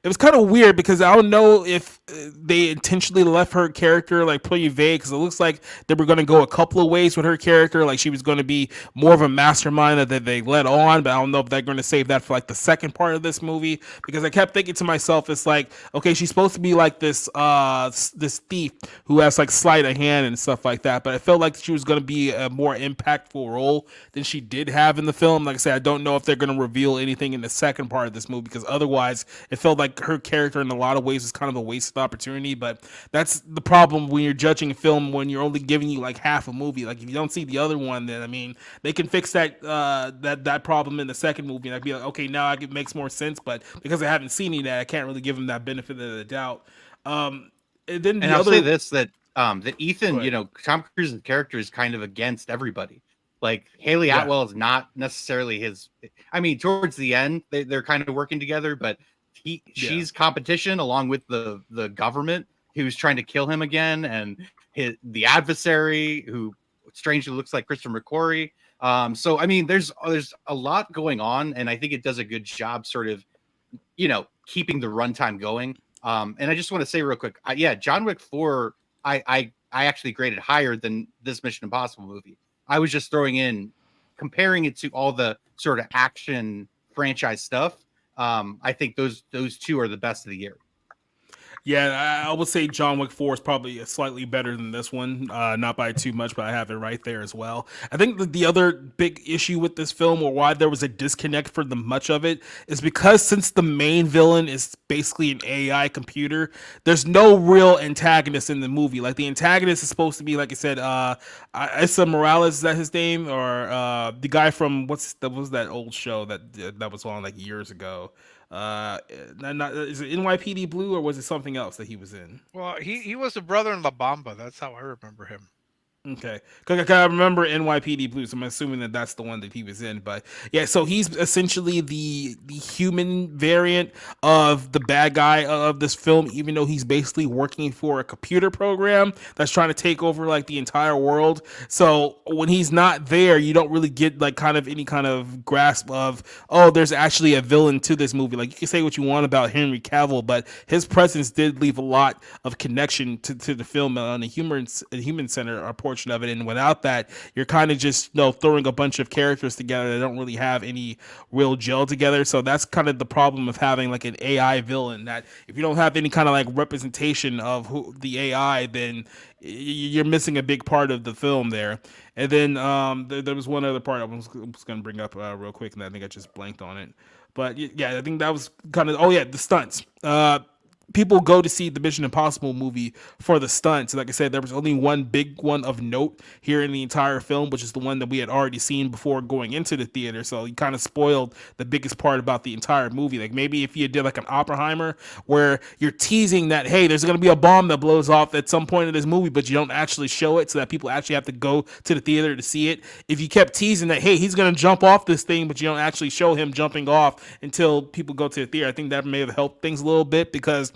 it was kind of weird because I don't know if they intentionally left her character like pretty vague, because it looks like they were going to go a couple of ways with her character. Like, she was going to be more of a mastermind that they let on, but I don't know if they're going to save that for like the second part of this movie, because I kept thinking to myself, it's like, okay, she's supposed to be like this this thief who has like sleight of hand and stuff like that, but I felt like she was going to be a more impactful role than she did have in the film. Like I said, I don't know if they're going to reveal anything in the second part of this movie, because otherwise it felt like her character in a lot of ways was kind of a wasted opportunity. But that's the problem when you're judging a film, when you're only giving you like half a movie. Like, if you don't see the other one, then I mean, they can fix that that problem in the second movie, and I'd be like, okay, now it makes more sense. But because I haven't seen it yet, I can't really give them that benefit of the doubt. And then And I'll say this, that Ethan, Tom Cruise's character is kind of against everybody. Like, Haley Atwell is not necessarily his. I mean, towards the end, they're kind of working together, but she's competition along with the government who's trying to kill him again, and the adversary who strangely looks like Christopher McQuarrie. So I mean, there's a lot going on, and I think it does a good job sort of, keeping the runtime going. And I just want to say real quick, John Wick 4, I actually graded higher than this Mission Impossible movie. I was just comparing it to all the sort of action franchise stuff. I think those two are the best of the year. Yeah, I would say John Wick 4 is probably slightly better than this one. Not by too much, but I have it right there as well. I think the other big issue with this film, or why there was a disconnect for the much of it, is because since the main villain is basically an AI computer, there's no real antagonist in the movie. Like, the antagonist is supposed to be, like I said, Issa Morales, is that his name? Or the guy from, what was that old show that was on like years ago? Is it NYPD Blue, or was it something else that he was in? Well, he was the brother in La Bamba. That's how I remember him. Okay, because I remember NYPD Blue, so I'm assuming that that's the one that he was in. But yeah, so he's essentially the human variant of the bad guy of this film, even though he's basically working for a computer program that's trying to take over like the entire world. So when he's not there, you don't really get like kind of any kind of grasp of, oh, there's actually a villain to this movie. Like, you can say what you want about Henry Cavill, but his presence did leave a lot of connection to the film on the human center portion of it, and without that, you're kind of just throwing a bunch of characters together that don't really have any real gel together. So that's kind of the problem of having like an AI villain, that if you don't have any kind of like representation of the AI, then you're missing a big part of the film there. And then there was one other part I was going to bring up real quick, and I think I just blanked on it. But yeah, I think that was kind of, the stunts. People go to see the Mission Impossible movie for the stunts. Like I said, there was only one big one of note here in the entire film, which is the one that we had already seen before going into the theater. So you kind of spoiled the biggest part about the entire movie. Like, maybe if you did like an Oppenheimer, where you're teasing that, hey, there's going to be a bomb that blows off at some point in this movie, but you don't actually show it so that people actually have to go to the theater to see it. If you kept teasing that, hey, he's going to jump off this thing, but you don't actually show him jumping off until people go to the theater, I think that may have helped things a little bit, because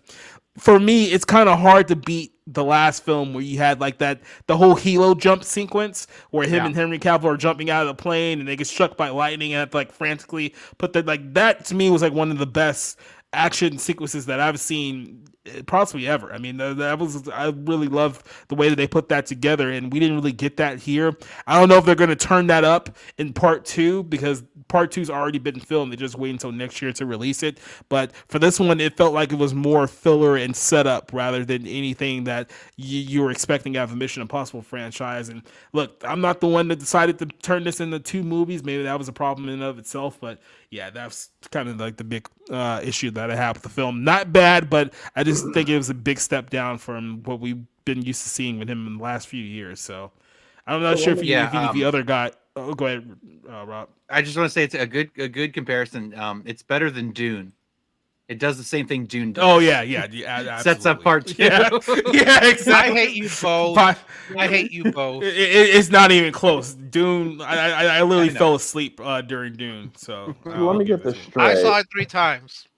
for me, it's kind of hard to beat the last film where you had like the whole helo jump sequence where him and Henry Cavill are jumping out of the plane and they get struck by lightning and have to like frantically put that, like, that to me was like one of the best action sequences that I've seen possibly ever. I mean, that was, I really love the way that they put that together, and we didn't really get that here. I don't know if they're going to turn that up in part 2, because part 2's already been filmed. They just wait until next year to release it. But for this one, it felt like it was more filler and setup rather than anything that you were expecting out of the Mission Impossible franchise. And look, I'm not the one that decided to turn this into 2 movies. Maybe that was a problem in and of itself, but yeah, that's kind of like the big issue that I have with the film. Not bad, but I just think it was a big step down from what we've been used to seeing with him in the last few years. So I'm not sure if the other guy. Oh, go ahead, Rob. I just want to say it's a good comparison. It's better than Dune. It does the same thing Dune does. Oh yeah. Sets up part 2. Yeah, exactly. I hate you both. I hate you both. It's not even close. Dune. I literally fell asleep during Dune. So let me get this straight. I saw it 3 times.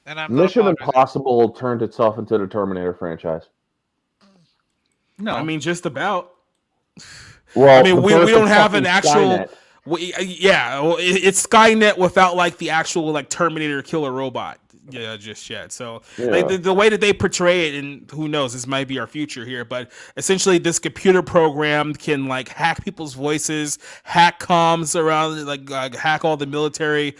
And I'm Mission Impossible turned itself into the Terminator franchise. No, I mean just about. Well, I mean we don't have an actual. It's Skynet without like the actual like Terminator killer robot. Just yet. So like the way that they portray it, and who knows, this might be our future here, but essentially this computer program can like hack people's voices, hack comms around, like hack all the military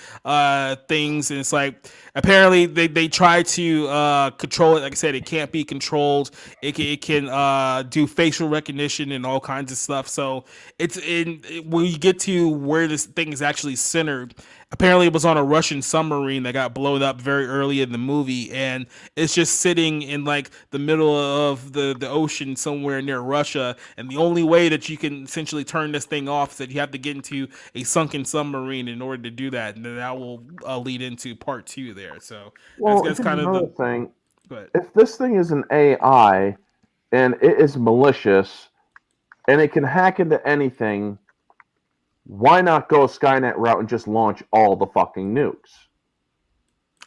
things, and it's like apparently they try to control it. Like I said, it can't be controlled. It can do facial recognition and all kinds of stuff. So when you get to where this thing is actually centered, apparently it was on a Russian submarine that got blown up very early in the movie, and it's just sitting in like the middle of the ocean somewhere near Russia, and the only way that you can essentially turn this thing off is that you have to get into a sunken submarine in order to do that, and then that will lead into part 2 there. So that's kind of the thing. If this thing is an AI and it is malicious and it can hack into anything, why not go Skynet route and just launch all the fucking nukes?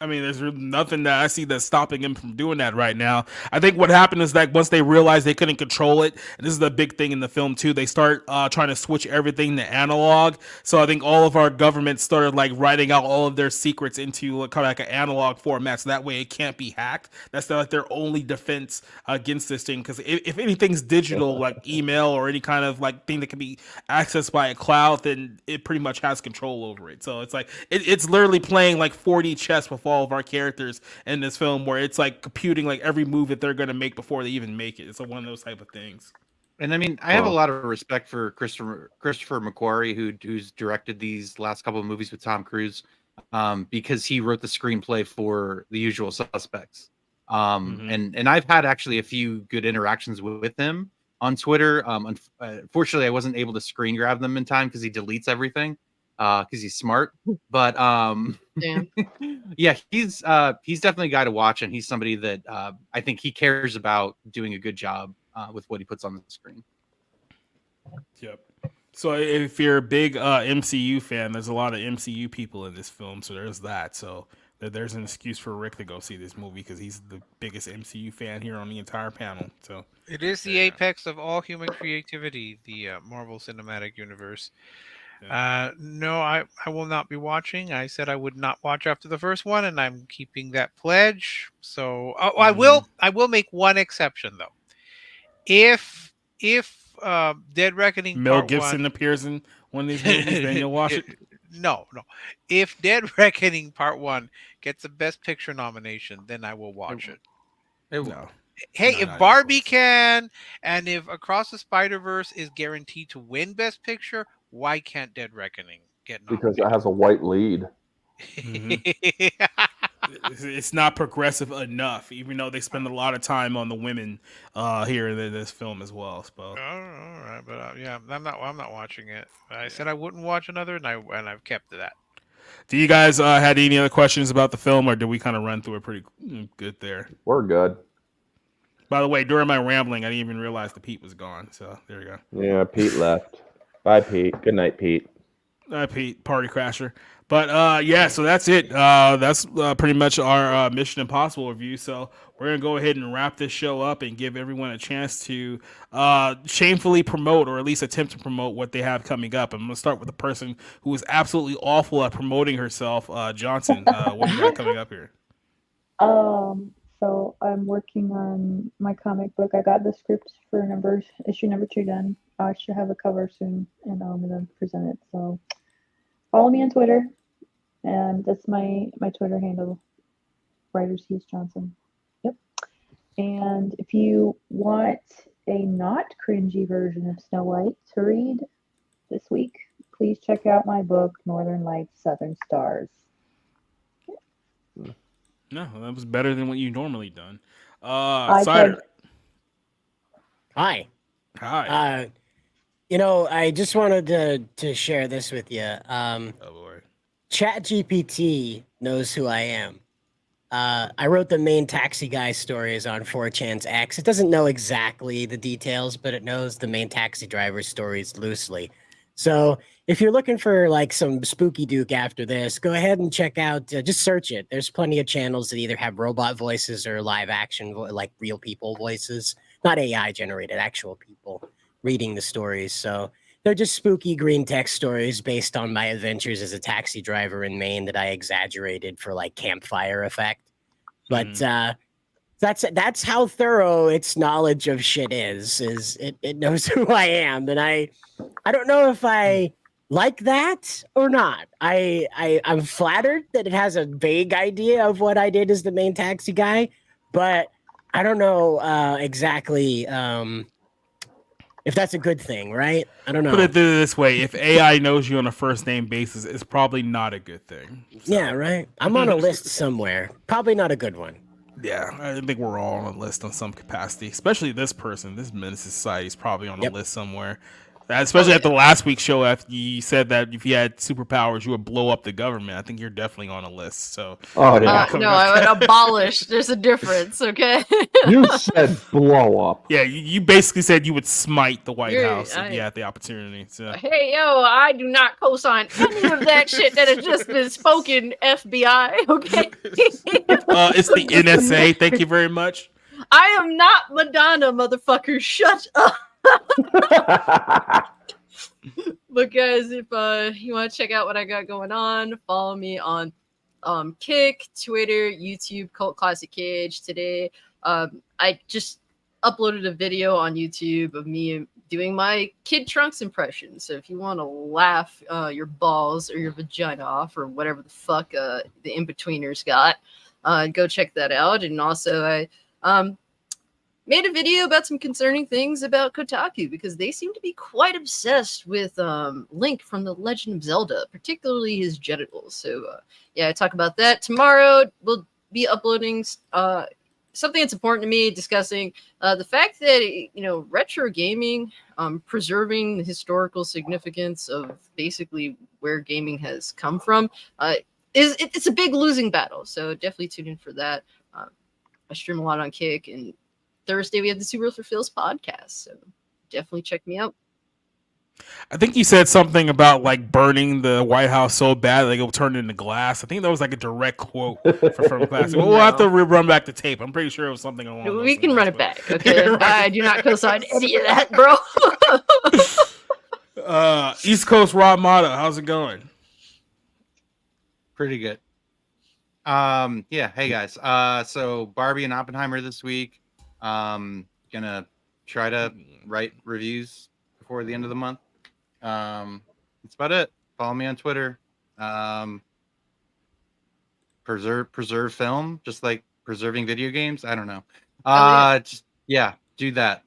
I mean, there's nothing that I see that's stopping him from doing that right now. I think what happened is that once they realized they couldn't control it, and this is the big thing in the film too, they start trying to switch everything to analog. So I think all of our governments started like writing out all of their secrets into kind of like an analog format, so that way it can't be hacked. That's like their only defense against this thing. Because if anything's digital, like email or any kind of like thing that can be accessed by a cloud, then it pretty much has control over it. So it's like it's literally playing like 4D chess with all of our characters in this film, where it's like computing like every move that they're going to make before they even make it. It's one of those type of things. And I mean, I have a lot of respect for Christopher McQuarrie, who's directed these last couple of movies with Tom Cruise, because he wrote the screenplay for The Usual Suspects. And I've had actually a few good interactions with him on Twitter. Unfortunately, I wasn't able to screen grab them in time because he deletes everything. Because he's smart, but yeah, he's definitely a guy to watch, and he's somebody that I think he cares about doing a good job with what he puts on the screen. Yep. So if you're a big MCU fan, there's a lot of MCU people in this film, so there's that. So there's an excuse for Rick to go see this movie because he's the biggest MCU fan here on the entire panel. So it is the apex of all human creativity, the Marvel Cinematic Universe. No, I will not be watching. I said I would not watch after the first one, and I'm keeping that pledge. So I will make one exception though. If Dead Reckoning Mel Part Gibson 1, appears in one of these movies, then you'll watch it. No. If Dead Reckoning Part 1 gets the Best Picture nomination, then I will watch it. No. Hey, if Barbie can, and if Across the Spider-Verse is guaranteed to win Best Picture, why can't Dead Reckoning get nominated? Because it has a white lead. It's not progressive enough, even though they spend a lot of time on the women here in this film as well. So. All right, but yeah, I'm not watching it. I said I wouldn't watch another, and I've kept to that. Do you guys had any other questions about the film, or did we kind of run through it pretty good there? We're good. By the way, during my rambling, I didn't even realize the Pete was gone. So there you go. Yeah, Pete left. Bye, Pete. Good night, Pete. Pete, party crasher. But yeah, so that's it. That's pretty much our Mission Impossible review. So we're gonna go ahead and wrap this show up and give everyone a chance to shamefully promote, or at least attempt to promote, what they have coming up. I'm gonna start with the person who is absolutely awful at promoting herself, Johnson. What do you got coming up here? So I'm working on my comic book. I got the script for issue number 2 done. I should have a cover soon, and I'm gonna present it. So follow me on Twitter, and that's my Twitter handle, Writer Hughes Johnson. Yep. And if you want a not cringy version of Snow White to read this week, please check out my book, Northern Lights, Southern Stars. No, that was better than what you normally done. I Cider. Hi. Hi. I just wanted to share this with you. Oh boy. ChatGPT knows who I am. I wrote the main taxi guy stories on 4chan's X. It doesn't know exactly the details, but it knows the main taxi driver stories loosely. So if you're looking for like some spooky duke after this, go ahead and check out, just search it. There's plenty of channels that either have robot voices or live action, like real people voices, not AI generated, actual people reading the stories. So they're just spooky green text stories based on my adventures as a taxi driver in Maine that I exaggerated for like campfire effect. But that's how thorough its knowledge of shit is it knows who I am. And I don't know if I like that or not. I'm flattered that it has a vague idea of what I did as the main taxi guy, but I don't know exactly if that's a good thing, right? I don't know. Put it this way: if AI knows you on a first name basis, it's probably not a good thing. So. Yeah, right. I'm on a list somewhere. Probably not a good one. Yeah, I think we're all on a list on some capacity. Especially this person, this menace to society is probably on a list somewhere. Especially at the last week's show, after you said that if you had superpowers, you would blow up the government. I think you're definitely on a list. So, no, I would abolish. There's a difference, okay? You said blow up. Yeah, you basically said you would smite the White House if you had the opportunity. So. Hey, I do not co-sign any of that shit that has just been spoken, FBI, okay? It's the NSA. Thank you very much. I am not Madonna, motherfucker. Shut up. But guys, if you want to check out what I got going on, follow me on Kick, Twitter, YouTube, Cult Classic Cage. Today I just uploaded a video on YouTube of me doing my Kid Trunks impression. So if you want to laugh your balls or your vagina off or whatever the fuck the in-betweeners got, go check that out. And also I made a video about some concerning things about Kotaku because they seem to be quite obsessed with Link from The Legend of Zelda, particularly his genitals. So yeah, I talk about that. Tomorrow we'll be uploading something that's important to me, discussing the fact that, retro gaming, preserving the historical significance of basically where gaming has come from, it's a big losing battle. So definitely tune in for that. I stream a lot on Kick, and Thursday we have the Super for Phil's podcast, so definitely check me out. I think you said something about like burning the White House so bad like it'll turn into glass. I think that was like a direct quote from class. We'll have to run back the tape. I'm pretty sure it was something along those We can lines, run it back, okay? Right. I do not co-sign any of that, bro. East Coast Rob Mata, how's it going? Pretty good. Yeah, hey guys. So Barbie and Oppenheimer this week. Gonna try to write reviews before the end of the month. That's about it. Follow me on Twitter. Preserve film, just like preserving video games. I don't know. Just do that.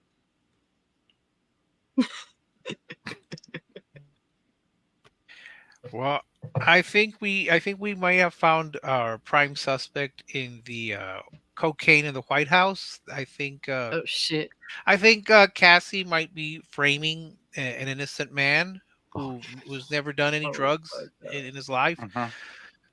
Well, I think we might have found our prime suspect in the cocaine in the White House. I think. Oh shit! I think Cassie might be framing an innocent man who's never done any drugs in his life. Uh-huh.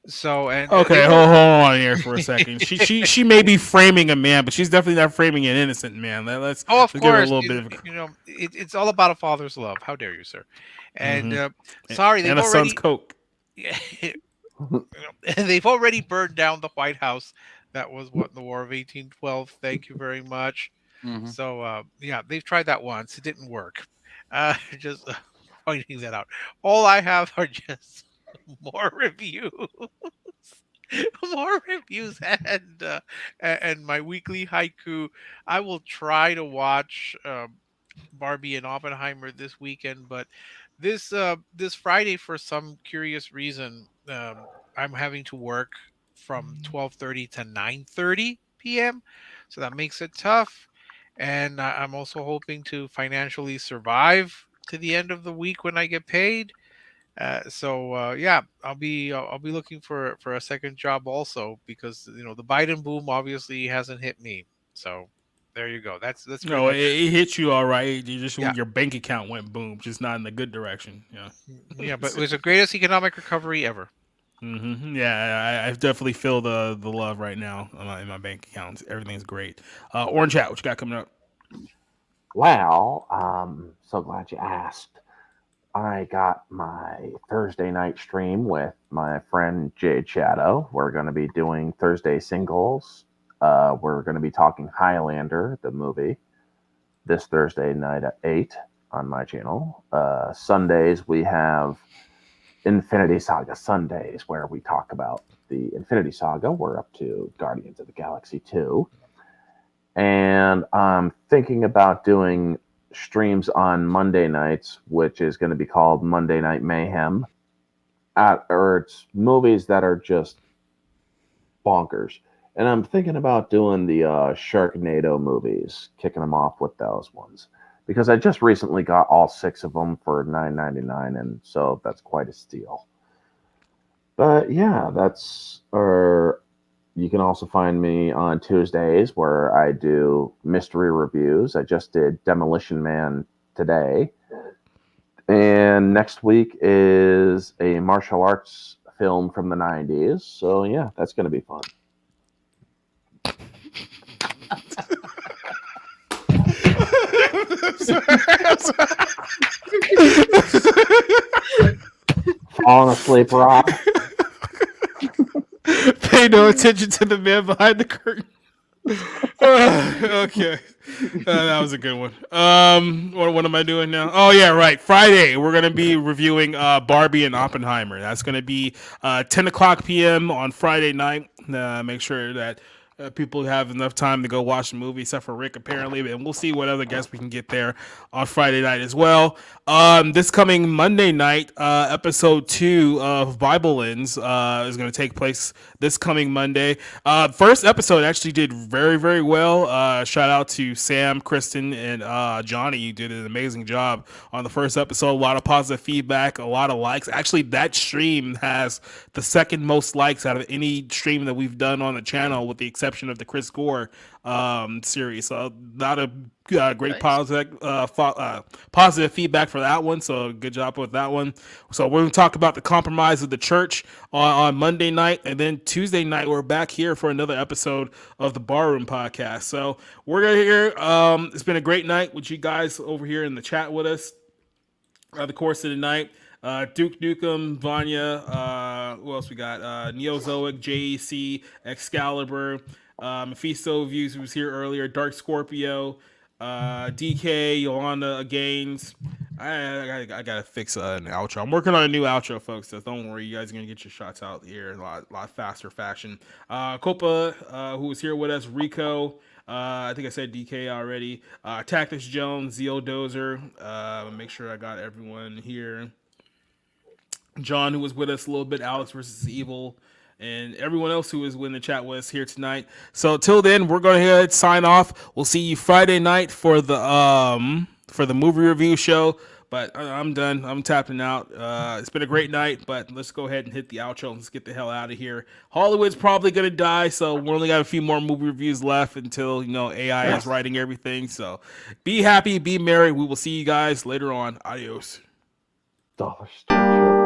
So okay, hold on here for a second. She may be framing a man, but she's definitely not framing an innocent man. Let's of give course, her a little bit of it's all about a father's love. How dare you, sir? And sorry, and a son's coke. They've already burned down the White House. That was what in the War of 1812. Thank you very much. Mm-hmm. So they've tried that once. It didn't work. Just pointing that out. All I have are just more reviews. more reviews and my weekly haiku. I will try to watch Barbie and Oppenheimer this weekend, but this Friday, for some curious reason, I'm having to work from 12:30 to 9:30 p.m. So that makes it tough, and I'm also hoping to financially survive to the end of the week when I get paid. Yeah, I'll be looking for a second job also, because the Biden boom obviously hasn't hit me. So there you go. That's pretty No, it, much it. it hit you all right. You just Yeah. your bank account went boom, just not in the good direction. Yeah. Yeah, but it was the greatest economic recovery ever. Yeah, I definitely feel the love right now in my bank accounts. Everything's great. Orange Hat, what you got coming up? Well, so glad you asked. I got my Thursday night stream with my friend Jade Shadow. We're going to be doing Thursday singles. We're going to be talking Highlander, the movie, this Thursday night at 8 on my channel. Sundays, we have Infinity Saga Sundays, where we talk about the Infinity Saga. We're up to Guardians of the Galaxy 2. And I'm thinking about doing streams on Monday nights, which is going to be called Monday Night Mayhem. Or it's movies that are just bonkers. And I'm thinking about doing the Sharknado movies, kicking them off with those ones. Because I just recently got all 6 of them for $9.99, and so that's quite a steal. But yeah, you can also find me on Tuesdays where I do mystery reviews. I just did Demolition Man today. And next week is a martial arts film from the 90s. So yeah, that's going to be fun. Falling asleep, Rob? Pay no attention to the man behind the curtain. Okay, that was a good one. What am I doing now? Oh yeah, right. Friday we're gonna be reviewing Barbie and Oppenheimer. That's gonna be 10 o'clock p.m. on Friday night. Make sure that people have enough time to go watch the movie, except for Rick apparently, and we'll see what other guests we can get there on Friday night as well. This coming Monday night, episode 2 of Bible Lens is going to take place this coming Monday. First episode actually did very, very well. Shout out to Sam, Kristen, and Johnny. You did an amazing job on the first episode. A lot of positive feedback, a lot of likes. Actually, that stream has the second most likes out of any stream that we've done on the channel, with the exception of the Chris Gore series. So not a great positive feedback for that one. So good job with that one. So we're going to talk about the compromise of the church on Monday night, and then Tuesday night we're back here for another episode of the Barroom Podcast. So we're going to hear. It's been a great night with you guys over here in the chat with us. The course of the night. Duke Nukem, Vanya, who else we got? Neozoic, JEC, Excalibur, Mephisto Views, who was here earlier, Dark Scorpio, DK, Yolanda Gaines. I gotta fix an outro. I'm working on a new outro, folks, so don't worry, you guys are gonna get your shots out here in a lot faster fashion. Copa, who was here with us, Rico. I think I said DK already. Tactics Jones, Zeo Dozer. Make sure I got everyone here. John, who was with us a little bit, Alex versus Evil, and everyone else who was in the chat with us here tonight. So till then, we're going to sign off. We'll see you Friday night for the movie review show. But I'm done. I'm tapping out. It's been a great night, but let's go ahead and hit the outro and let's get the hell out of here. Hollywood's probably going to die, so we only got a few more movie reviews left until AI is writing everything. So be happy, be merry. We will see you guys later on. Adios. Dollar Store Show.